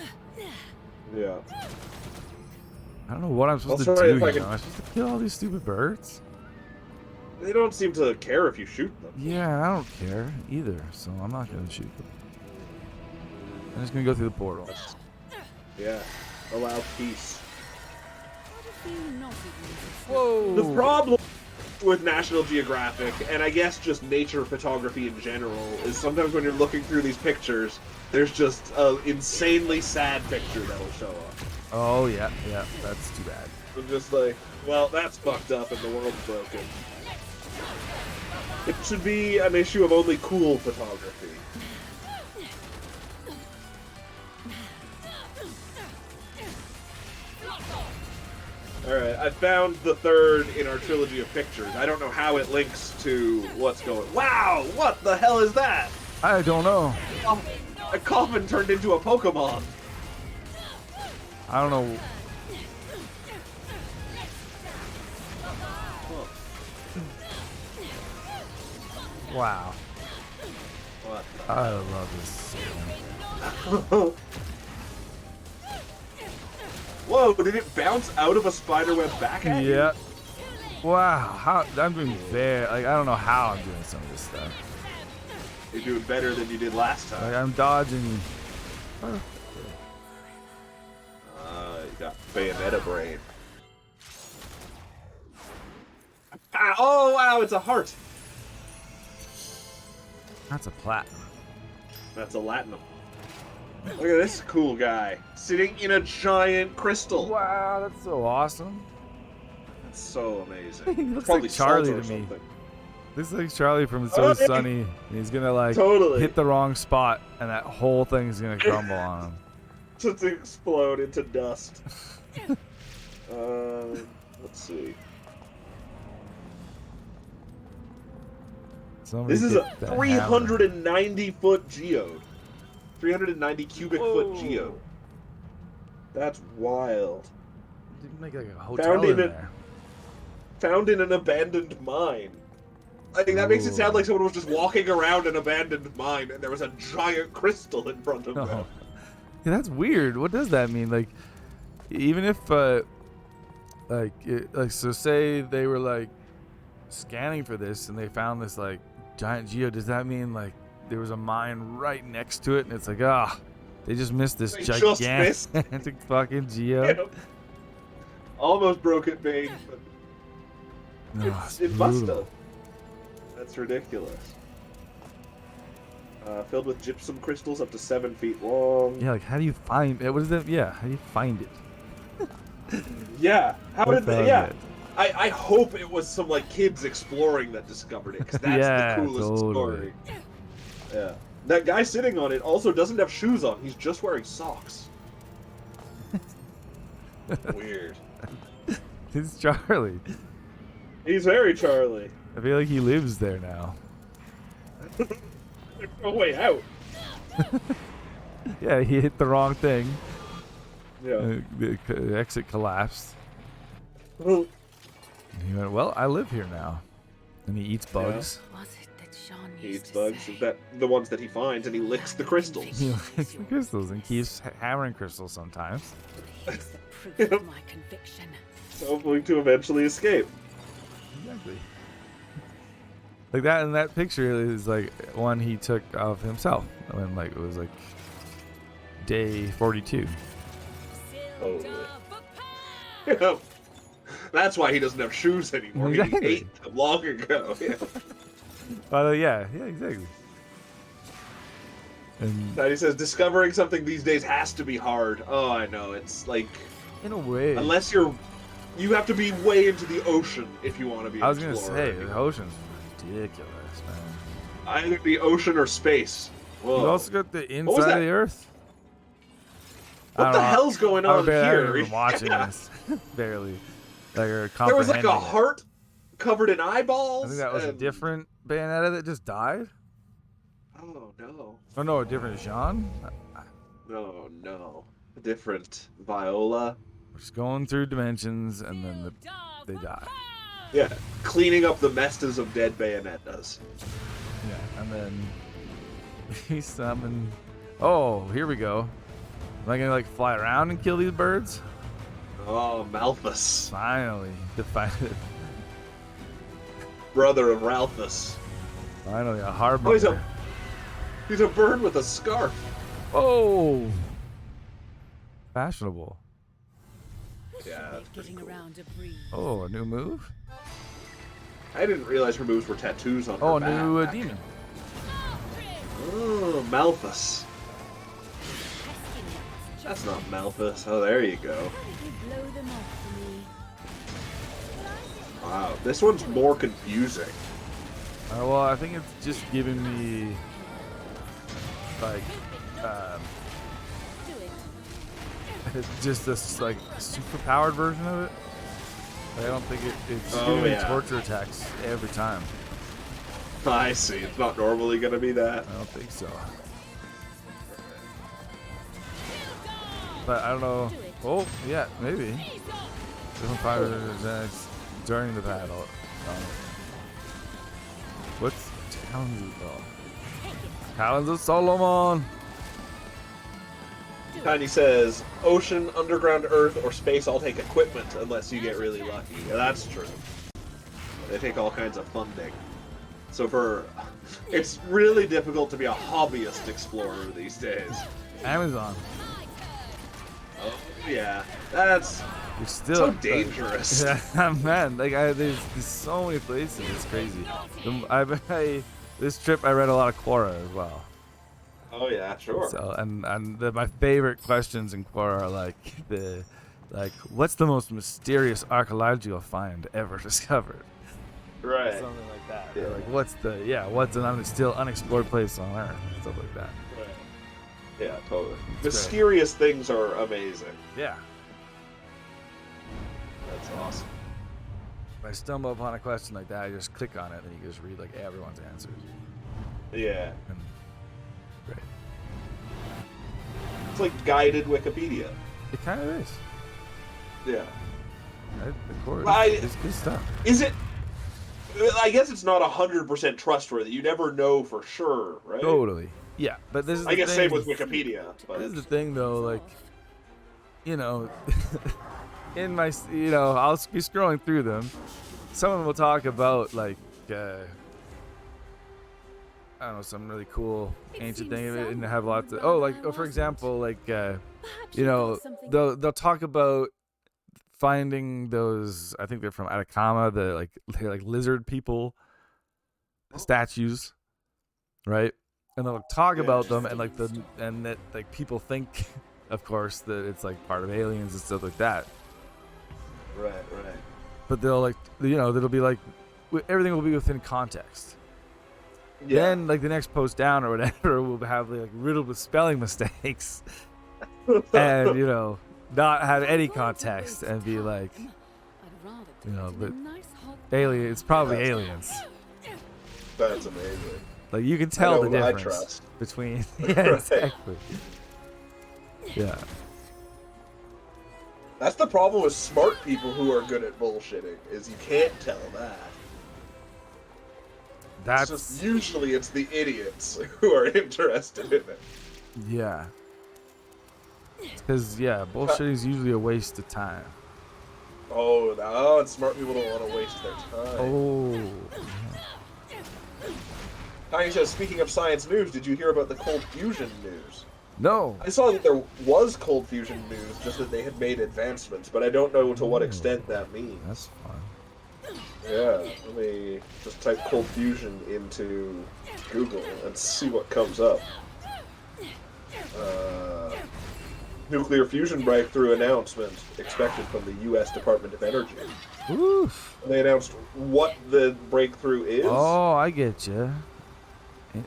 Yeah. I don't know what I'm supposed I'll to try do. if I You can- know? I'm supposed to kill all these stupid birds. They don't seem to care if you shoot them. Yeah, I don't care either, so I'm not gonna shoot them. I'm just gonna go through the portal. Yeah. Allow peace. Whoa! The problem with National Geographic, and I guess just nature photography in general, is sometimes when you're looking through these pictures, there's just an insanely sad picture that'll show up. Oh yeah, that's too bad. I'm just like, well, that's fucked up and the world's broken. It should be an issue of only cool photography. Alright, I found the third in our trilogy of pictures. I don't know how it links to what's going... Wow! What the hell is that? I don't know. A coffin turned into a Pokemon. I don't know. Wow. What? I love this. Whoa, did it bounce out of a spiderweb back at you? Yeah. Wow. How I'm doing very like I don't know how I'm doing some of this stuff. You're doing better than you did last time. Like I'm dodging. You got Bayonetta brain. Ah, oh wow, it's a heart. That's a platinum. That's a latinum. Look at this cool guy sitting in a giant crystal. Wow, that's so awesome. That's so amazing. He looks Probably like Charlie salt or to me. something. This is like Charlie from It's Always Sunny. And he's gonna like Totally. hit the wrong spot, and that whole thing's gonna crumble on him. Just explode into dust. Let's see. Somebody This is a get that 390-foot geode. 390 cubic foot Whoa. geode. That's wild. hammer. You can make like a hotel in there. Found in an abandoned mine. I think that makes it sound like someone was just walking around an abandoned mine and there was a giant crystal in front of them. Oh. Yeah, that's weird. What does that mean? Like, even if, so say they were like scanning for this and they found this like giant geode. Does that mean like there was a mine right next to it and it's like, they just missed this They just gigantic fucking geode? Yeah. Almost broke it, Bane, but No, it must have. That's ridiculous. Filled with gypsum crystals up to 7 feet long. Yeah, like how do you find it? What is that? Yeah, how do you find it? Yeah, how What did they? found Yeah, it? I hope it was some like kids exploring that discovered it because that's Yeah, the coolest totally. story. Yeah, that guy sitting on it also doesn't have shoes on. He's just wearing socks. Weird. It's Charlie. He's very Charlie. I feel like he lives there now. There's no way out. Yeah, he hit the wrong thing. Yeah. The exit collapsed. Well, And he went, well, I live here now. And he eats bugs. Was it that Sean he used eats to bugs, say, the ones that he finds, and he licks the crystals. He likes the crystals and keeps hammering crystals sometimes. "Here's the proof of my conviction." Hoping to eventually escape. Exactly. Like that, and that picture is like one he took of himself when like it was like day 42. Totally. Yeah. That's why he doesn't have shoes anymore. Exactly. He ate them long ago. Yeah. Yeah, exactly. And Now he says discovering something these days has to be hard. Oh, I know. It's like in a way, unless you have to be way into the ocean if you want to be. I was gonna explorer. say the ocean's ridiculous, man. Either the ocean or space. Whoa. You also got the was inside that? of the Earth. I What don't the know. hell's going on I haven't here? been watching this barely. Like, or There was like a comprehending it. heart covered in eyeballs. I think that was a and- different Bayonetta that just died. Oh no. Oh no, a different Jean. No. A different Viola. We're just going through dimensions and then they die. Yeah. Cleaning up the messes of dead Bayonettas. Yeah, and then he summoned. Oh, here we go. Am I gonna like fly around and kill these birds? Oh, Malthus. Finally, defeated. Brother of Ralphus. Finally, a harbinger. Oh, he's a bird with a scarf. Oh, fashionable. Yeah, that's pretty Getting cool. around a breeze. Oh, a new move. I didn't realize her moves were tattoos on Oh, her a back. new demon. Oh, Malthus. That's not Malthus. Oh, there you go. How did you blow them off for me? Wow, this one's more confusing. Well, I think it's just giving me like Do it. it's just this like super powered version of it. Like, I don't think it's Oh, giving me yeah. torture attacks every time. I see. It's not normally gonna be that. I don't think so. But I don't know. Oh, yeah, maybe. Different fire attacks. during the battle. What's Talons? Oh. Talons of Solomon. Tiny says, ocean, underground, earth, or space all take equipment unless you get really lucky. Yeah, that's true. They take all kinds of funding. So it's really difficult to be a hobbyist explorer these days. Amazon. Oh, yeah. That's It's still so dangerous. Yeah, man. Like there's so many places. It's crazy. This trip I read a lot of Quora as well. Oh yeah, sure. So my favorite questions in Quora are like what's the most mysterious archaeological find ever discovered? Right. Something like that. Yeah. Like what's an still unexplored place on Earth? Stuff like that. Right. Yeah, totally. It's Mysterious things are amazing. Yeah. That's awesome. If I stumble upon a question like that, I just click on it and you just read like everyone's answers. Yeah. And, great. It's like guided Wikipedia. It kind of is. Yeah. Of course. I- It's good stuff. Is it? I guess it's not 100% trustworthy. You never know for sure, right? Totally. Yeah, but this is. I the guess thing. same with Wikipedia. But This is the thing, though. Like, you know, in my, I'll be scrolling through them. Someone will talk about like, I don't know, some really cool ancient thing, and have lots of. For example, like, they'll talk about finding those. I think they're from Atacama. They're like lizard people statues, right? And they'll talk about them, and that like people think, of course, that it's like part of aliens and stuff like that. Right. But they'll that'll be like everything will be within context. Yeah. Then like the next post down or whatever will have like riddled with spelling mistakes, and not have any context and be like, but alien. It's probably aliens. That's amazing. Like you can tell the I difference trust. between. Right. Yeah, exactly. Yeah. That's the problem with smart people who are good at bullshitting, is you can't tell that. That's It's just usually it's the idiots who are interested in it. yeah. Because bullshitting is usually a waste of time. And smart people don't want to waste their time. Oh. Tiny says, speaking of science news, did you hear about the cold fusion news? No. I saw that there was cold fusion news, just that they had made advancements, but I don't know to what extent that means. That's fun. Yeah, let me just type cold fusion into Google and see what comes up. Nuclear fusion breakthrough announcement expected from the U.S. Department of Energy. Oof. They announced what the breakthrough is. Oh, I get you.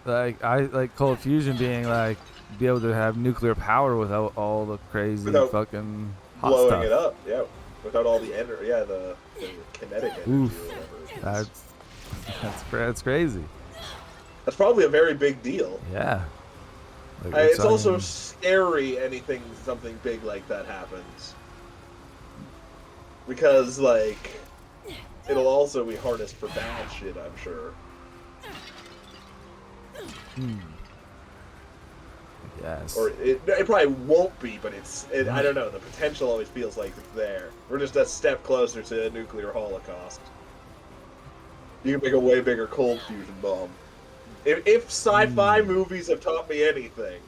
Like I like cold fusion being like be able to have nuclear power without all the crazy fucking hot blowing stuff. it up, yeah, without all the energy, the kinetic energy Oof. or whatever. it is. That's crazy. That's probably a very big deal. Yeah. Like, It's also scary something big like that happens. Because, like, it'll also be harnessed for bad shit, I'm sure. Yes. Or it probably won't be, but I don't know, the potential always feels like it's there. We're just a step closer to a nuclear holocaust. You can make a way bigger cold fusion bomb. If sci-fi movies have taught me anything,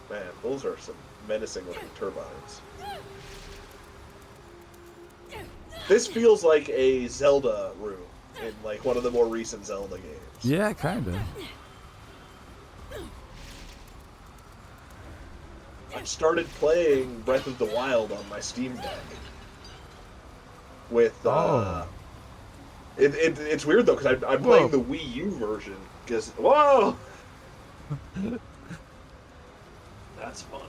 man, those are some menacing-looking turbines. This feels like a Zelda room in like one of the more recent Zelda games. Yeah, kind of. I started playing Breath of the Wild on my Steam Deck. With it's weird though because I'm playing the Wii U version. Because whoa, that's fun.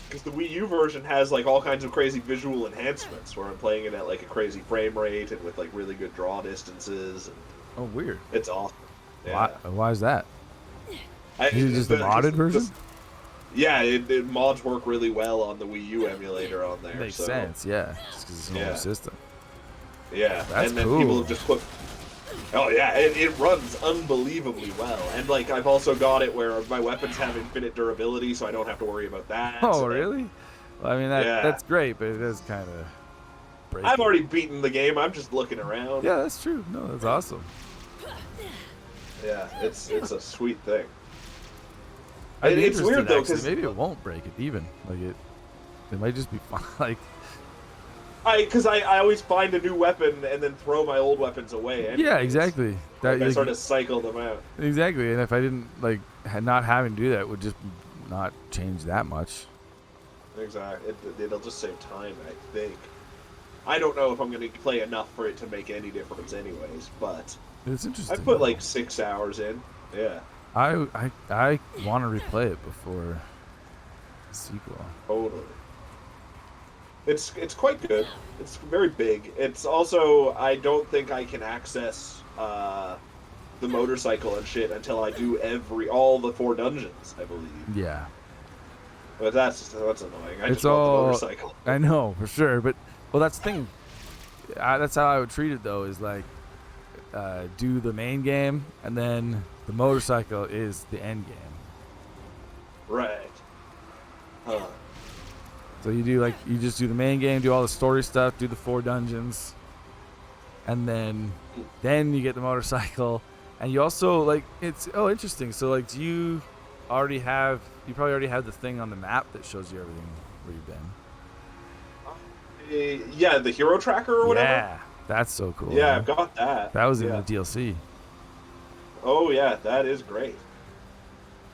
Because the Wii U version has like all kinds of crazy visual enhancements, where I'm playing it at like a crazy frame rate and with like really good draw distances. And Oh, weird. it's awesome. Yeah. Why is that? Is it just the modded version? Yeah, mods work really well on the Wii U emulator on there. Makes so. sense, yeah. Just because it's an older system. Yeah, That's and then cool. people have just put. Oh yeah, it runs unbelievably well, and like I've also got it where my weapons have infinite durability, so I don't have to worry about that. Oh, so really? Well, I mean, that's great, but it is kind of breaking. I've already beaten the game. I'm just looking around. Yeah, that's true. No, that's awesome. Yeah, it's a sweet thing. It's weird though, because maybe it won't break it even. Like it might just be fun. Like. I always find a new weapon and then throw my old weapons away. Anyways. Yeah, exactly. Like I sort of cycle them out. Exactly, and if I didn't not having to do that would just not change that much. Exactly, it'll just save time, I think. I don't know if I'm going to play enough for it to make any difference, anyways. But it's interesting. I put like 6 hours in. Yeah. I want to replay it before the sequel. Totally. It's quite good. It's very big. It's also, I don't think I can access the motorcycle and shit until I do all the 4 dungeons, I believe. Yeah. But that's annoying. I it's just want all the motorcycle. I know for sure, but that's the thing. That's how I would treat it though. Is like do the main game and then the motorcycle is the end game. Right. Huh. So you just do the main game, do all the story stuff, do the 4 dungeons, and then you get the motorcycle, and you also it's interesting. So do you probably already have the thing on the map that shows you everything where you've been. Yeah, the hero tracker or whatever. Yeah, that's so cool. Yeah, man. I've got that. That was in the DLC. Oh yeah, that is great.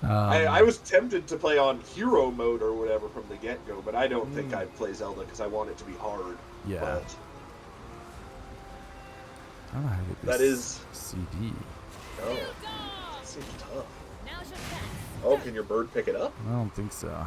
I was tempted to play on hero mode or whatever from the get-go, but I don't think I'd play Zelda because I want it to be hard. Yeah. But I don't know how to get this that is CD. Oh, that seems tough. Oh, can your bird pick it up? I don't think so.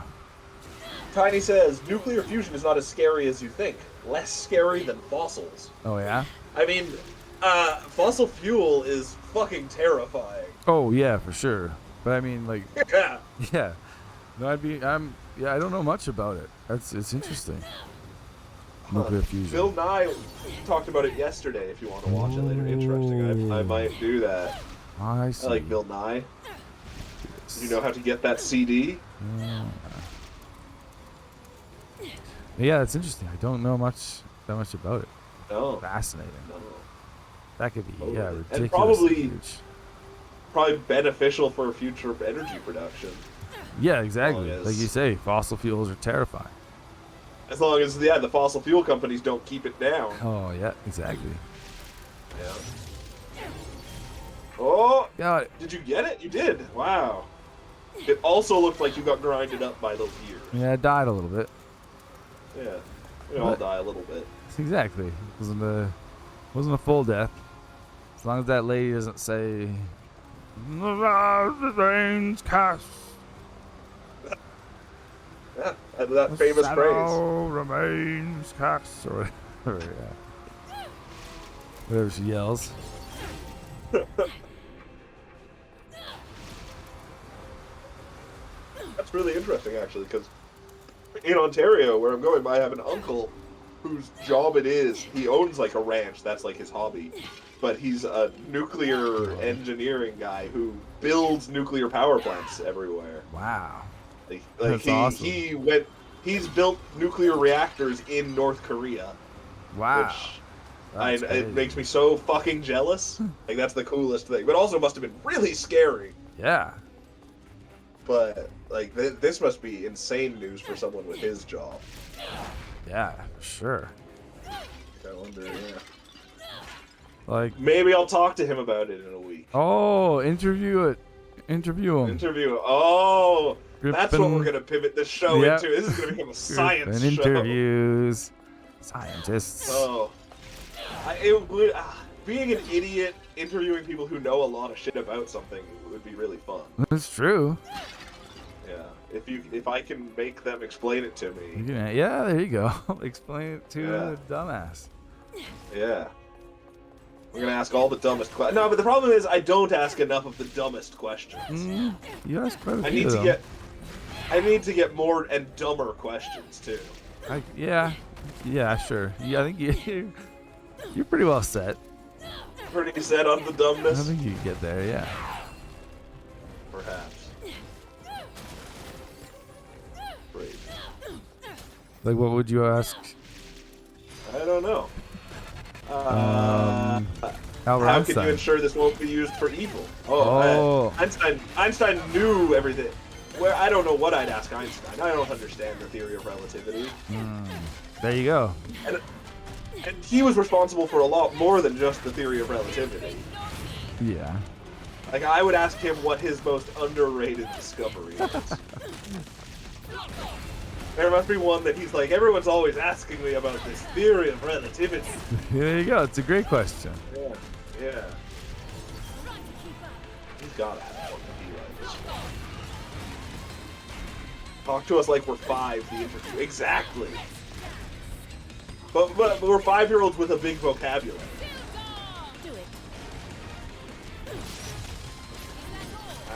Tiny says, nuclear fusion is not as scary as you think. Less scary than fossils. Oh, yeah? I mean, fossil fuel is fucking terrifying. Oh, yeah, for sure. But I mean, Yeah. yeah. No, I don't know much about it. It's interesting. Nuclear fusion. Bill Nye talked about it yesterday if you want to watch it later. Interesting. I might do that. I see. I like Bill Nye. Do you know how to get that CD? Yeah, it's interesting. I don't know that much about it. No. Fascinating. No. That could be ridiculous. And probably beneficial for future energy production. Yeah, exactly. Like you say, fossil fuels are terrifying. As long as the fossil fuel companies don't keep it down. Oh yeah, exactly. Yeah. Oh, got it. Did you get it? You did. Wow. It also looked like you got grinded up by those years. Yeah, I died a little bit. Yeah, we all die a little bit. Exactly. It wasn't a full death. As long as that lady doesn't say, "The rains cast." Yeah, that famous phrase. Remains cast, or whatever. Yeah. Whatever she yells. That's really interesting, actually, because in Ontario, where I'm going, I have an uncle whose job it is. He owns like a ranch. That's like his hobby. But he's a nuclear engineering guy who builds nuclear power plants everywhere. Wow. That's awesome. He's built nuclear reactors in North Korea. Wow. Which it makes me so fucking jealous. Like, that's the coolest thing. But also must have been really scary. Yeah. But, like, this must be insane news for someone with his job. Yeah, for sure. I wonder, yeah. Like, maybe I'll talk to him about it in a week. Oh, interview him. Oh, that's what we're gonna pivot this show into. This is gonna become a science show. Interviews. Scientists. Oh, being an idiot interviewing people who know a lot of shit about something would be really fun. That's true. Yeah, if I can make them explain it to me. Yeah, there you go. Explain it to the dumbass. Yeah. We're gonna ask all the dumbest questions. No, but the problem is I don't ask enough of the dumbest questions. You ask quite a few. I need to get. I need to get more and dumber questions too. Yeah, sure. Yeah, I think you're pretty well set. Pretty set on the I dumbness. think you can get there. Yeah. Perhaps. Great. Like, what would you ask? I don't know. Albert How Einstein. can you ensure this won't be used for evil? Oh. Einstein knew everything. Where I don't know what I'd ask Einstein. I don't understand the theory of relativity. There you go. And he was responsible for a lot more than just the theory of relativity. Yeah. Like, I would ask him what his most underrated discovery is. There must be one that he's like, everyone's always asking me about this theory of relativity. There you go. It's a great question. Yeah. He's gotta have one that he likes. Talk to us like we're 5, the interview. Exactly. But we're 5-year-olds with a big vocabulary. Do it.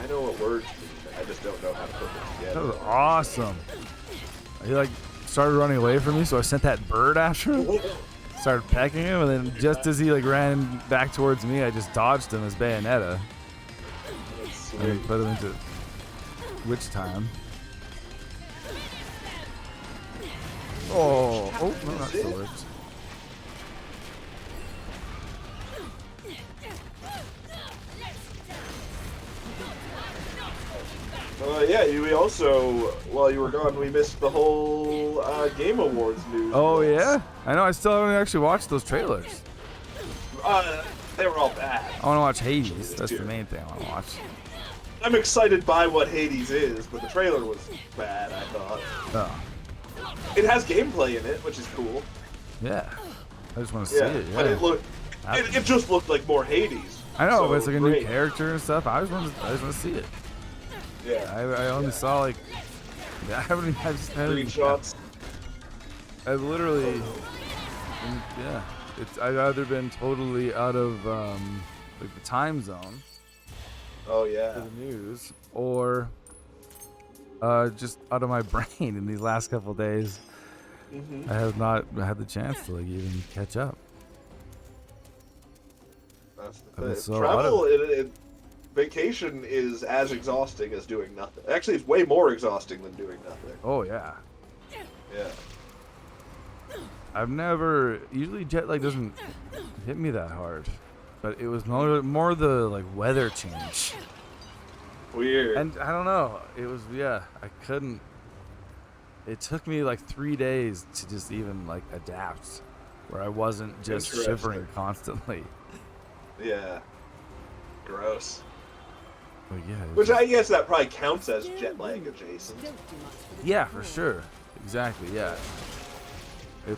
I know what words mean, I just don't know how to put them That together. was awesome. He like started running away from me, so I sent that bird after him. Started pecking him, and then just as he like ran back towards me, I just dodged him as Bayonetta. That's And then sweet. put him into witch time. Oh, no, not the witch. Yeah, we also, while you were gone, we missed the whole Game Awards news. Oh yeah, I know. I still haven't actually watched those trailers. They were all bad. I want to watch Hades. That's the main thing I want to watch. I'm excited by what Hades is, but the trailer was bad, I thought. Oh, It has gameplay in it, which is cool. yeah. I just want to see it. Yeah. But it just looked like more Hades. I know, So but it's like a great. new character and stuff. I just want to see it. Yeah. I only saw like I haven't Screenshots. I've literally yeah. I've either been totally out of like the time zone Oh for yeah. the news, or just out of my brain in these last couple days. I have not had the chance to like even catch up. That's the I've been thing. so Travel, vacation is as exhausting as doing nothing. Actually, it's way more exhausting than doing nothing. Oh yeah. Yeah. I've never usually jet lag doesn't hit me that hard, but it was more the like weather change. Weird. And I don't know. It was I couldn't. It took me like 3 days to just even like adapt, where I wasn't just Interesting. shivering constantly. Yeah. Gross. But yeah. it was Which just- I guess that probably counts as jet lag adjacent. Don't do much for the Yeah, people. for sure. Exactly. Yeah.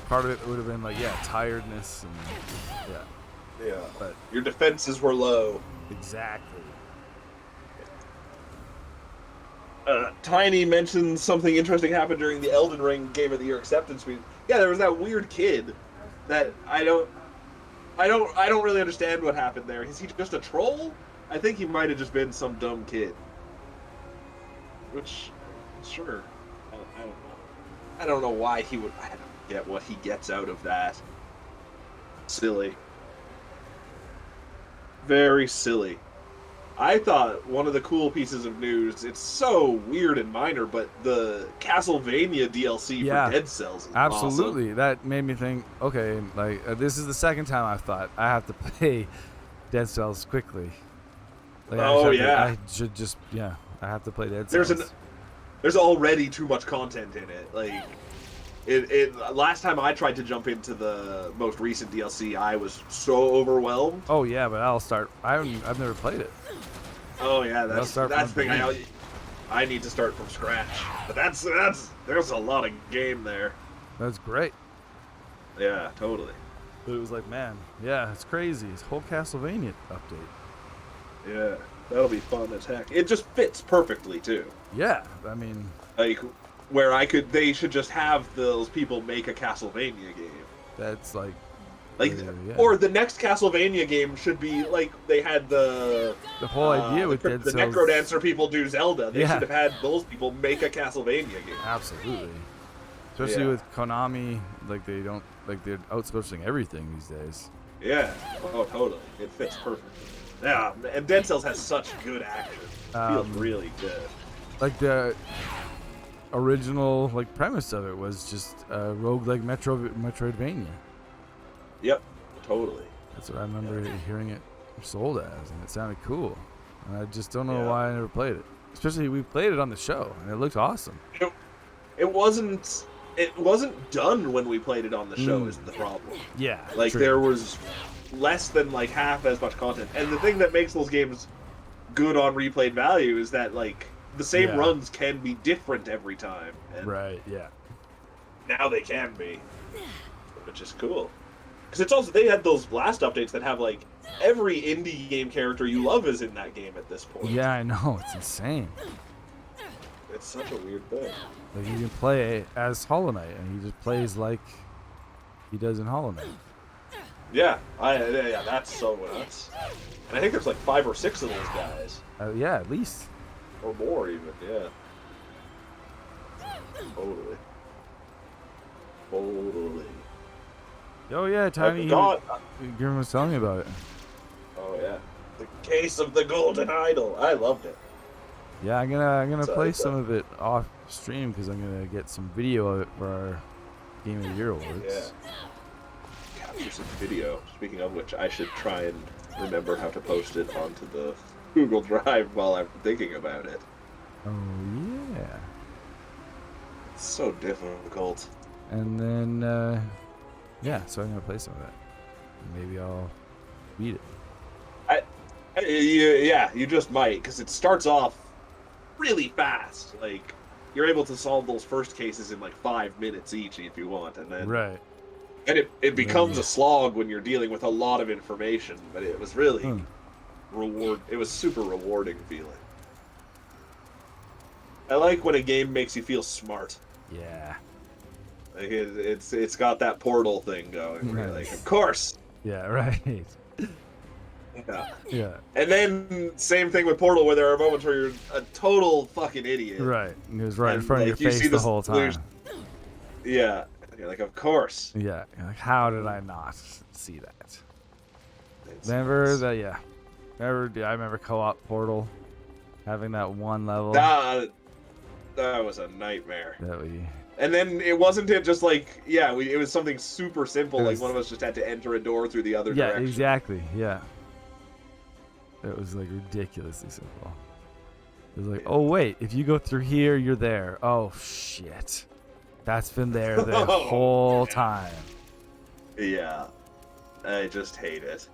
Part of it would have been like tiredness and Yeah. but Your defenses were low. exactly. Tiny mentioned something interesting happened during the Elden Ring Game of the Year acceptance meeting. Yeah, there was that weird kid that I don't really understand what happened there. Is he just a troll? I think he might have just been some dumb kid. Which, sure, I don't know. I don't know why he would. I don't get what he gets out of that. Silly. Very silly. I thought one of the cool pieces of news, it's so weird and minor, but the Castlevania DLC Yeah. for Dead Cells is Absolutely. awesome. That made me think, okay, like this is the second time I've thought I have to play Dead Cells quickly. Like, Oh, yeah. I should just I have to play Dead There's Cells. There's already too much content in it. Like, last time I tried to jump into the most recent DLC, I was so overwhelmed. Oh yeah, but I've never played it. Oh yeah, I'll that's start the from thing. the I need to start from scratch. But there's a lot of game there. That's great. Yeah, totally. But it was like, man, yeah, it's crazy. It's whole Castlevania update. Yeah, that'll be fun as heck. It just fits perfectly too. Yeah, I mean, Like, they should just have those people make a Castlevania game. that's like Like, Yeah. or the next Castlevania game should be like they had the whole idea with the Dead Cells. Necrodancer people do Zelda. They Yeah. should have had those people make a Castlevania game. Absolutely. Especially Yeah. with Konami, like they're outsourcing everything these days. Yeah. Oh, totally. It fits perfectly. Yeah, and Dead Cells has such good action. It feels really good. Like the original premise of it was just a roguelike Metroidvania. Yep. Totally. That's what I remember hearing it sold as, and it sounded cool. And I just don't know Yeah. why I never played it. Especially we played it on the show, and it looked awesome. It wasn't done when we played it on the show is the problem. Yeah. Like true. there was less than half as much content. And the thing that makes those games good on replayed value is that the same Yeah. runs can be different every time. And Right. Yeah. now they can be. Which is cool. Because it's also they had those last updates that have every indie game character you love is in that game at this point. Yeah, I know. It's insane. It's such a weird thing. Like you can play as Hollow Knight, and he just plays like he does in Hollow Knight. Yeah, yeah, that's so nuts. And I think there's 5 or 6 of those guys. Yeah, at least. Or more even, yeah. Totally. Totally. Oh yeah, Tiny. God. Grim was telling me about it. Oh yeah. The Case of the Golden Idol. I loved it. Yeah, I'm gonna So, play it's some of it off stream because I'm gonna get some video of it for our Game of the Year awards. Yeah. Capture some video. Speaking of which, I should try and remember how to post it onto the Google Drive while I'm thinking about it. Oh yeah. It's so difficult. And then yeah, so I'm gonna play some of that. Maybe I'll beat it. Yeah, you just might, because it starts off really fast. You're able to solve those first cases in 5 minutes each if you want, and then Right. and it becomes Yeah. a slog when you're dealing with a lot of information. But it was really It was super rewarding feeling. I like when a game makes you feel smart. Yeah. It's got that Portal thing going. Where you're Nice. of course. Yeah. Right. Yeah. Yeah. And then same thing with Portal, where there are moments where you're a total fucking idiot. Right. It was right in And, front of your you face see the this- whole time. Yeah. And you're of course. Yeah. You're like, how did I not see that? It's Remember nuts. that? Yeah. I remember co-op Portal having that one level That was a nightmare. that we. And then it just it was something super simple. It was- One of us just had to enter a door through the other Yeah. direction. Exactly. Yeah. It was ridiculously simple. It was Yeah. oh wait, if you go through here, you're there. Oh shit, that's been there the Oh, whole time. Yeah. I just hate it.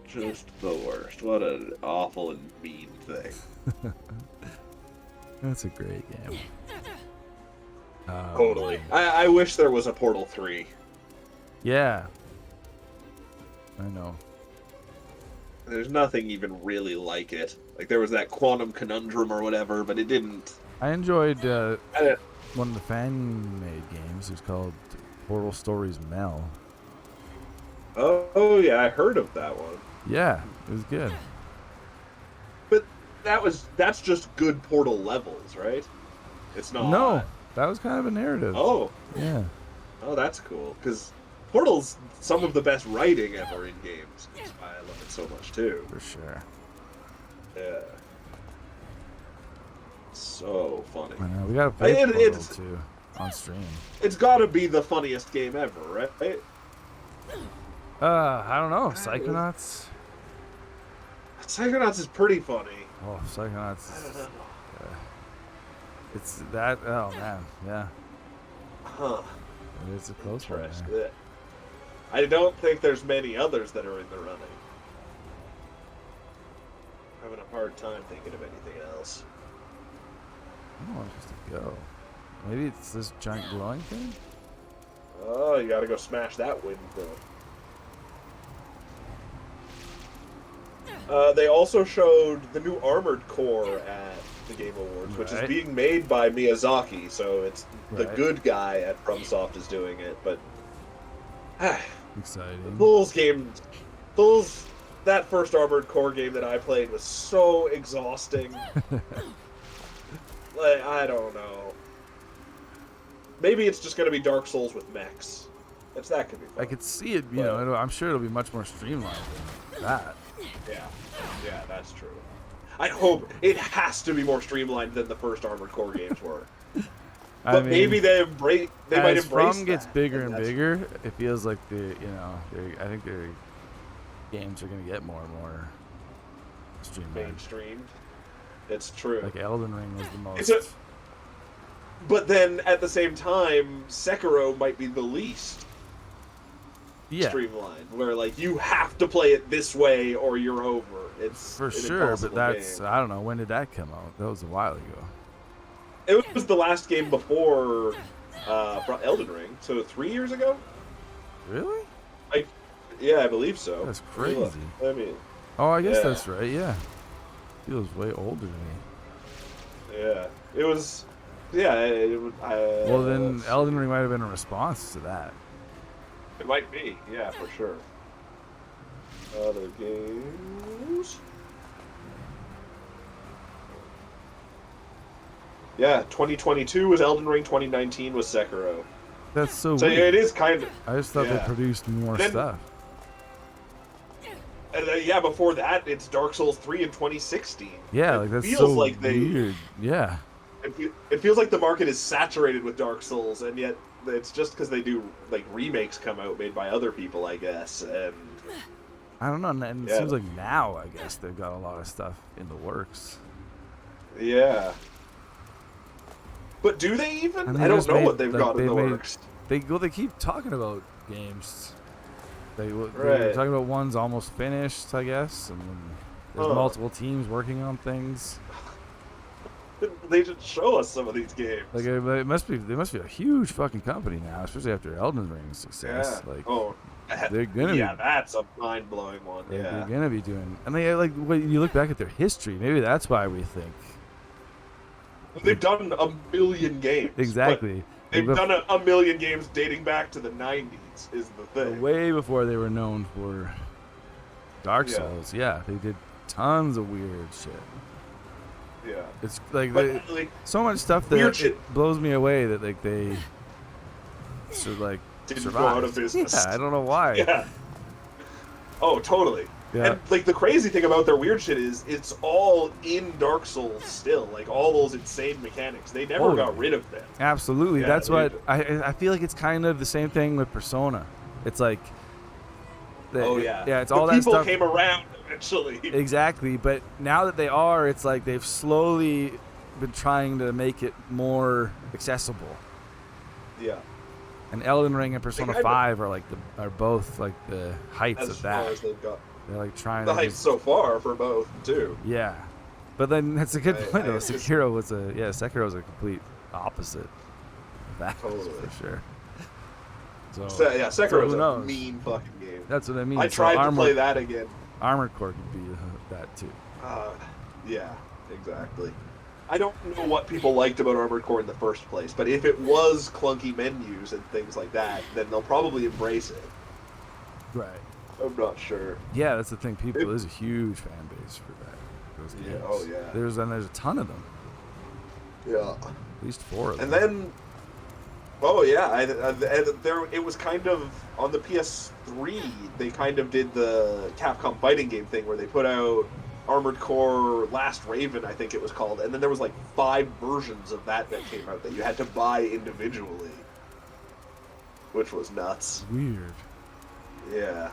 Just the worst. What an awful and mean thing. That's a great game. Totally. I wish there was a Portal 3. Yeah. I know. There's nothing even really like it. There was that Quantum Conundrum or whatever, but it didn't. I enjoyed I didn't- one of the fan-made games. It was called Portal Stories Mel. Oh yeah, I heard of that one. Yeah, it was good. But that's just good Portal levels, right? It's not. No, that was kind of a narrative. Oh, Yeah. that's cool. Because Portal's some of the best writing ever in games. That's why I love it so much too. For sure. Yeah. So funny. I know. We gotta play It- Portal it's- too on stream. It's got to be the funniest game ever, right? I don't know. Psychonauts. Psychonauts is pretty funny. Oh, Psychonauts. I don't know. It's that. Oh man, yeah. Huh. It's a close one. Interesting. there. I don't think there's many others that are in the running. Having a hard time thinking of anything else. I don't want us to go. Maybe it's this giant glowing thing. Oh, you gotta go smash that window. They also showed the new Armored Core at the Game Awards, which is Right. being made by Miyazaki, so it's the Right. good guy at FromSoft is doing it. But Exciting. Fool's that first Armored Core game that I played was so exhausting. Like, I don't know. Maybe it's just gonna be Dark Souls with mechs. That could be fun. I could see it. You know, I'm sure it'll be much more streamlined than that. Yeah, that's true. I hope it has to be more streamlined than the first Armored Core games were. But maybe they might embrace as From gets that, bigger and bigger, it feels like I think their games are gonna get more and more streamlined. mainstreamed. It's true. Like Elden Ring was the It's most. But then at the same time, Sekiro might be the least streamlined, where like you have to play it this way or you're over. It's for an sure, but that's game. I don't know, when did that come out? That was a while ago. It was the last game before Elden Ring, so 3 years ago. Really? Yeah, I believe so. That's crazy. I mean, Oh, I guess yeah. that's right. Yeah, feels way older to me. yeah, it was. Yeah, Well, then Elden Ring might have been a response to that. it might be. Yeah, for sure. Other games. Yeah, 2022 was Elden Ring. 2019 was Sekiro. That's so So weird. it is kind of. I just thought they yeah. produced more Then- stuff. And yeah, before that, it's Dark Souls 3 in 2016. Yeah, It like that's feels so like weird. Yeah. It feels like the market is saturated with Dark Souls, and yet it's just because they do like remakes come out made by other people, I guess. And I don't know, and it Yeah. seems like now, I guess, they've got a lot of stuff in the works. yeah, but do they even? And I they don't just know made- what they've like, got in they the made- works. They keep talking about games. They were Right. talking about one's almost finished, I guess, and then there's Huh. multiple teams working on things. They should show us some of these games. Like they must be a huge fucking company now, especially after Elden Ring's success. yeah. Like Oh, they're gonna yeah, be. that's a mind-blowing one. They're Yeah. gonna be doing, and they like when you look back at their history, maybe that's why we think They've done a million games. but exactly. They've Like, done a million games dating back to the 90s, is the thing. way before they were known for Dark Yeah. Souls. Yeah, they did tons of weird shit. Yeah. It's like But, like, so much stuff that weird it shit- blows me away that like they should like Didn't survive. go out of business. Yeah, I don't know why. Yeah. Oh, totally. Yeah. And like the crazy thing about their weird shit is it's all in Dark Souls still. Like all those insane mechanics. They never Totally. got rid of them. Absolutely. Yeah, That's they what do. I feel like it's kind of the same thing with Persona. It's like Oh yeah. Yeah, it's The all that people stuff. came around eventually. Exactly, but now that they are, it's like they've slowly been trying to make it more accessible. Yeah. And Elden Ring and Persona Like, 5 are both like the heights As of far that. as they've got. They're like trying The to heights just- so far for both too. Yeah. But then that's a good point though. just- Sekiro was a complete opposite of that Totally. for sure. So, Yeah, so Sekiro's who a knows? mean fucking game. That's what I mean. I So tried to play that again. Armored Core could be that too. Yeah, exactly. I don't know what people liked about Armored Core in the first place, but if it was clunky menus and things like that, then they'll probably embrace it. Right. I'm not sure. Yeah, that's the thing. There's a huge fan base for that. Those games. Yeah, oh, yeah. There's a ton of them. Yeah. At least 4 of them. And then, oh yeah, it was kind of on the PS3. They kind of did the Capcom fighting game thing where they put out Armored Core Last Raven, I think it was called, and then there was like 5 versions of that came out that you had to buy individually, which was nuts. Weird. Yeah.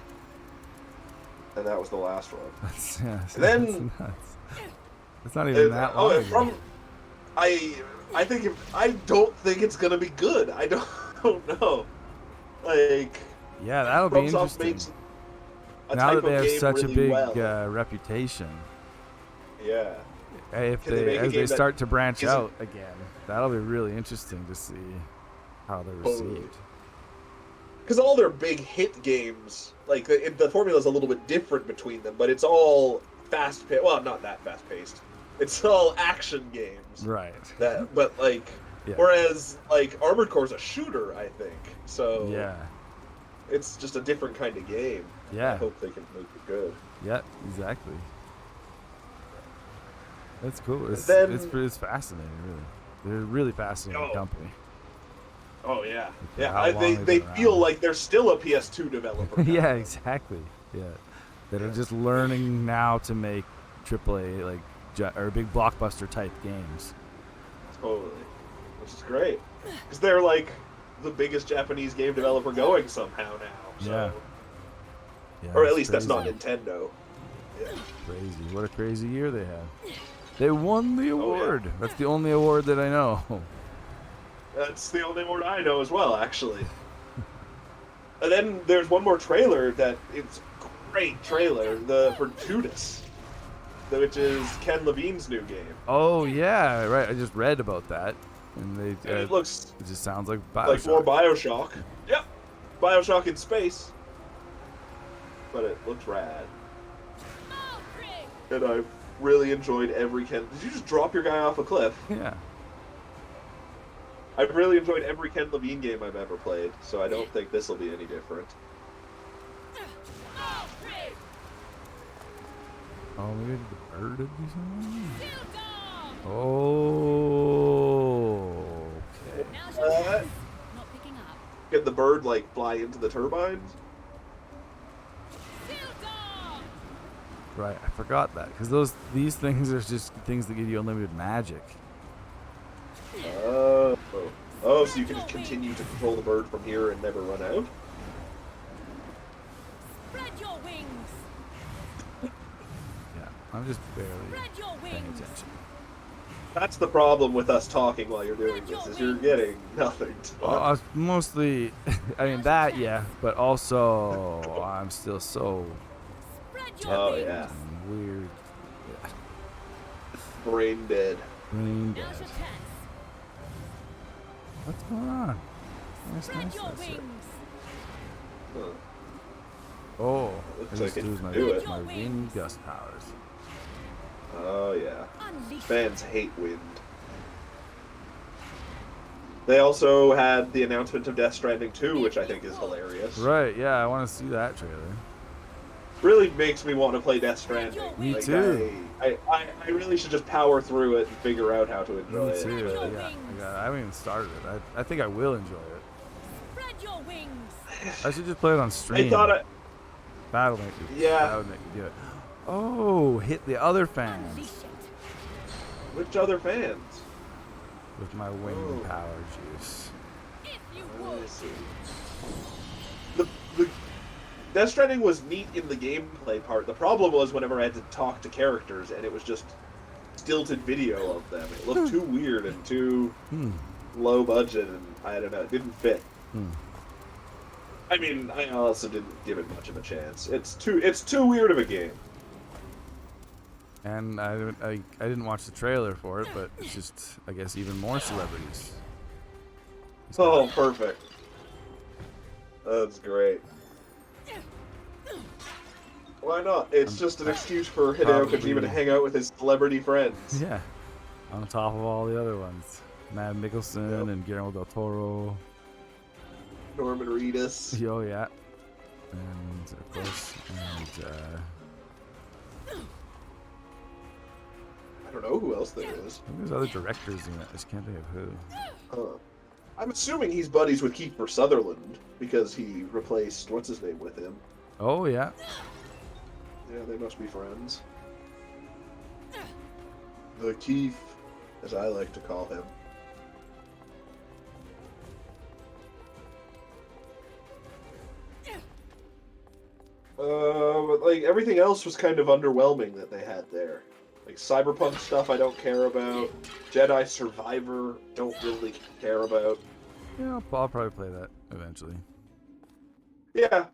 And that was the last one. That's then- that's nuts. It's not even that long. ago. I don't think it's gonna be good. I don't know. Like, Yeah, that'll be FromSoft interesting. makes a Now type that they of have game such really a big well. reputation, Yeah. if Can they make a as they game that start to branch isn't- out again, that'll be really interesting to see how they're Totally. received. Because all their big hit games, like the formula is a little bit different between them, but it's all fast-paced. Well, not that fast-paced. It's all action games. Right. But like, Yeah. whereas like Armored Core is a shooter, I think. So Yeah. it's just a different kind of game. Yeah. I hope they can make it good. Yeah, exactly. That's cool. It's fascinating, really. They're a really fascinating company. Oh yeah, how they feel like they're still a PS2 developer. Yeah, exactly. Yeah, they're just learning now to make AAA or big blockbuster type games. Totally, which is great because they're like the biggest Japanese game developer going somehow now. So. Yeah, or at least that's not Nintendo. Yeah. Crazy! What a crazy year they had. They won the award. Yeah. That's the only award that I know. That's the only award I know as well, actually. And then there's one more trailer that it's a great trailer, for Judas, which is Ken Levine's new game. Oh yeah, right. I just read about that, and it looks. It just sounds like BioShock. Like more BioShock. Yep, BioShock in space. But it looks rad. And I really enjoyed every Ken. Did you just drop your guy off a cliff? Yeah. I've really enjoyed every Ken Levine game I've ever played, so I don't think this will be any different. Oh, maybe the bird did something? Oh. Okay. Can the bird, like, fly into the turbines? Right, I forgot that, because these things are just things that give you unlimited magic. Oh, so you can just continue to control the bird from here and never run out? Spread your wings. Yeah, I'm just barely paying attention. That's the problem with us talking while you're doing this, is you're getting nothing to watch. Mostly, I mean that, yeah, but also I'm still so oh yeah, weird. Yeah. Brain dead. Brain dead. What's going on? Nice. Huh. Oh, looks like it my wind gust powers. Oh yeah. Fans hate wind. They also had the announcement of Death Stranding 2, which I think is hilarious. Right, yeah, I want to see that trailer. Really makes me want to play Death Stranding. Me too. I really should just power through it and figure out how to enjoy it. Me too. Yeah, I haven't even started it. I think I will enjoy it. Spread your wings. I should just play it on stream. I thought That'll make me. Yeah. That would make me do it. Oh, hit the other fans. Which other fans? With my wind power juice. The Death Stranding was neat in the gameplay part. The problem was whenever I had to talk to characters and it was just stilted video of them. It looked too weird and too low budget, and I don't know, it didn't fit. I mean, I also didn't give it much of a chance. It's too weird of a game. And I didn't watch the trailer for it, but it's just, I guess, even more celebrities. Oh, perfect. That's great. Why not? It's just an excuse for Hideo Kojima to hang out with his celebrity friends. Yeah. On top of all the other ones. Matt Mikkelsen and Guillermo del Toro. Norman Reedus. Oh, yeah. And, of course, I don't know who else there is. I think there's other directors in it. I just can't think of who. Huh. I'm assuming he's buddies with Kiefer Sutherland because he replaced what's his name with him. Oh yeah. Yeah, they must be friends. The Keith, as I like to call him. But like everything else was kind of underwhelming that they had there. Like Cyberpunk stuff I don't care about. Jedi Survivor don't really care about. Yeah, I'll probably play that eventually. Yeah.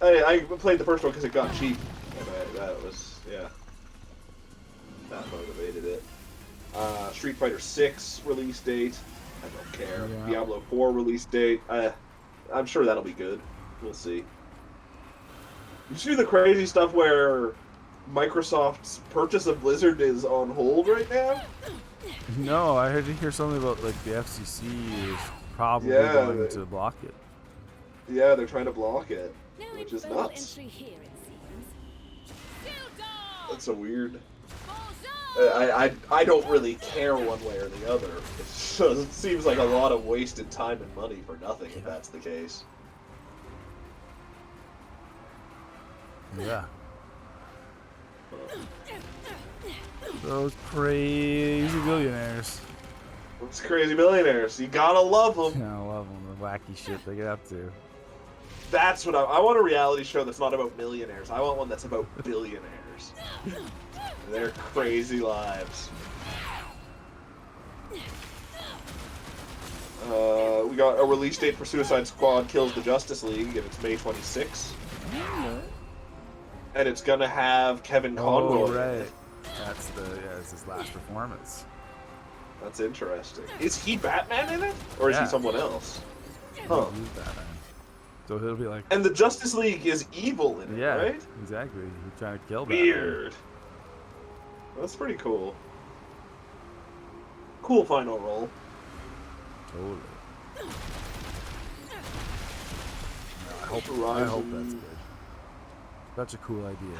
I played the first one because it got cheap. And that was, yeah. That motivated it. Street Fighter 6 release date. I don't care. Yeah. Diablo 4 release date. I'm sure that'll be good. We'll see. You see the crazy stuff where Microsoft's purchase of Blizzard is on hold right now? No, I had to hear something about like the FCC is probably Yeah, going to block it. Yeah, they're trying to block it, No which is infernal nuts. entry here, it seems. That's so weird. I don't really care one way or the other. It seems like a lot of wasted time and money for nothing if that's the case. Yeah. Those crazy billionaires. Those crazy billionaires, you gotta love them. I love them, the wacky shit they get up to. That's what I want. A reality show that's not about millionaires. I want one that's about billionaires. Their crazy lives. We got a release date for Suicide Squad Kills the Justice League, and it's May 26th. And it's gonna have Kevin Conroy. Oh, right. It's his last performance. That's interesting. Is he Batman in it? Or is he someone else? Huh. He's Batman. So he'll be like... And the Justice League is evil in it, right? Exactly. He's trying to kill Batman. Weird. That's pretty cool. Cool final role. Totally. I hope that's good. Such a cool idea.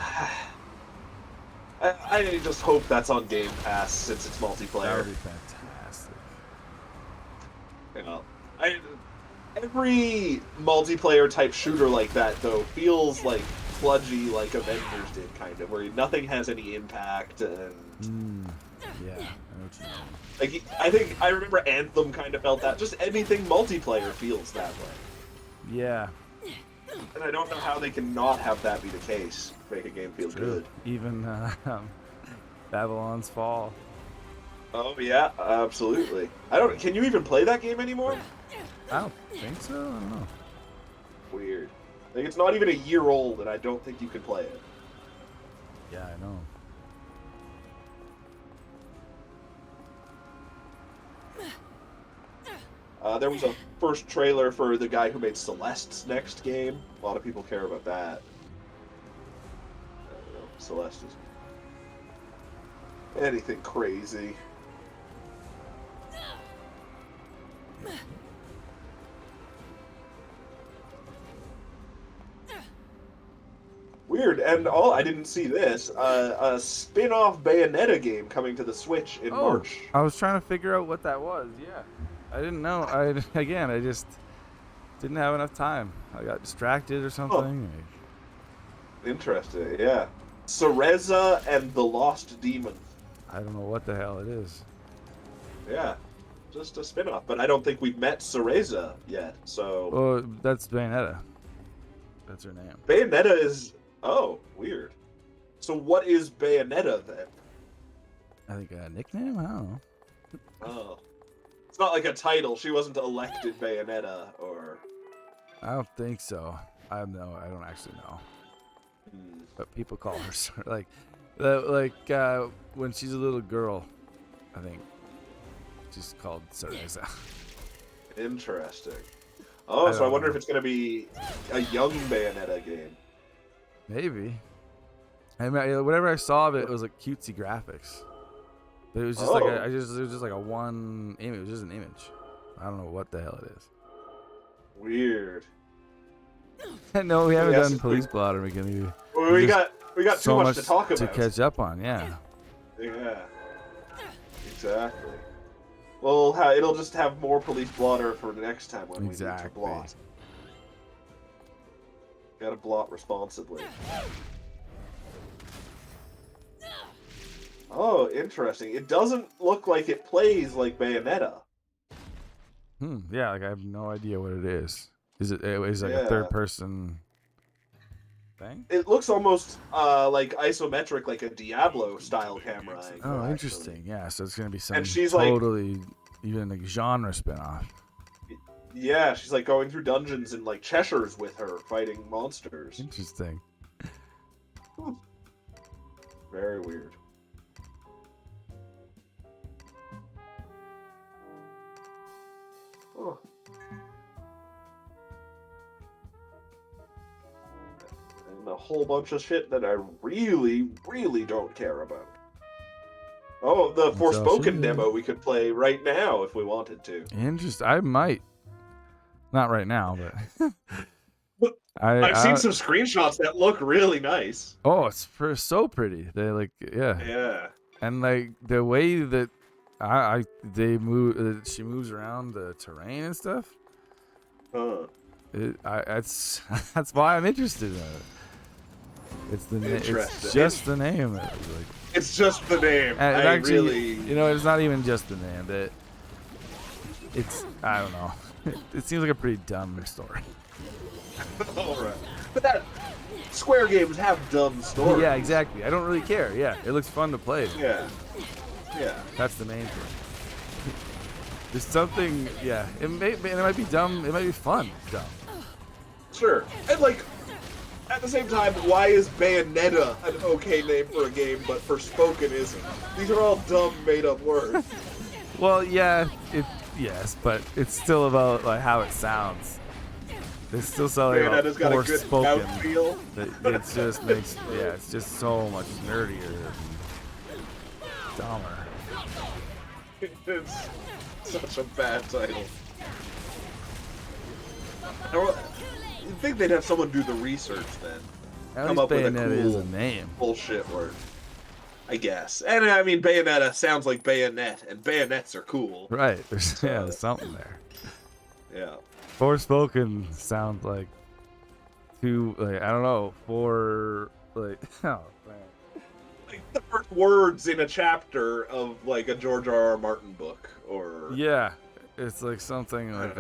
I just hope that's on Game Pass since it's multiplayer. That would be fantastic. You know, every multiplayer type shooter like that though feels like sludgy, like Avengers did, kind of, where nothing has any impact and. Yeah, I know what you mean. Like I remember Anthem kind of felt that. Just anything multiplayer feels that way. Yeah. And I don't know how they can not have that be the case. Make a game feel good. Even Babylon's Fall. Oh yeah, absolutely. Can you even play that game anymore? I don't think so. I don't know. Weird. Like it's not even a year old, and I don't think you can play it. Yeah, I know. There was a first trailer for the guy who made Celeste's next game. A lot of people care about that. I don't know. Celeste is anything crazy. Weird, and I didn't see this. A spin-off Bayonetta game coming to the Switch in March. I was trying to figure out what that was. Yeah, I didn't know. I just didn't have enough time. I got distracted or something. Oh. Interesting. Yeah, Cereza and the Lost Demon. I don't know what the hell it is. Yeah, just a spin-off. But I don't think we've met Cereza yet. So. Well, that's Bayonetta. That's her name. Bayonetta is. Oh, weird. So what is Bayonetta then? I think a nickname? I don't know. Oh. It's not like a title. She wasn't elected Bayonetta or... I don't think so. I don't actually know. But people call her when she's a little girl, I think she's called Cereza. Interesting. Oh, so I wonder if it's going to be a young Bayonetta game. Maybe. I mean, whatever I saw of it, it was like cutesy graphics. But it was just it was just like a one image. It was just an image. I don't know what the hell it is. Weird. No, we haven't done Police Blotter. We got too much to talk about to catch up on. Yeah. Yeah. Exactly. Well, it'll just have more Police Blotter for the next time when we need to blot. Gotta blot responsibly. Oh, interesting. It doesn't look like it plays like Bayonetta. Yeah, like I have no idea what it is. Is it like a third person thing? It looks almost like isometric, like a Diablo style camera angle. Oh, interesting. Actually. Yeah, so it's gonna be some and she's totally even like genre spinoff. Yeah, she's like going through dungeons and like Cheshires with her fighting monsters. Interesting. Very weird. Oh. a whole bunch of shit that I really, really don't care about. Oh, the That's all Forspoken shit. demo we could play right now if we wanted to. I might. Not right now, but I've seen some screenshots that look really nice. Oh, it's so pretty. They like, yeah. Yeah. And like the way that they move, she moves around the terrain and stuff. Huh. That's that's why I'm interested in it. It's it's just the name. It's just the name. And I actually, really, it's not even just the name. It's I don't know. It seems like a pretty dumb story. all right. But that Square games have dumb stories. Yeah, exactly. I don't really care. Yeah, it looks fun to play. Yeah. Yeah. That's the main thing. There's something. Yeah, it might be dumb. It might be fun. Dumb. Sure. And like, at the same time, why is Bayonetta an okay name for a game, but Forspoken isn't? These are all dumb, made-up words. Well, yeah, yes, but it's still about like how it sounds. It's still something about Bayonetta's got a good mouthfeel. It just makes it's just so much nerdier and dumber. It's such a bad title. You'd think they'd have someone do the research then. Come up with a Bayonetta cool is a name. bullshit word. I guess. And I mean, Bayonetta sounds like bayonet, and bayonets are cool. Right. There's something there. Yeah. Forspoken sounds like too, like, I don't know, oh man. Like the first words in a chapter of like a George R.R. Martin book, or Yeah, it's like something like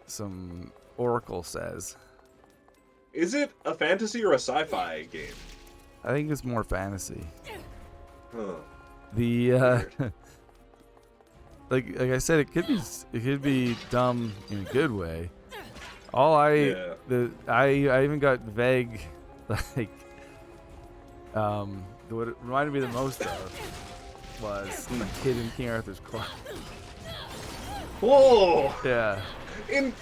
some Oracle says. Is it a fantasy or a sci-fi game? I think it's more fantasy. Huh. The like I said, it could be dumb in a good way. I even got vague, like what it reminded me the most of was the kid in King Arthur's Court. Whoa! Yeah. In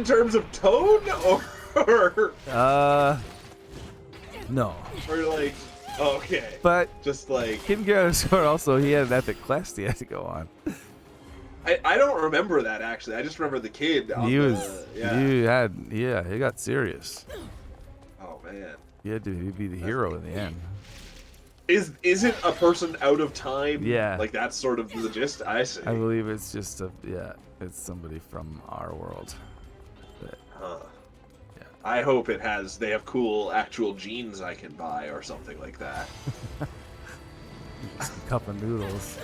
terms of tone, or no. Or like, okay, But just like Kid in King Arthur's Court also, he had an epic quest he had to go on. I don't remember that actually. I just remember the kid. He got serious. Oh man. He'd be the hero in the end. Is it a person out of time? Yeah. Like that's sort of the gist. I see. I believe it's just it's somebody from our world. Huh. Yeah. I hope they have cool actual jeans I can buy or something like that. A cup of noodles.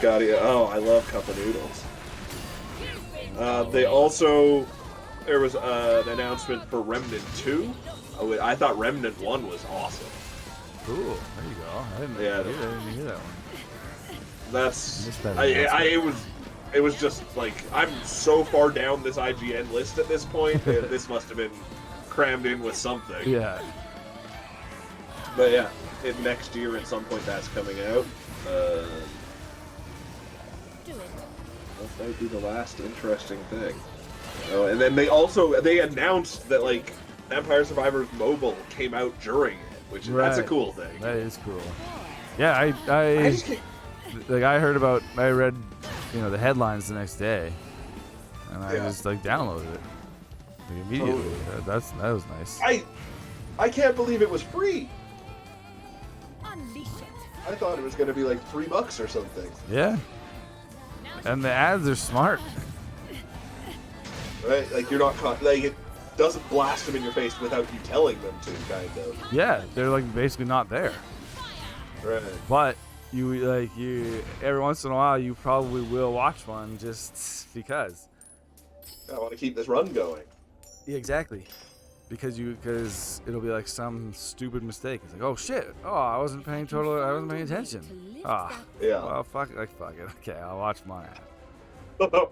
Got it. Oh, I love cup of noodles. There was an announcement for Remnant 2. I thought Remnant 1 was awesome. Cool. There you go. I didn't hear that one. It was just like, I'm so far down this IGN list at this point. This must have been crammed in with something. Yeah. But yeah, next year at some point that's coming out. That might be the last interesting thing. Oh, and then they announced that like Vampire Survivors Mobile came out during it, which that's a cool thing. That is cool. Yeah, I read, the headlines the next day, and I just like downloaded it like, immediately. Totally. That was nice. I can't believe it was free. Unleash it. I thought it was going to be like $3 or something. Yeah. And the ads are smart. Right? Like you're not caught. Like it doesn't blast them in your face without you telling them to, kind of. Yeah, they're like basically not there. Right. But you every once in a while you probably will watch one just because. I want to keep this run going. Yeah, exactly. Because it'll be like some stupid mistake. It's like, oh shit, I wasn't paying attention. Ah, yeah. Well, fuck it. Okay, I'll watch my ad.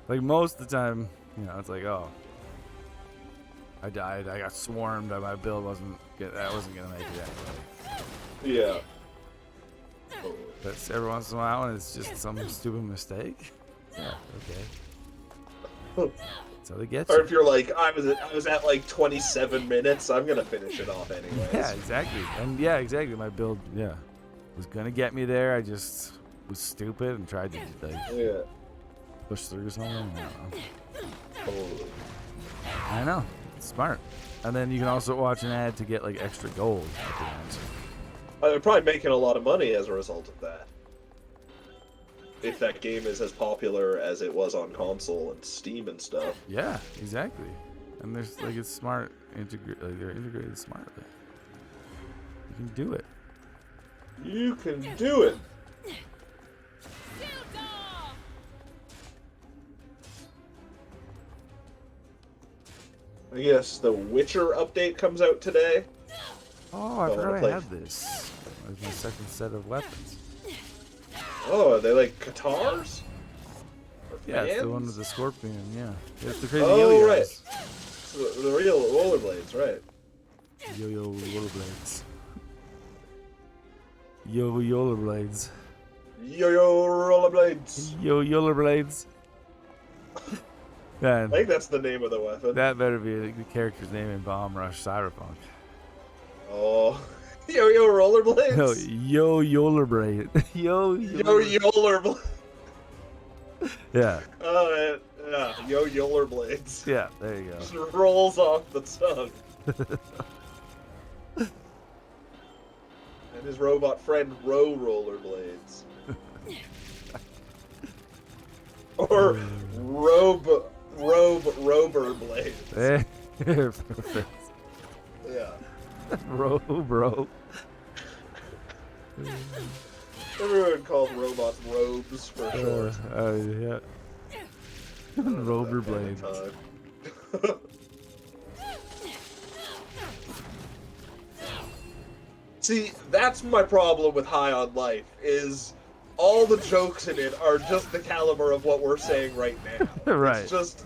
Like most of the time, it's like, oh, I died. I got swarmed. My build wasn't gonna make it anyway. Yeah. But every once in a while, when it's just some stupid mistake. Yeah. Okay. That's how they get Or you. if you're like, I was at like 27 minutes, I'm gonna finish it off anyways. Yeah, exactly. And yeah, exactly. My build, was gonna get me there. I just was stupid and tried to like Yeah. push through something. I don't know. Totally. I know. It's smart. And then you can also watch an ad to get like extra gold at the end. They're probably making a lot of money as a result of that. If that game is as popular as it was on console and Steam and stuff. Yeah, exactly. And there's like it's smart they're integrated smartly. You can do it. You can do it. I guess the Witcher update comes out today. Oh, I Don't forgot wanna I play. had this. That's my second set of weapons. Oh, are they like Katars? Or Yeah, it's the one fans? with the scorpion. Yeah, it's the crazy Oh, yo-yos. right. The real rollerblades, right? Yo-yo rollerblades. Yo rollerblades. Yo-yo rollerblades. Yo rollerblades. I Man, think that's the name of the weapon. that better be the character's name in Bomb Rush Cyberpunk. Oh, yo-yo rollerblades. No, yo rollerblade. Yo Yo-yolerblades. Yeah, Yeah, yo-yolerblades. yeah. There you Just go. rolls off the tongue. And his robot friend Ro rollerblades. Or rober blades. Eh, perfect. Yeah. Bro. Everyone calls robots robes for short. Yeah. Rover blades. See, that's my problem with High on Life, is all the jokes in it are just the caliber of what we're saying right now. Right. It's just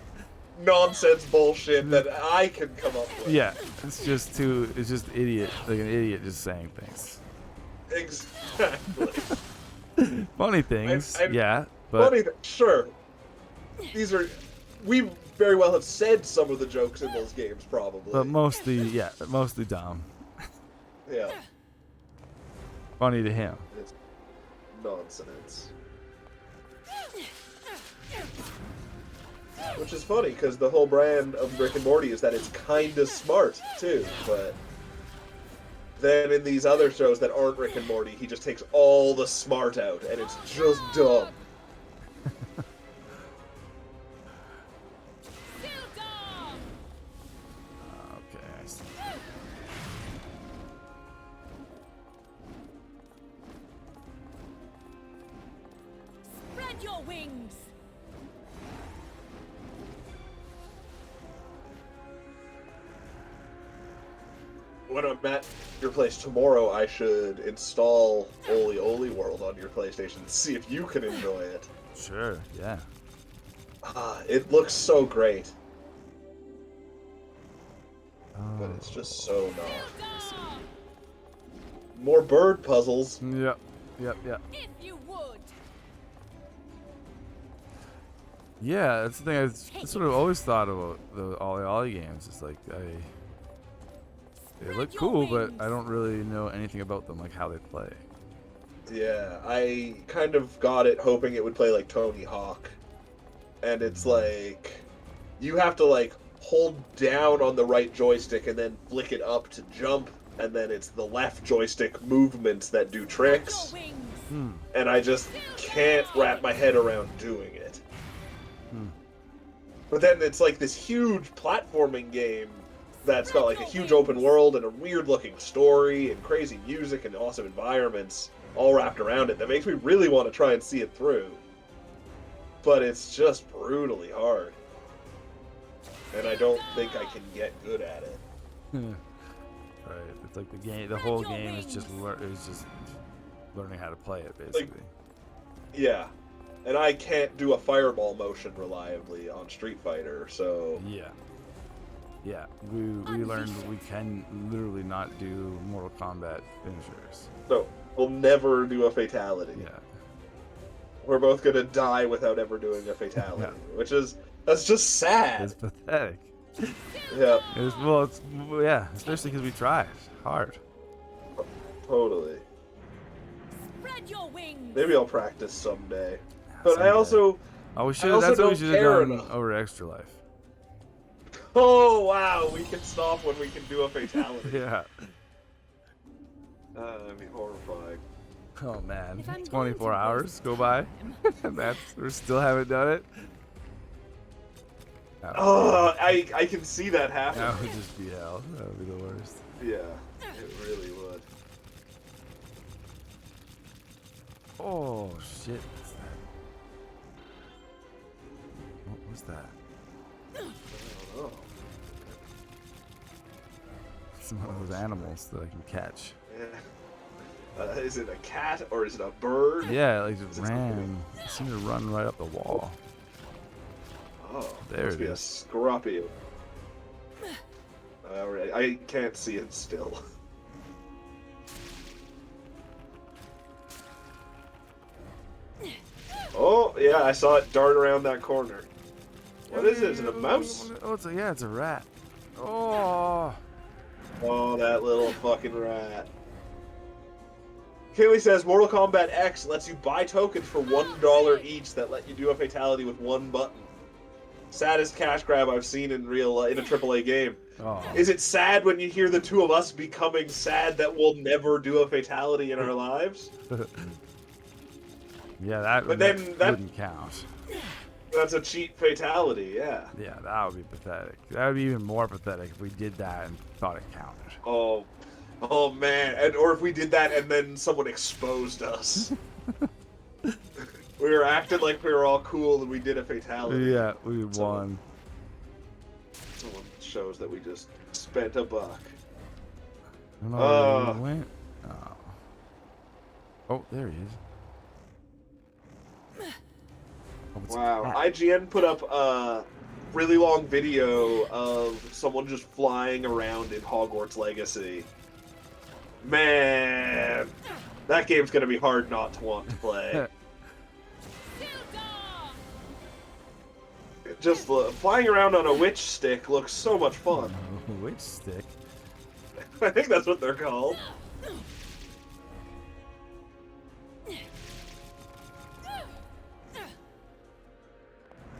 nonsense bullshit that I can come up with. Yeah, it's just like an idiot just saying things. Exactly. Funny things, I'm- yeah, but Funny, sure. We very well have said some of the jokes in those games, probably. mostly dumb. Yeah, Funny to him. it's nonsense. Which is funny, because the whole brand of Rick and Morty is that it's kinda smart, too, but then in these other shows that aren't Rick and Morty, he just takes all the smart out, and it's just dumb. Okay, I see. Spread your wings. When I'm at your place tomorrow, I should install Oli Oli World on your PlayStation and see if you can enjoy it. Sure, yeah. It looks so great, but it's Oh, just so not. More bird puzzles. Yep. If you would. Yeah, that's the thing. That's what I've always thought about the Ollie games. It's like they look cool, but I don't really know anything about them, like how they play. Yeah, I kind of got it hoping it would play like Tony Hawk. And it's like, you have to like hold down on the right joystick and then flick it up to jump, and then it's the left joystick movements that do tricks. Your wings. Hmm. And I just can't wrap my head around doing it. But then it's like this huge platforming game that's got like a huge open world and a weird looking story and crazy music and awesome environments all wrapped around it that makes me really want to try and see it through. But it's just brutally hard. And I don't think I can get good at it. Right. It's like the whole game is just learning how to play it, basically. Yeah. And I can't do a fireball motion reliably on Street Fighter, so... Yeah, we learned we can literally not do Mortal Kombat finishers. So, we'll never do a fatality. Yeah. We're both gonna die without ever doing a fatality, which is That's just sad. It's pathetic. Yeah, Yeah, especially because we tried hard. totally. Spread your wings. Maybe I'll practice someday. But Someday. I also Oh, also that's what we don't should have care done enough. over Extra Life. Oh wow, we can stop when we can do a fatality. Yeah. That'd be horrifying. Oh man, If I'm going 24 to hours waste go by, time. and we still haven't done it. Oh, I can see that happening. That would just be hell. That would be the worst. Yeah, it really would. Oh shit! What's that? What was that? I don't know. It's one of those animals that I can catch. Yeah. Is it a cat or is it a bird? Yeah, like Is just it something? ran. It seemed to run right up the wall. Oh, There must it be a is. scruppy. Alright, I can't see it still. Oh, yeah, I saw it dart around that corner. What is it? Is it a mouse? Oh, it's a rat. Oh. Oh, that little fucking rat. Kaylee says Mortal Kombat X lets you buy tokens for $1 each that let you do a fatality with one button. Saddest cash grab I've seen in in a AAA game. Oh. Is it sad when you hear the two of us becoming sad that we'll never do a fatality in our lives? Yeah, that wouldn't count. That's a cheat fatality, yeah. Yeah, that would be pathetic. That would be even more pathetic if we did that and thought it counted. Oh man, or if we did that and then someone exposed us. We were acting like we were all cool and we did a fatality. Yeah, we won. Someone shows that we just spent a buck. I don't know where he went. Oh, there he is. Oh, it's a Wow, cat. IGN put up a really long video of someone just flying around in Hogwarts Legacy. Man, that game's gonna be hard not to want to play. Just flying around on a witch stick looks so much fun. Which stick? I think that's what they're called.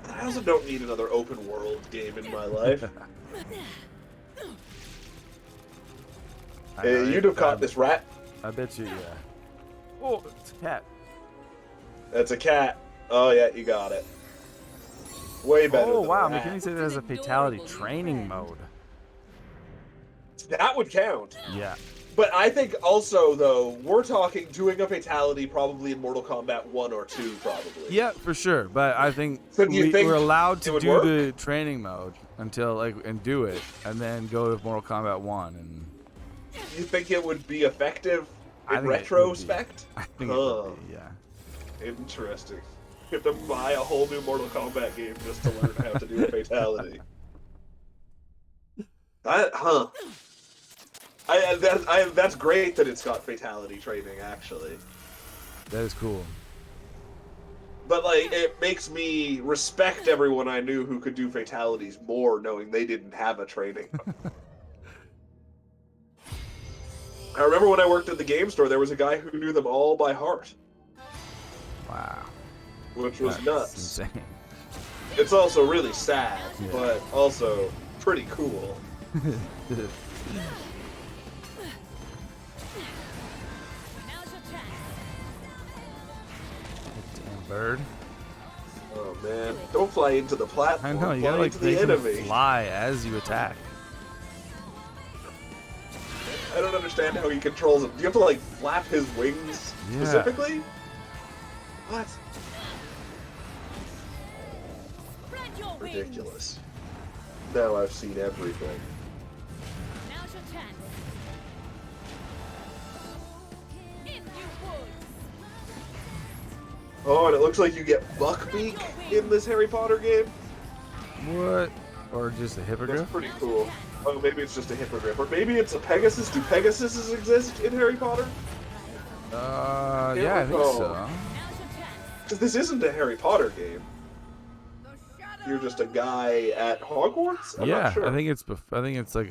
I also don't need another open world game in my life. Hey, you'd have caught this rat. I bet you, yeah. Oh, it's a cat. That's a cat. Oh yeah, you got it. Way better. Oh than wow, a rat. McKinney said there's a fatality training mode. That would count. Yeah. But I think also, though, we're talking doing a fatality probably in Mortal Kombat 1 or 2, probably. Yeah, for sure. But I think, So do you think we're allowed it to would do work? the training mode until and do it, and then go to Mortal Kombat 1 and. You think it would be effective I in think it would be. retrospect? I think it would be, yeah. Interesting. You have to buy a whole new Mortal Kombat game just to learn how to do a fatality. That's great that it's got fatality training, actually. That is cool. But, like, it makes me respect everyone I knew who could do fatalities more, knowing they didn't have a training. I remember when I worked at the game store, there was a guy who knew them all by heart, Wow. which was That's nuts. insane. It's also really sad, Yeah. but also pretty cool. Now's your chance. Damn bird. Oh man, don't fly into the I platform. know, you fly gotta like into make the him enemy. fly as you attack. I don't understand how he controls them. Do you have to like flap his wings Yeah. specifically? What? Spread your wings. Ridiculous. Now I've seen everything. Now's your chance. If you would. Oh, and it looks like you get Buckbeak in this Harry Potter game. What? Or just a That's hippogriff? pretty cool. Oh, maybe it's just a hippogriff, or maybe it's a Pegasus. Do Pegasuses exist in Harry Potter? Yeah, I think so. Now's your chance. Because this isn't a Harry Potter game. The shadow you're just a guy at Hogwarts? I'm Yeah, not sure. I think it's like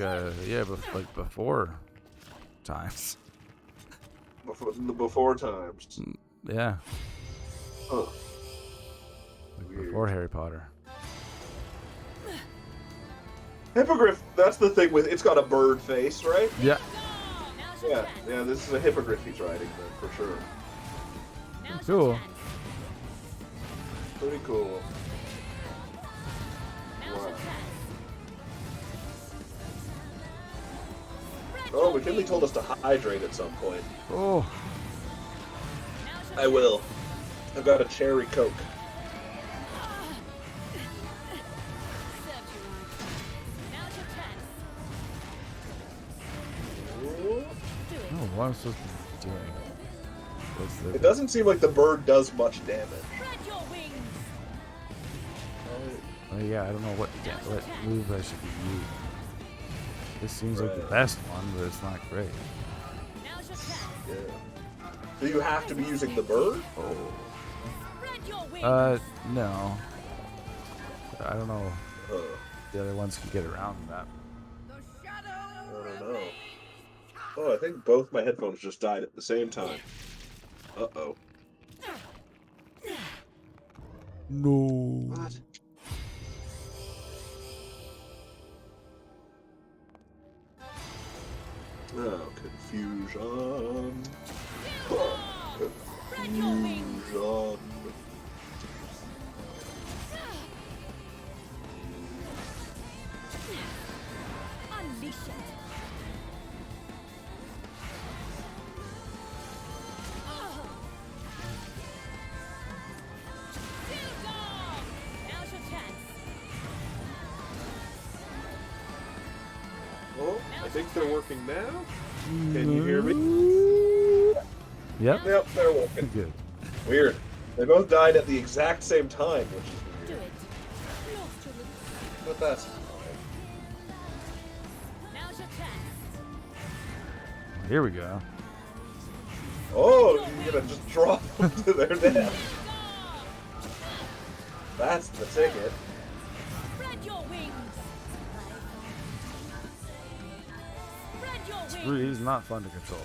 like before times. Before times. Yeah, Huh. like Weird. before Harry Potter. Hippogriff, that's the thing with it's got a bird face, right? Yeah. Yeah, this is a hippogriff he's riding then, for sure. Cool. Pretty cool. Wow. Oh, McKinley told us to hydrate at some point. Oh. I will. I've got a cherry Coke. Oh, what am I supposed to be doing? What's the... It doesn't seem like the bird does much damage. Oh, yeah, I don't know what move I should be using. This seems like the best one, but it's not great. Yeah. Do you have to be using the bird? No. I don't know. Uh, The other ones can get around that. I don't know. Oh, I think both my headphones just died at the same time. Uh-oh. No. What? Oh, confusion. Oh, confusion. Unleash it. Now's your chance. Oh, I think they're working now. Can you hear me? Yep. Yep, they're working. Good. Weird. They both died at the exact same time, which is Do weird. it. Lost your little. But that's Now's your chance. Here we go. oh, you're gonna just drop them to their death. That's the ticket. Spread your wings. Spread your wings. Really, he's not fun to control.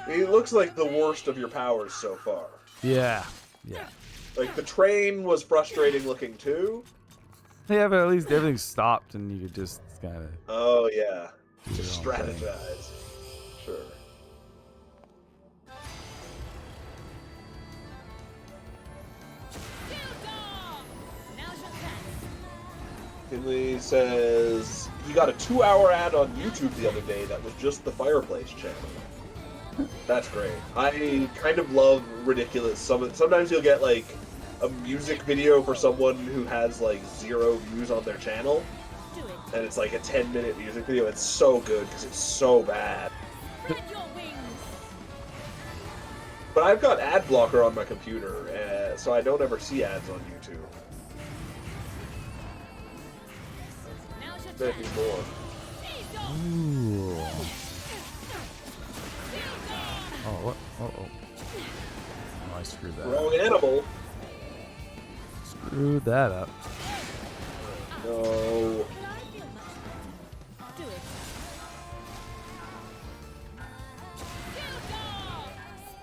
He looks like the worst of your powers so far. Yeah. Yeah. Like, the train was frustrating looking too. Yeah, but at least everything stopped and you could just kind of... Oh, yeah. Do Just your own thing. strategize. Sure. Now's your chance. Kinley says he got a 2-hour ad on YouTube the other day that was just the Fireplace channel. That's great. I kind of love ridiculous. Sometimes you'll get like a music video for someone who has like 0 views on their channel, Do it. and it's like a 10-minute music video. It's so good because it's so bad. Spread your wings. But I've got ad blocker on my computer, so I don't ever see ads on YouTube. Now's your chance. Anymore. Ooh. Oh, what? Oh. Oh, I screwed that up. Wrong animal. Screwed that up. No. Can I feel much? Do it.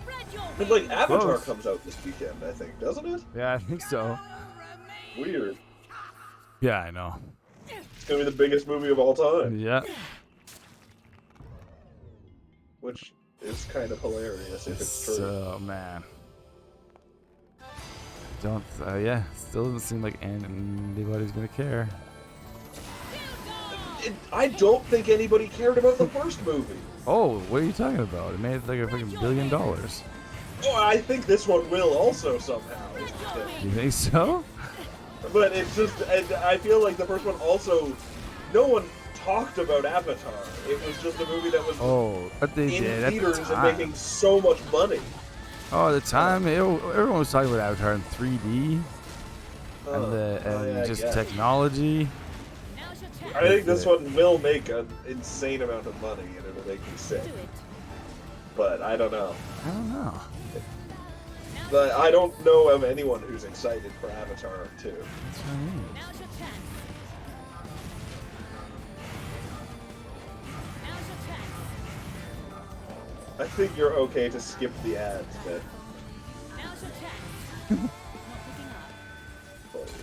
Spread your wings. And like Avatar Close. comes out this weekend, I think, doesn't it? Yeah, I think so. Weird. Yeah, I know. It's gonna be the biggest movie of all time, Yeah. which is kind of hilarious if it's true. So, man. Don't, yeah, still doesn't seem like anybody's gonna care. I don't think anybody cared about the first movie. Oh, what are you talking about? It made like a freaking $1 billion. Oh, I think this one will also somehow. is the thing. You think so? But it's just, I feel like the first one also, no one talked about Avatar. It was just a movie that was Oh, but they in did at theaters the and time. making so much money. Oh, at the time, everyone was talking about Avatar in 3D and just yeah. technology. Now's your chance. I think this one will make an insane amount of money and it'll make me sick. Do it. But I don't know. I don't know. Now's But I don't know of anyone who's excited for Avatar 2. That's what I mean. Now's your chance. Now's your chance. I think you're okay to skip the ads, but Now's your chance. Not picking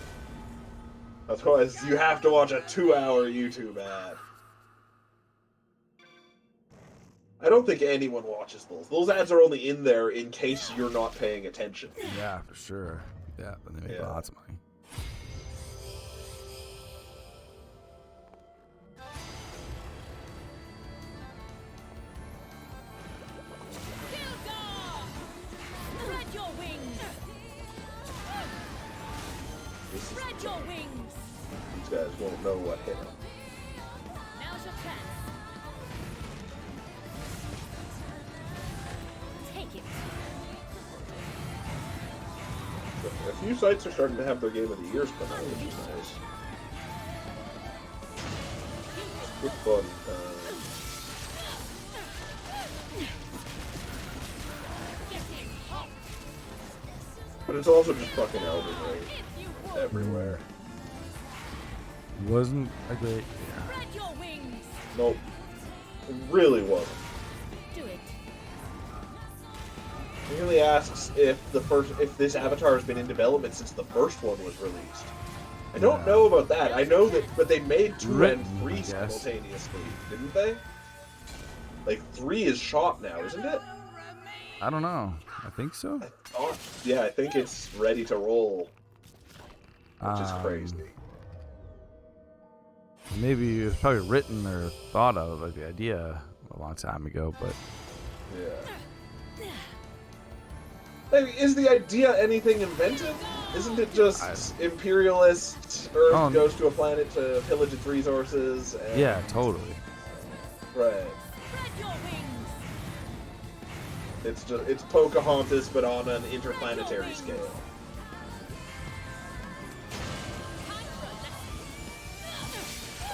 up. otherwise you have to watch a 2-hour YouTube ad. I don't think anyone watches those. Those ads are only in there in case you're not paying attention. Yeah, for sure. Yeah, but they make lots of money. Spread your wings. Spread your wings. These guys won't know what hit them. Now's your chance. Take it. A few sites are starting to have their Game of the Years come out, which is nice. Good fun. But it's also just fucking Elden Ring everywhere. Wasn't a great year. Spread your wings. Nope. It really wasn't. Do it. It really asks if this Avatar has been in development since the first one was released. I don't know about that. I know that, but they made 2 and 3 simultaneously, didn't they? Like 3 is shot now, isn't it? I don't know. I think so. Yeah, I think it's ready to roll, which is crazy. Maybe it was probably written or thought of, like the idea, a long time ago, but Yeah. Like, is the idea anything inventive? Isn't it just imperialist Earth goes to a planet to pillage its resources? And... yeah, totally. Right. Spread your wings. It's Pocahontas, but on an interplanetary scale.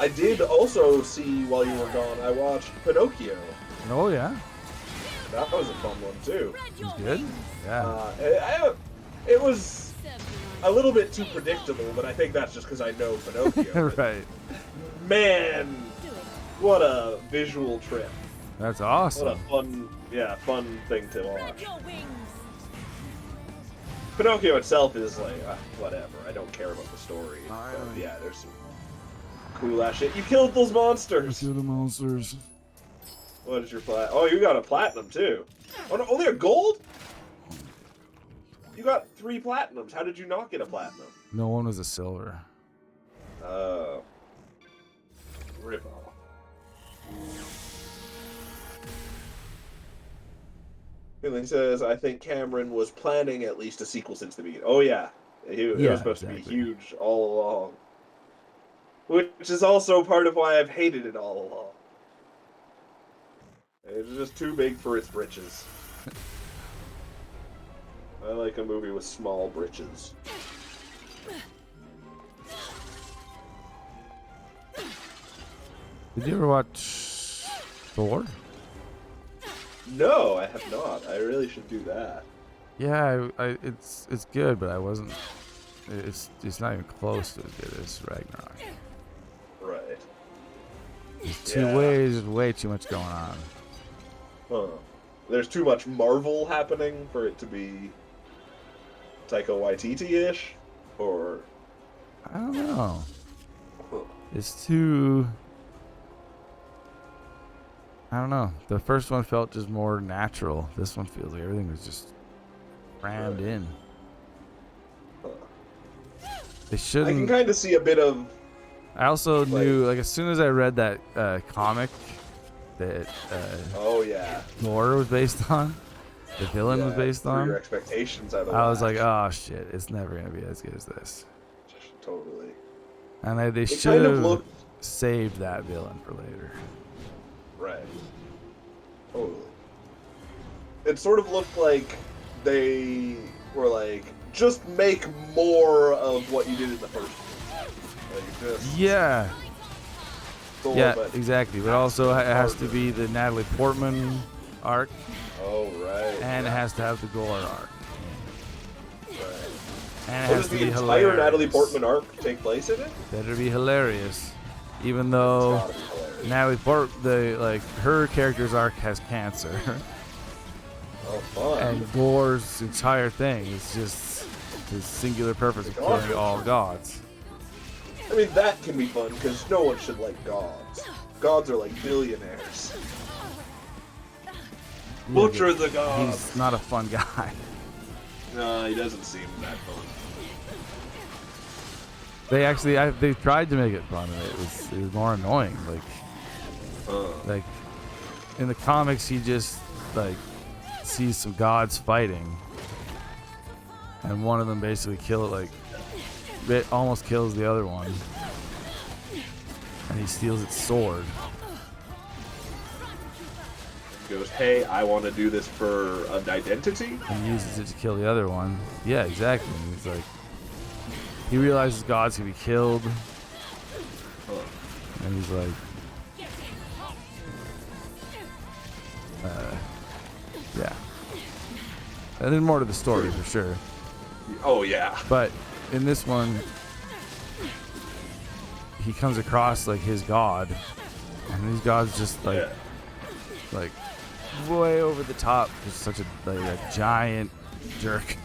I did also see, while you were gone, I watched Pinocchio. Oh yeah, That was a fun one too. it was good. Yeah. It was a little bit too predictable, but I think that's just because I know Pinocchio. Right. Man, what a visual trip. That's awesome. What a fun thing to watch. Spread your wings. Pinocchio itself is like, whatever. I don't care about the story. But yeah, there's some cool ass shit. You killed those monsters. Kill the monsters. What is your plat? Oh, you got a platinum too. Oh, no, only a gold? You got 3 platinums. How did you not get a platinum? No one was a silver. Rip off. Feeling says, I think Cameron was planning at least a sequel since the beginning. Oh yeah, it was supposed to be huge all along. Which is also part of why I've hated it all along. It's just too big for its britches. I like a movie with small britches. Did you ever watch Thor? No, I have not. I really should do that. Yeah, it's good, but I wasn't. It's not even close to as good as Ragnarok. Right. There's way too much going on. Huh. There's too much Marvel happening for it to be Taika Waititi-ish? Or... I don't know. It's too... I don't know. The first one felt just more natural. This one feels like everything was just crammed in. They shouldn't... I can kind of see a bit of... I also knew, like, as soon as I read that comic that oh, yeah. Thor was based on, the villain was based on, your expectations out of I was like, oh, shit, it's never going to be as good as this. Totally. And they should kind of have saved that villain for later. Right. Totally. It sort of looked like they were like, just make more of what you did in the first one. Like, just Yeah. Thor, Yeah, but exactly. But also it has to be the Natalie Portman arc, oh, right. and it has to have the Gore arc. And it What has does to the be entire hilarious. Natalie Portman arc take place in it? Better be hilarious. Even It's though gotta be hilarious. Natalie Portman, her character's arc has cancer. Oh, fun. And Gore's entire thing is just his singular purpose of killing all gods. I mean, that can be fun, because no one should like gods. Gods are like billionaires. Butcher the gods! He's not a fun guy. No, he doesn't seem that fun. They tried to make it fun, and it was more annoying. Like in the comics, he just sees some gods fighting, and one of them basically it almost kills the other one, and he steals its sword. Goes, hey, I want to do this for an identity? And uses it to kill the other one. Yeah, exactly. And he's he realizes gods can be killed, and he's like, yeah. And then more to the story for sure. Oh, yeah. But in this one, he comes across his god, and these gods just way over the top. Just such a giant jerk.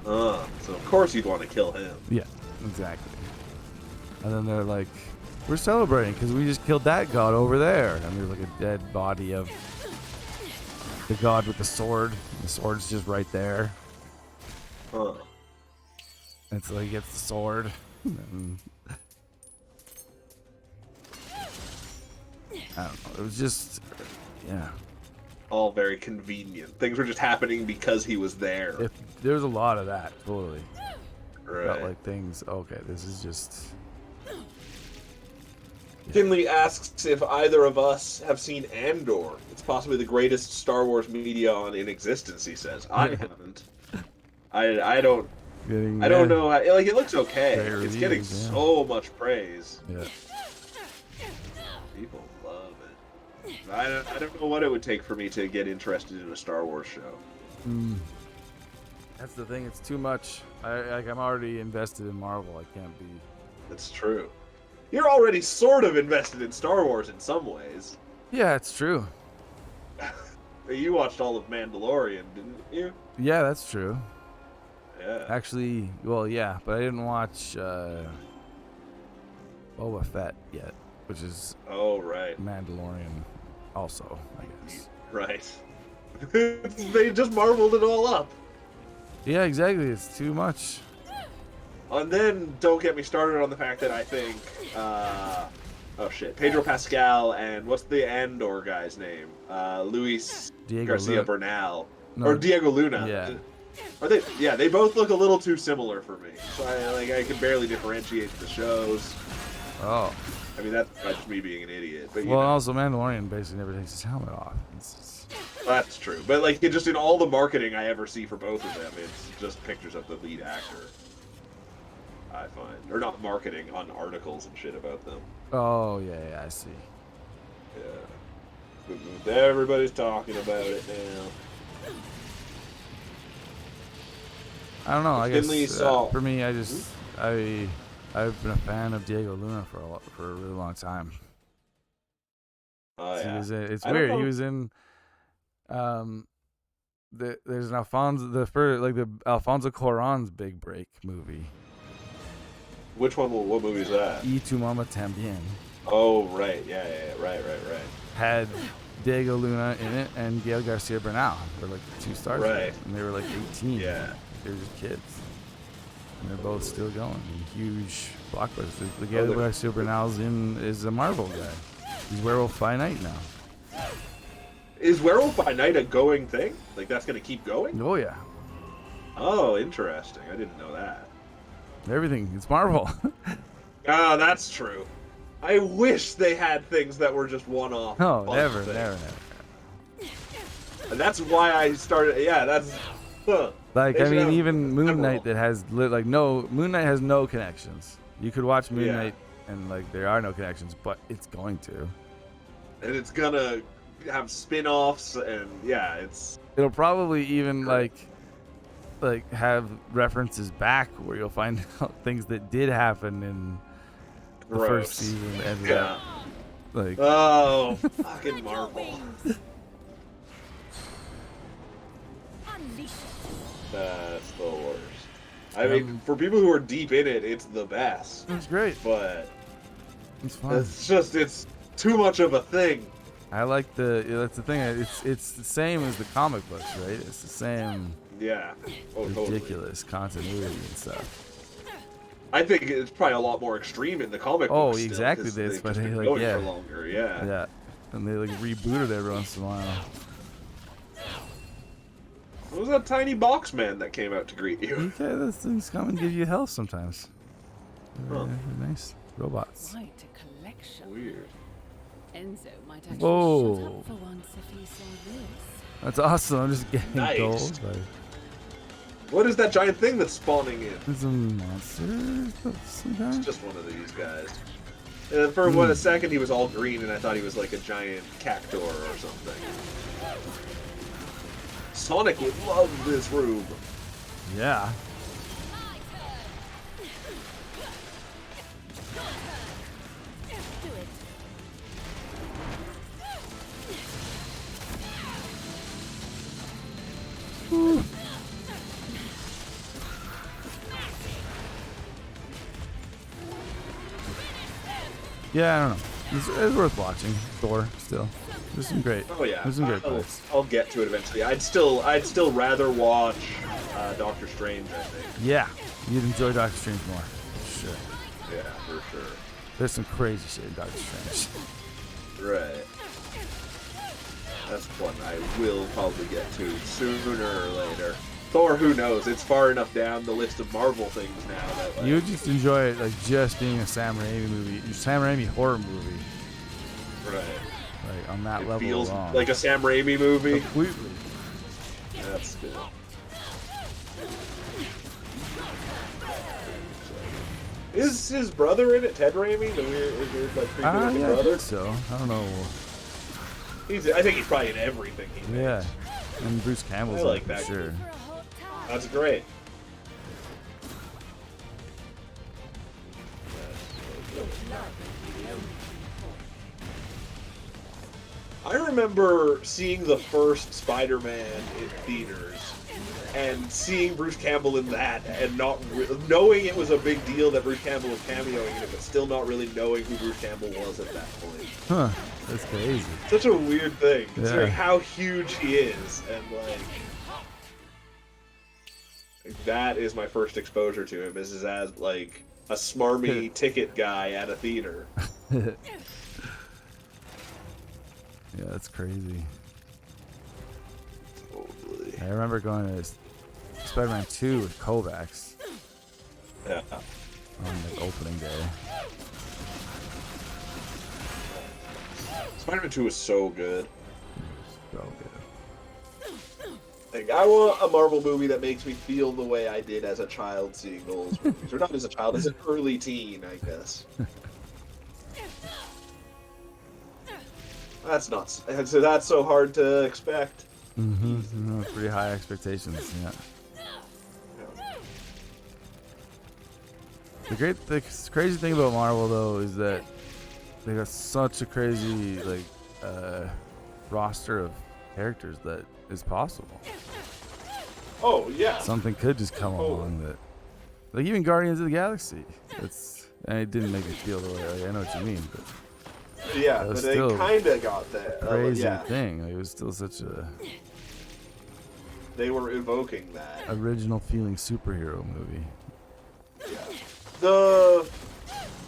So of course you'd want to kill him. Yeah, exactly. And then they're like, we're celebrating because we just killed that god over there. And there's a dead body of the god with the sword. The sword's just right there. And so he gets the sword. And I don't know. It was just, yeah. All very convenient. Things were just happening because he was there. There's a lot of that, totally. Right. Not things, okay, this is just... Finley asks if either of us have seen Andor. It's possibly the greatest Star Wars media in existence, he says. I haven't. I don't know. It looks okay. It's getting so much praise. Yeah. People love it. I don't know what it would take for me to get interested in a Star Wars show. That's the thing. It's too much. I'm already invested in Marvel. I can't be. That's true. You're already sort of invested in Star Wars in some ways. Yeah, it's true. You watched all of Mandalorian, didn't you? Yeah, that's true. Yeah. Actually, well, yeah, but I didn't watch Boba Fett yet, which is right. Mandalorian also, I guess. Right. They just marveled it all up. Yeah, exactly. It's too much. And then don't get me started on the fact that I think Pedro Pascal and what's the Andor guy's name? Luis Garcia Bernal. No, or Diego Luna. Yeah. Are they? Yeah, they both look a little too similar for me. So I can barely differentiate the shows. Oh. I mean, that's just me being an idiot. But well, also Mandalorian basically never takes his helmet off. That's true. But just in all the marketing I ever see for both of them, it's just pictures of the lead actor. I find, or not marketing, on articles and shit about them. Oh yeah, I see. Yeah. Everybody's talking about it now. I don't know. I guess for me, Hmm? I've been a fan of Diego Luna for a really long time. Oh yeah. It's weird. He was in there's an Alfonso Cuarón's big break movie. Which one? What movie is that? Y Tu Mama Tambien. Oh right, yeah, right. Had Diego Luna in it and Gael Garcia Bernal. They're the two stars. Right. And they were 18. Yeah. They were just kids. And they're both still going. Huge blockbusters. The Gael Garcia Bernal's is a Marvel guy. He's Werewolf by Night now. Is Werewolf by Night a going thing? That's gonna keep going? Oh yeah. Oh, interesting. I didn't know that. Everything. It's Marvel. Ah, that's true. I wish they had things that were just one-off. No, never. And that's why I started. Yeah, that's. Even Moon Knight that has Moon Knight has no connections. You could watch Moon Knight and there are no connections, but it's going to. And it's gonna have spin-offs and it's. It'll probably even like have references back where you'll find out things that did happen in the Gross. first season that ended Yeah. up like Oh, fucking Marvel. That's the worst. I mean, for people who are deep in it, it's the best. it's great. But It's fun. it's too much of a thing. I like that's the thing. It's the same as the comic books, right? It's the same Yeah. Oh, ridiculous continuity and stuff. I think it's probably a lot more extreme in the comic Oh, books. exactly. Still, That's why just they been like going yeah, for longer. Yeah. yeah, and they like reboot it every once in a while. What was that tiny box man that came out to greet you? Okay, those things come and give you health sometimes. Huh. They're nice robots. Quite a collection. Weird. Enzo might actually Whoa. shut up for once if he saw this. That's awesome. I'm just getting Nice. gold. Like, What is that giant thing that's spawning in? it's a monster of some kind. It's just one of these guys. And for a second, he was all green, and I thought he was like a giant cactuar or something. Sonic would love this room. Yeah. Whew. Yeah, I don't know. It's worth watching. Thor still. There's some great. Oh yeah, There's some great parts. I'll get to it eventually. I'd still rather watch Doctor Strange. I think. Yeah, you'd enjoy Doctor Strange more. For sure. Yeah, for sure. There's some crazy shit in Doctor Strange. Right. That's one I will probably get to sooner or later. Thor, who knows? It's far enough down the list of Marvel things now that like, You would just enjoy it like just being a Sam Raimi movie, Sam Raimi horror movie. right. Like on that It level feels alone. like a Sam Raimi movie. Completely. That's good. Is his brother in it? Ted Raimi, the weird like creepy looking Yeah, I brother. think so. I don't know. I think he's probably in everything he makes. Yeah, and Bruce Campbell's I like for that. sure. For a hot tub. That's great. I remember seeing the first Spider-Man in theaters and seeing Bruce Campbell in that and not knowing it was a big deal that Bruce Campbell was cameoing in it, but still not really knowing who Bruce Campbell was at that point. Huh? That's crazy. Such a weird thing, considering Yeah. how huge he is, and like that is my first exposure to him. Is as like a smarmy ticket guy at a theater. Yeah, that's crazy. Totally. I remember going to Spider-Man 2 with Kovacs Yeah. on like opening day. Spider-Man 2 was so good. So good. Like, I want a Marvel movie that makes me feel the way I did as a child seeing those movies. Or not as a child, as an early teen, I guess. That's nuts. So that's so hard to expect. Mm-hmm. Pretty high expectations. Yeah. The crazy thing about Marvel though is that they got such a crazy like roster of characters that is possible. Oh, yeah. Something could just come along that, like even Guardians of the Galaxy. And it didn't make me feel the way. Like, I know what you mean, but Yeah, that was but they still kind of got that. crazy Yeah, thing. Like, it was still such a they were evoking that. original feeling superhero movie. The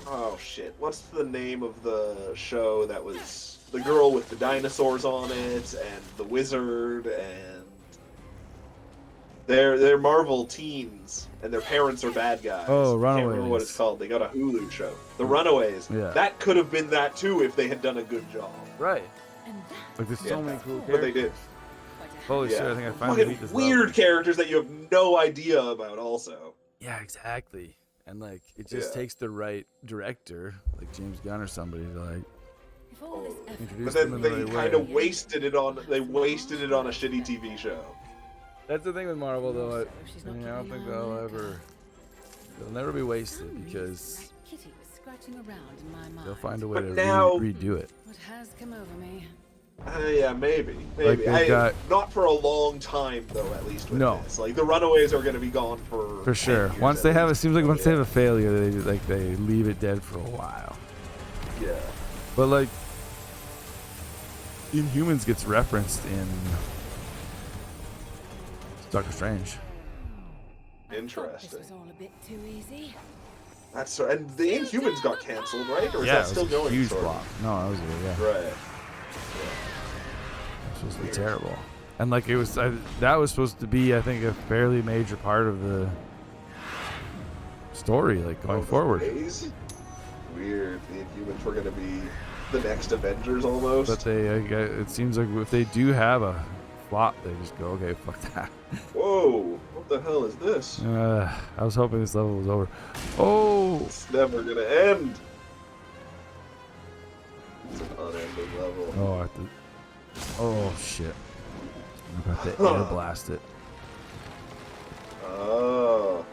oh shit, what's the name of the show that was the girl with the dinosaurs on it and the wizard and they're Marvel teens and their parents are bad guys. Oh, I can't remember what Runaways. it's called. They got a Hulu show. The Runaways. Yeah. That could have been that too if they had done a good job. Right. And that Like there's so many cool But they characters. did. quite a Holy Yeah. shit! I think I finally beat Fucking this weird level. characters that you have no idea about also. Yeah, exactly. And like it just Yeah. takes the right director, like James Gunn or somebody, to like If all this effort introduce But them then in the they right kind way. of wasted it on a shitty TV show. That's the thing with Marvel, though. Also, she's not I don't keeping think an eye on her car. they'll never be wasted Some because black kitty was scratching around in my mind. they'll find a way But to now- redo it. What has come over me? Yeah, maybe. Like, they've got- not for a long time though. At least with No. this, like the Runaways are going to be gone for 10 sure. years Once at they have, it least. seems like once Yeah. they have a failure, they leave it dead for a while. Yeah. But like, Inhumans gets referenced in Doctor Strange. Interesting. This was all a bit too easy. That's so. And the Inhumans got canceled, right? Or is Yeah, that it was still a going? huge sort of? flop. No, that was it. Yeah, Right. it's supposed to be terrible. And like it was, that was supposed to be, I think, a fairly major part of the story, like going forward. Ways? Weird. The Inhumans were going to be the next Avengers almost. But it seems like if they do have a flop, they just go, okay, fuck that. Whoa! What the hell is this? I was hoping this level was over. Oh, It's never gonna end. It's an unending level. oh, I have to, oh shit! I'm about to air blast it. Oh.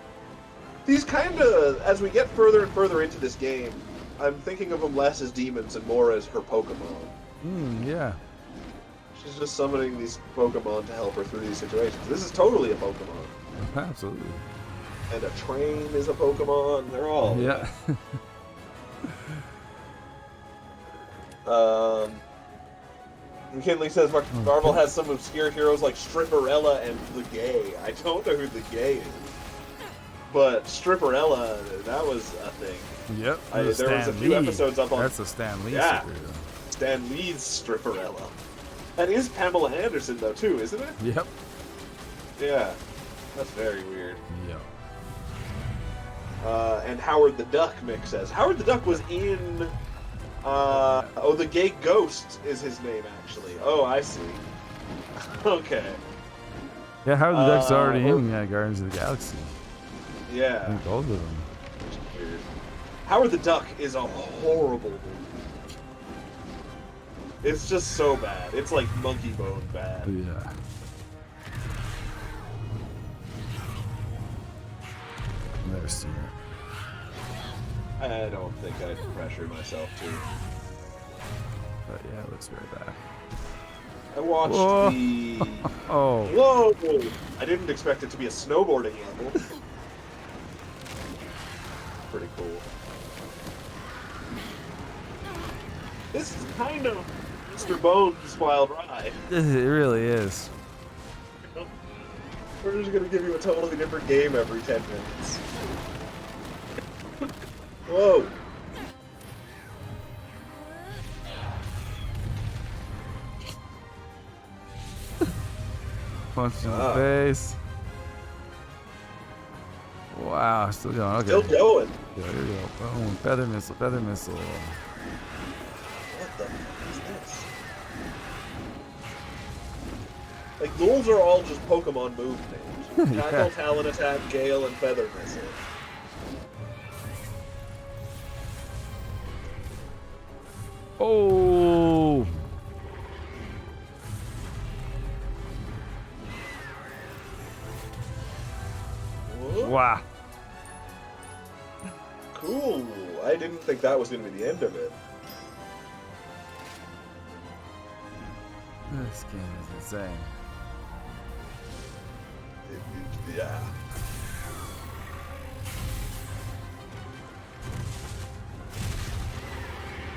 These kind of, as we get further and further into this game, I'm thinking of them less as demons and more as her Pokemon. Yeah. She's just summoning these Pokemon to help her through these situations. This is totally a Pokemon. Absolutely. And a train is a Pokemon. They're all. Yeah. McKinley says Marvel has some obscure heroes like Stripperella and the Gay. I don't know who the Gay is. But Stripperella, that was a thing. Yep. There was a few episodes up on... That's a Stan Lee Yeah. superhero. Stan Lee's Stripperella. That is Pamela Anderson, though, too, isn't it? Yep. Yeah. That's very weird. Yep. And Howard the Duck, Mick says. Howard the Duck was in... the Gay Ghost is his name, actually. Oh, I see. Okay. Yeah, Howard the Duck's already in Guardians of the Galaxy. I Yeah. think both of them. Weird. Howard the Duck is a horrible movie. It's just so bad. It's like Monkey Bone bad. Yeah. Never seen it. I don't think I'd pressure myself to. But yeah, it looks very bad. I watched Whoa. the... Oh. Whoa! I didn't expect it to be a snowboarding level. Pretty cool. This is kind of Mr. Bones' Wild Ride. It really is. We're just gonna give you a totally different game every 10 minutes. Whoa! Punch in the face. Wow, still going. Okay. Still going. Yeah, here we go. Boom. Feather missile. Feather missile. What the fuck is this? Like, those are all just Pokemon move names. Yeah. Tackle, Talon Attack, Gale, and Feather Missile. Oh. What? Wow. Cool. I didn't think that was going to be the end of it. This game is insane. Yeah.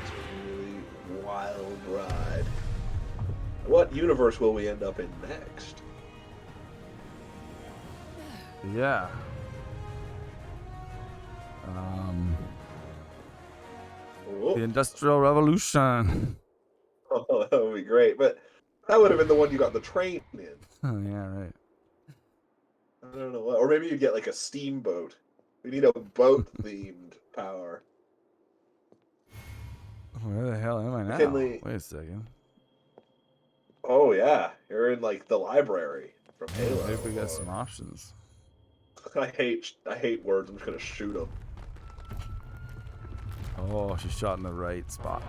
It's a really wild ride. What universe will we end up in next? Yeah. Oh, The Industrial Revolution. oh, that would be great. But that would have been the one you got the train in. Oh, yeah, right. I don't know what. Or maybe you get like a steamboat. We need a boat-themed power. Where the hell am I now? McKinley. Wait a second. Oh yeah, you're in like the library from Halo. Maybe we got some options. I hate words. I'm just gonna shoot them. Oh, she shot in the right spot.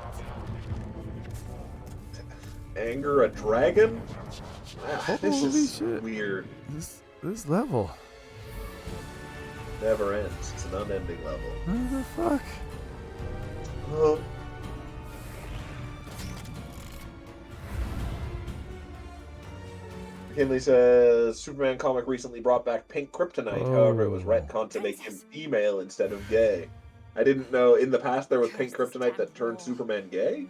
Anger a dragon? Ah, this Holy is shit. weird. This level. Never ends. It's an unending level. What the fuck? Uh, Kinley says Superman comic recently brought back pink kryptonite. However, it was retconned to make him female instead of gay. I didn't know in the past there was pink kryptonite that turned Superman gay.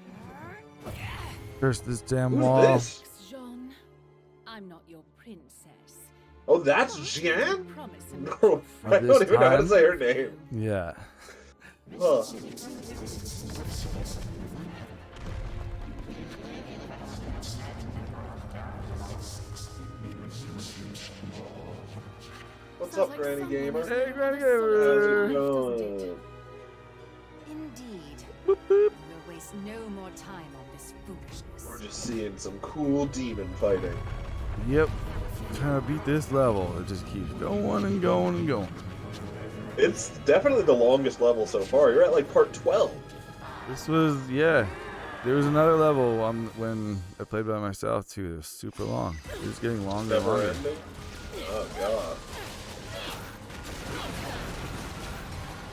Curse this damn Who's wall. this? Jean, I'm not your princess. Oh, that's Jan? Promise No, I don't even know how to say her name. Yeah. Huh. What's up, Granny Gamer? Hey, Granny How's Gamer. it going? Indeed. Boop, boop. We'll waste no more time on this foolishness. We're just seeing some cool demon fighting. Yep. Trying to beat this level. It just keeps going and going and going. It's definitely the longest level so far. You're at like part 12. This was, yeah. There was another level when I played by myself too. It was super long. It was getting longer and Never longer. ending. Oh god.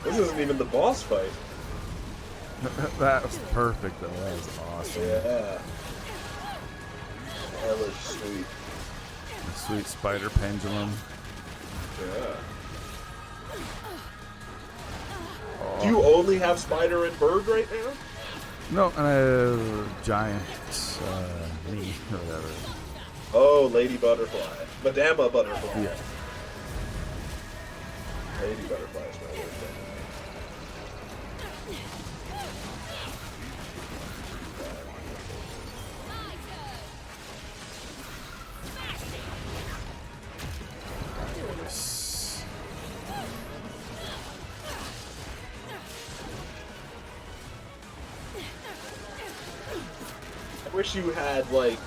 This isn't even the boss fight. That was perfect though. That was awesome. Yeah. That was sweet. The sweet spider pendulum. Yeah. Oh. Do you only have spider and bird right now? No, and I have a giant me or whatever. Oh, Lady Butterfly. Madama Butterfly. Yeah. Lady Butterfly is my word. I wish you had like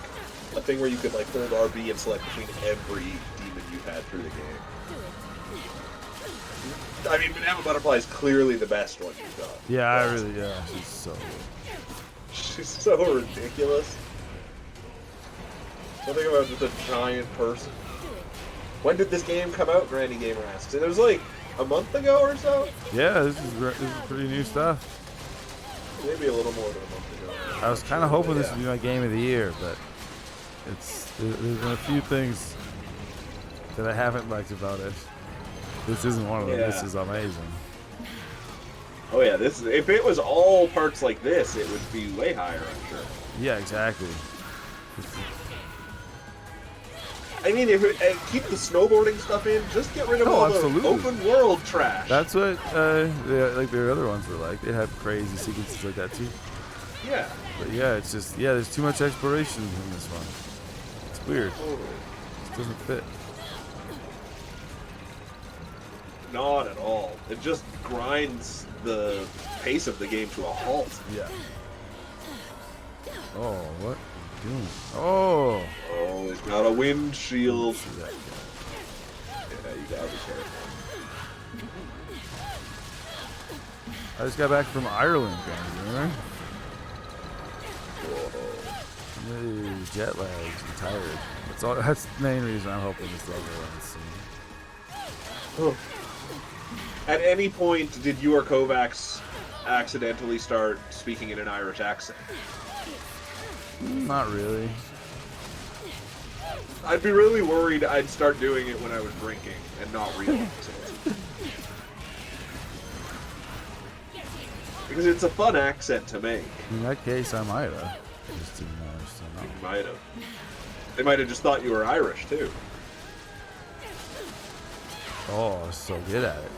a thing where you could like hold RB and select between every demon you've had through the game. I mean, Madama Butterfly is clearly the best one you've got. Yeah, she's so good. She's so ridiculous. Something about just a giant person. When did this game come out, Granny Gamer asks? It was like a month ago or so? Yeah, this is pretty new stuff. Maybe a little more than a month ago. I was kind of hoping this would be my game of the year, but there's been a few things that I haven't liked about it. This isn't one of them. Yeah. This is amazing. Oh yeah, this is, if it was all parts like this, it would be way higher, I'm sure. Yeah, exactly. I mean, if it, keep the snowboarding stuff in, just get rid of all absolutely. the open world trash. That's what like their other ones were like. They have crazy sequences like that too. Yeah. But yeah, it's just there's too much exploration in this one. It's weird. Totally. It just doesn't fit. Not at all. It just grinds the pace of the game to a halt. Yeah. Oh, what? Doing? Oh. Oh, it's got a windshield. See that guy. Yeah, you gotta be careful. I just got back from Ireland, man. Whoa. I'm really jet lagged and tired. That's the main reason I'm hoping this level ends soon. Oh. At any point, did you or Kovacs accidentally start speaking in an Irish accent? Not really. I'd be really worried I'd start doing it when I was drinking and not realize it. Because it's a fun accent to make. In that case, I might have. I just didn't know. You might have. They might have just thought you were Irish, too. Oh, I was so good at it.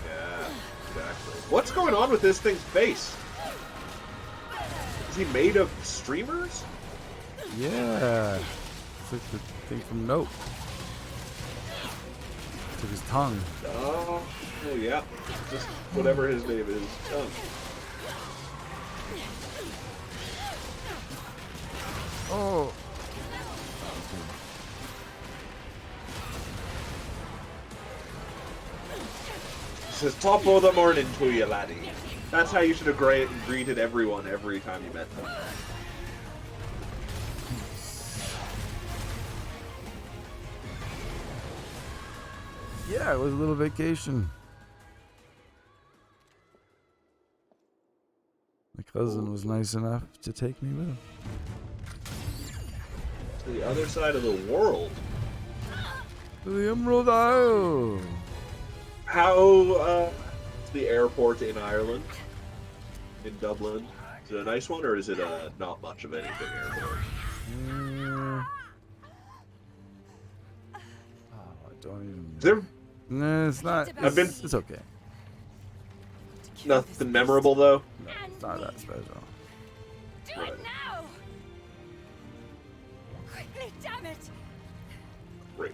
Yeah, exactly. What's going on with this thing's face? Is he made of streamers? Yeah. It's like the thing from Nope. It's like his tongue. Oh, yeah. Just whatever his name is. Oh. Oh. Says top of the morning to you, laddie. That's how you should have greeted everyone every time you met them. Yeah, it was a little vacation. My cousin was nice enough to take me with him. To the other side of the world. To the Emerald Isle. How, the airport in Ireland? In Dublin? Is it a nice one, or is it not much of anything airport? Oh, I don't even... There, No, it's not. I've been... It's okay. Nothing memorable, though? No, it's not that special. Do it now! Quickly, damn it! Great.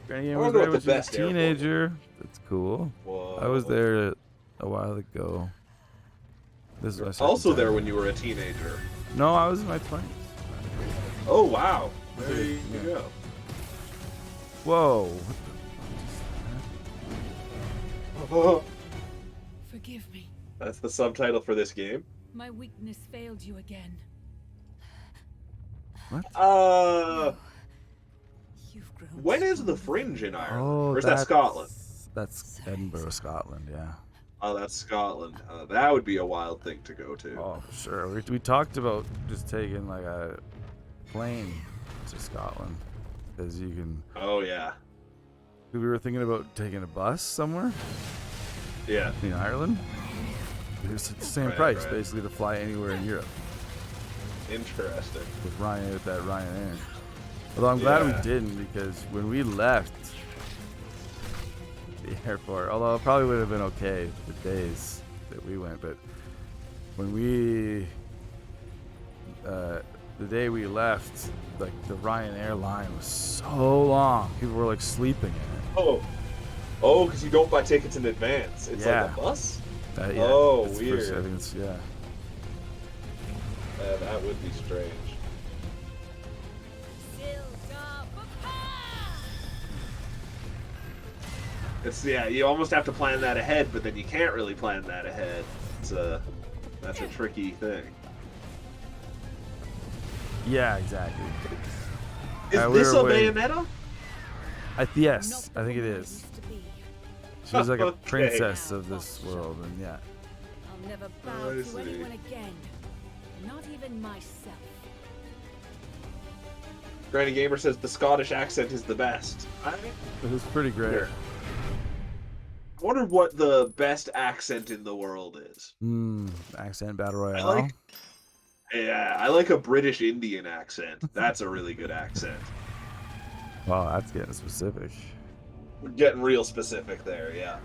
Granny I was wonder there what when the she was a best airport teenager. That's cool. Whoa. I was there a while ago. This is my second Also time. there when you were a teenager. No, I was in my 20s. Oh, wow. There you Yeah. go. Whoa. Forgive me. That's the subtitle for this game. My weakness failed you again. What? You've grown When is the stronger Fringe than in me. Ireland? Oh, Or is that Scotland? That's Edinburgh, Scotland, yeah. Oh, that's Scotland. That would be a wild thing to go to. Oh, for sure. We talked about just taking like a plane to Scotland. Because you can... Oh, yeah. We were thinking about taking a bus somewhere Yeah. in Ireland. It's the same Right, price, right. basically, to fly anywhere in Europe Interesting. with that Ryanair. Although I'm glad we Yeah. didn't, because when we left the airport, although it probably would have been okay the days that we went, but when we the day we left, like the Ryanair line was so long, people were like sleeping in it. Oh, because you don't buy tickets in advance. It's Yeah. like a bus? Yeah, Oh, it's weird. I think it's, yeah. That would be strange. It's, yeah, you almost have to plan that ahead, but then you can't really plan that ahead. That's a tricky thing. Yeah, exactly. Is we this were a waiting- Bayonetta? Yes, I think it is. She was like a Okay. princess of this world, and yeah. I'll never I bow to see. anyone again. Not even myself. Granny Gamer says the Scottish accent is the best. It was pretty great. Here. I wonder what the best accent in the world is. Accent battle royale. I like a British Indian accent. That's a really good accent. Wow, that's getting specific. We're getting real specific there, yeah.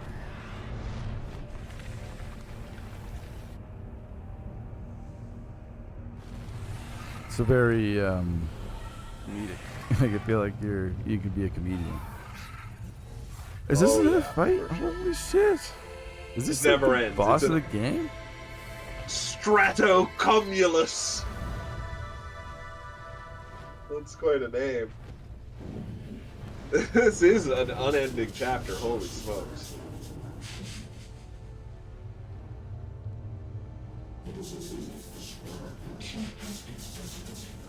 It's a very comedic. I feel like you could be a comedian. Is this a fight? Holy shit! Is this never like the ends. boss It's of the game? Stratocumulus. That's quite a name. This is an unending chapter, holy smokes.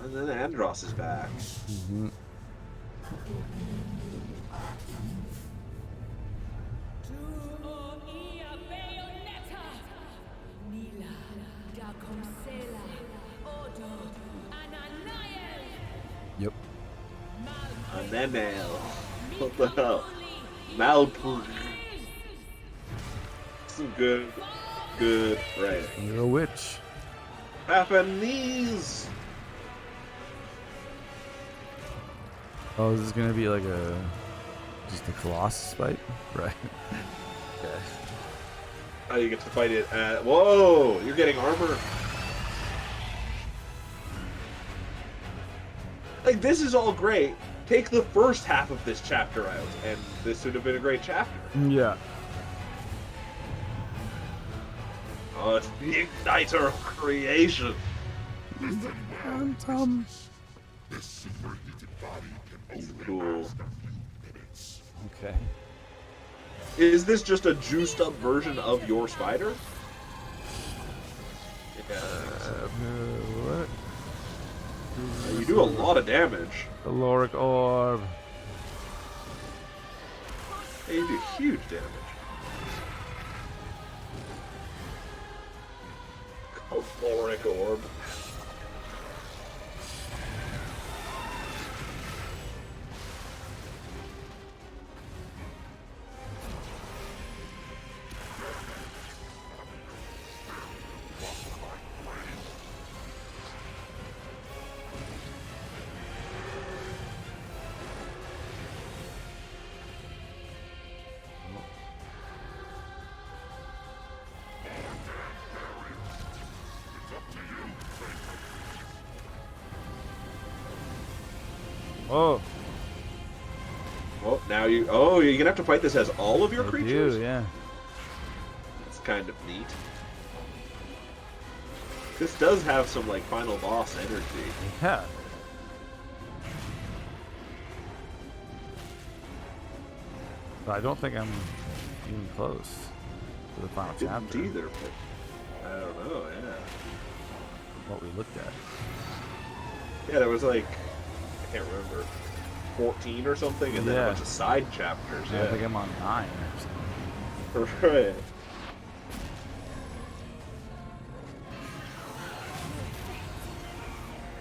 And then Andros is back. Mm-hmm. Yep. Anenel. What the hell? Malpur. Some good writing. You're a witch. Japanese. Oh, is this gonna be like just a Colossus fight? Right. Okay. Oh, you get to fight it at... Whoa! You're getting armor. Like, this is all great. Take the first half of this chapter out, and this would have been a great chapter. Yeah. Oh, it's the igniter of creation. Phantom. Cool. Okay. Is this just a juiced up version of your spider? Yeah. What? You do a lot of damage. Caloric orb. Yeah, you do huge damage. Caloric orb. Oh. Well, now you. Oh, you're gonna have to fight this as all of your I creatures. do, yeah. That's kind of neat. This does have some like final boss energy. Yeah. But I don't think I'm even close to the final Didn't chapter. either, but I don't know. Yeah. What we looked at. Yeah, there was like I can't remember, 14 or something, and then a Yeah. bunch of side chapters. I Yeah. think I'm on 9 or something. Right.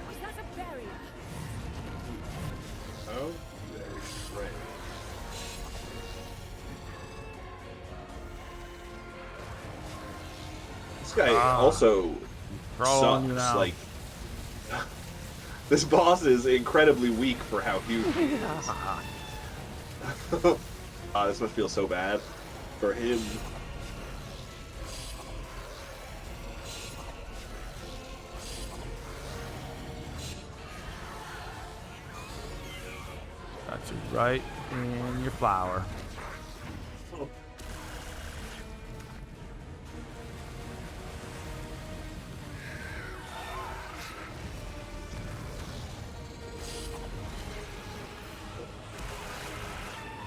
Was that a barrier? Oh, very strange. This guy also Crawl on you sucks. now. Like, this boss is incredibly weak for how huge he is. This must feel so bad for him. Got you right in your flower.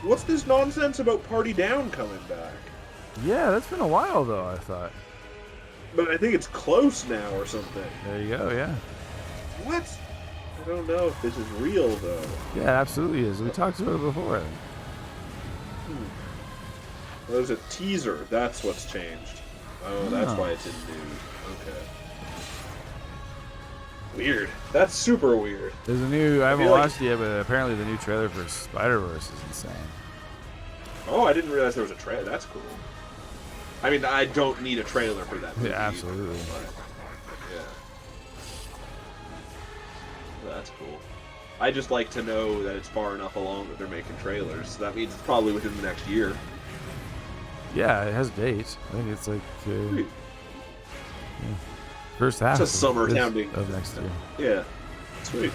What's this nonsense about Party Down coming back? Yeah, that's been a while though, I thought. But I think it's close now or something. There you go, yeah. What? I don't know if this is real though. Yeah, it absolutely is. We talked about it before. There's a teaser. That's what's changed. Oh, that's Oh. why it's in news. Okay. Weird. That's super weird. There's a new, I haven't feel like- watched it yet, but apparently the new trailer for Spider-Verse is insane. Oh, I didn't realize there was a trailer. That's cool. I mean, I don't need a trailer for that movie. Yeah, absolutely. But, yeah. That's cool. I just like to know that it's far enough along that they're making trailers. So that means it's probably within the next year. Yeah, it has a date. I think it's like Sweet. first half It's a summer of, sounding. of next year. Yeah. Sweet.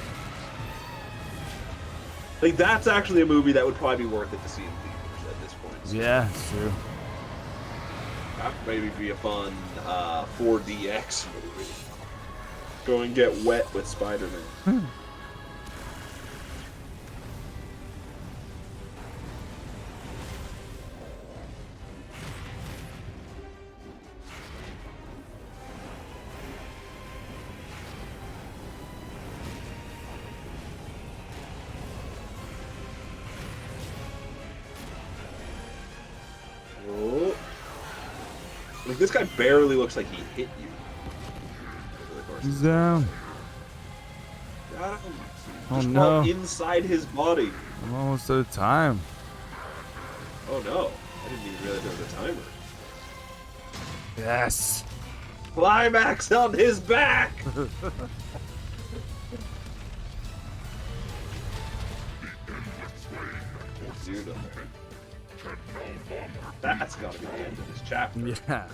Like, that's actually a movie that would probably be worth it to see in theaters at this point. So Yeah, it's true. that would maybe be a fun 4DX movie. Go and get wet with Spider-Man. Oh. Like, this guy barely looks like he hit you. Over the course of He's down. Got him. Oh Just no. while inside his body. I'm almost out of time. Oh no. I didn't even realize there was a timer. Yes. Climax on his back! Dude, that's gotta be the end of this chapter. Yeah.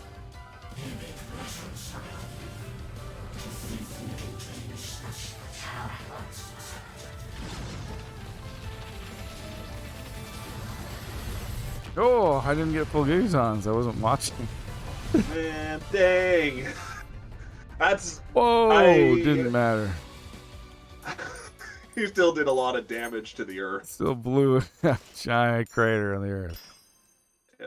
Oh, I didn't get full gigs on, so I wasn't watching. Man, dang. That's... Whoa, didn't matter. You still did a lot of damage to the Earth. Still blew a giant crater on the earth. Yeah.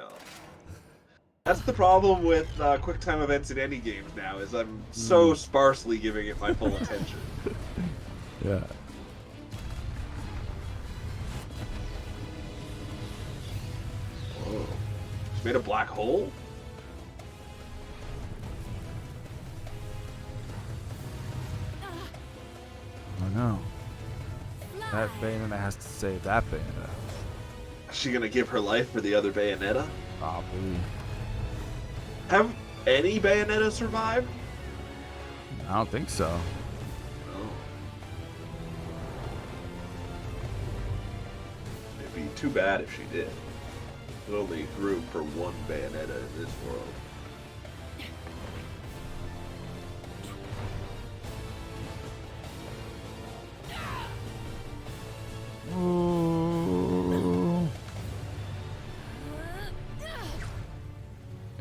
That's the problem with quick time events in any games now, is I'm so sparsely giving it my full attention. Yeah. Made a black hole? I know. That Bayonetta has to save that Bayonetta. Is she gonna give her life for the other Bayonetta? Probably. Have any Bayonetta survived? I don't think so. No. It'd be too bad if she did. There's only room for one Bayonetta in this world. Ooh.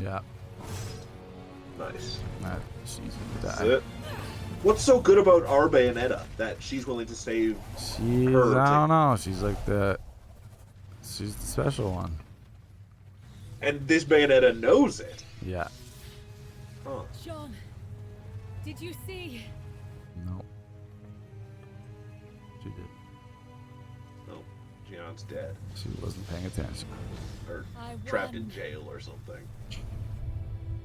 Yeah. Nice. She's gonna That's die. it. What's so good about our Bayonetta that she's willing to save her? I don't know. She's like she's the special one. And this Bayonetta knows it. Yeah. Huh. John, did you see? No. She did. No. Gion's dead. She wasn't paying attention. Or I trapped won. in jail or something.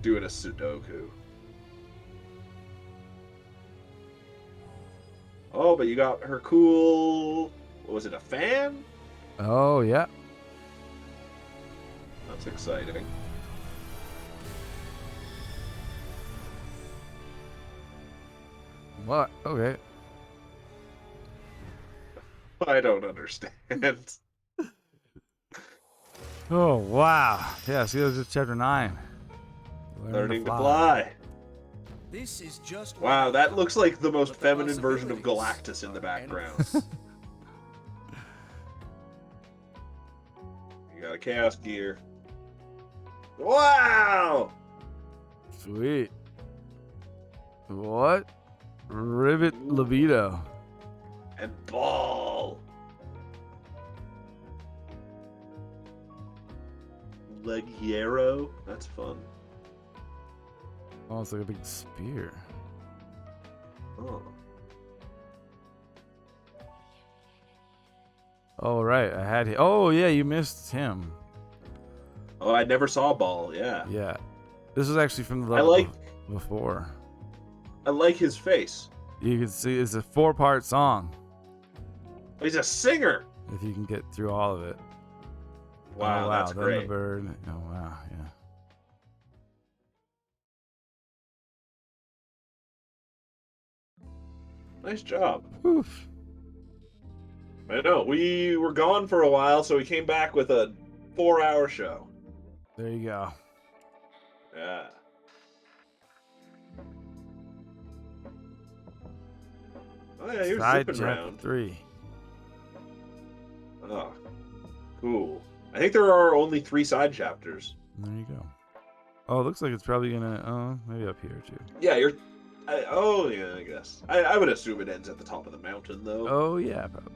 Doing a Sudoku. Oh, but you got her cool... What was it, a fan? Oh, yeah. That's exciting. What? Okay. I don't understand. Oh, wow. Yeah, see, that was just chapter 9. Learning to fly. This is just Wow, that looks like the most But the feminine version of possibilities Galactus in the are background. endless. You got a chaos gear. Wow! Sweet. What? Rivet libido. And ball. Legiero? That's fun. Oh, it's like a big spear. Oh. Oh, right. Oh, yeah, you missed him. Oh, I never saw ball, yeah. Yeah. This was actually from the I level like before. I like his face. You can see it's a 4-part song. He's a singer. If you can get through all of it. Wow, oh, wow. that's Then great. the bird. Oh, wow. Yeah. Nice job. Oof. I know. We were gone for a while, so we came back with a 4-hour show. There you go. Yeah. Oh yeah, you're Side zipping chapter around. 3. Oh, cool. I think there are only 3 side chapters. There you go. Oh, it looks like it's probably gonna. Oh, maybe up here too. Yeah, oh yeah, I guess. I would assume it ends at the top of the mountain, though. Oh yeah, probably.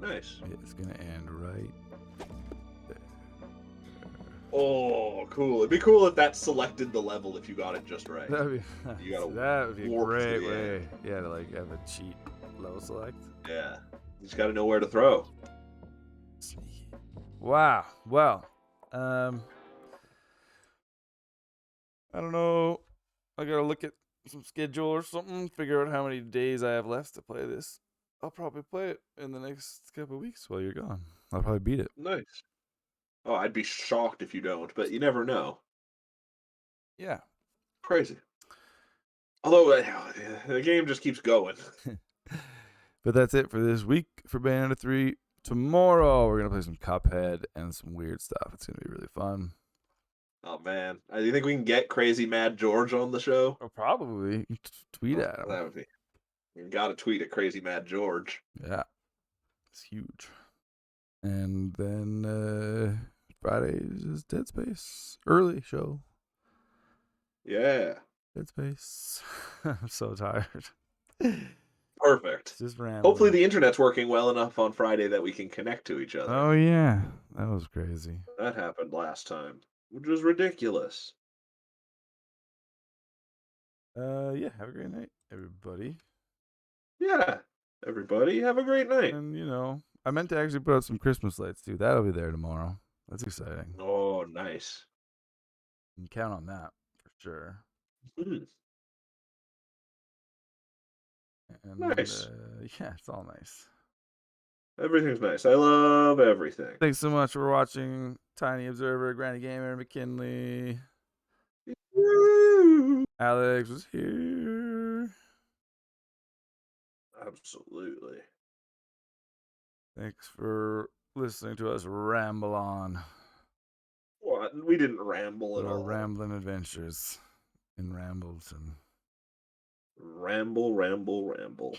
Nice. Yeah, it's gonna end right there. Oh, cool. It'd be cool if that selected the level if you got it just right. That'd be, You gotta that would be a warp to great the way. end. Yeah, to like have a cheat low select. Yeah. You just gotta know where to throw. Wow. Well, I don't know. I gotta look at some schedule or something. Figure out how many days I have left to play this. I'll probably play it in the next couple of weeks while you're gone. I'll probably beat it. Nice. Oh, I'd be shocked if you don't, but you never know. Yeah. Crazy. Although, the game just keeps going. But that's it for this week for Bayonetta 3. Tomorrow, we're going to play some Cuphead and some weird stuff. It's going to be really fun. Oh, man. Do you think we can get Crazy Mad George on the show? Oh, probably. You can tweet at him. That would be... You gotta tweet at Crazy Mad George. Yeah. It's huge. And then Friday is Dead Space. Early show. Yeah. Dead Space. I'm so tired. Perfect. Just rambling. Hopefully the internet's working well enough on Friday that we can connect to each other. Oh, yeah. That was crazy. That happened last time, which was ridiculous. Yeah. Have a great night, everybody. Yeah. Everybody, have a great night. And, you know, I meant to actually put out some Christmas lights too. That'll be there tomorrow. That's exciting. Oh, nice. You can count on that for sure. Mhm. And Nice. yeah, it's all nice. Everything's nice. I love everything. Thanks so much for watching. Tiny Observer, Granny Gamer, McKinley. Woo! Alex was here. Absolutely. Thanks for listening to us ramble on. What? We didn't ramble at Our all. rambling adventures in Rambleton. Ramble, ramble, ramble.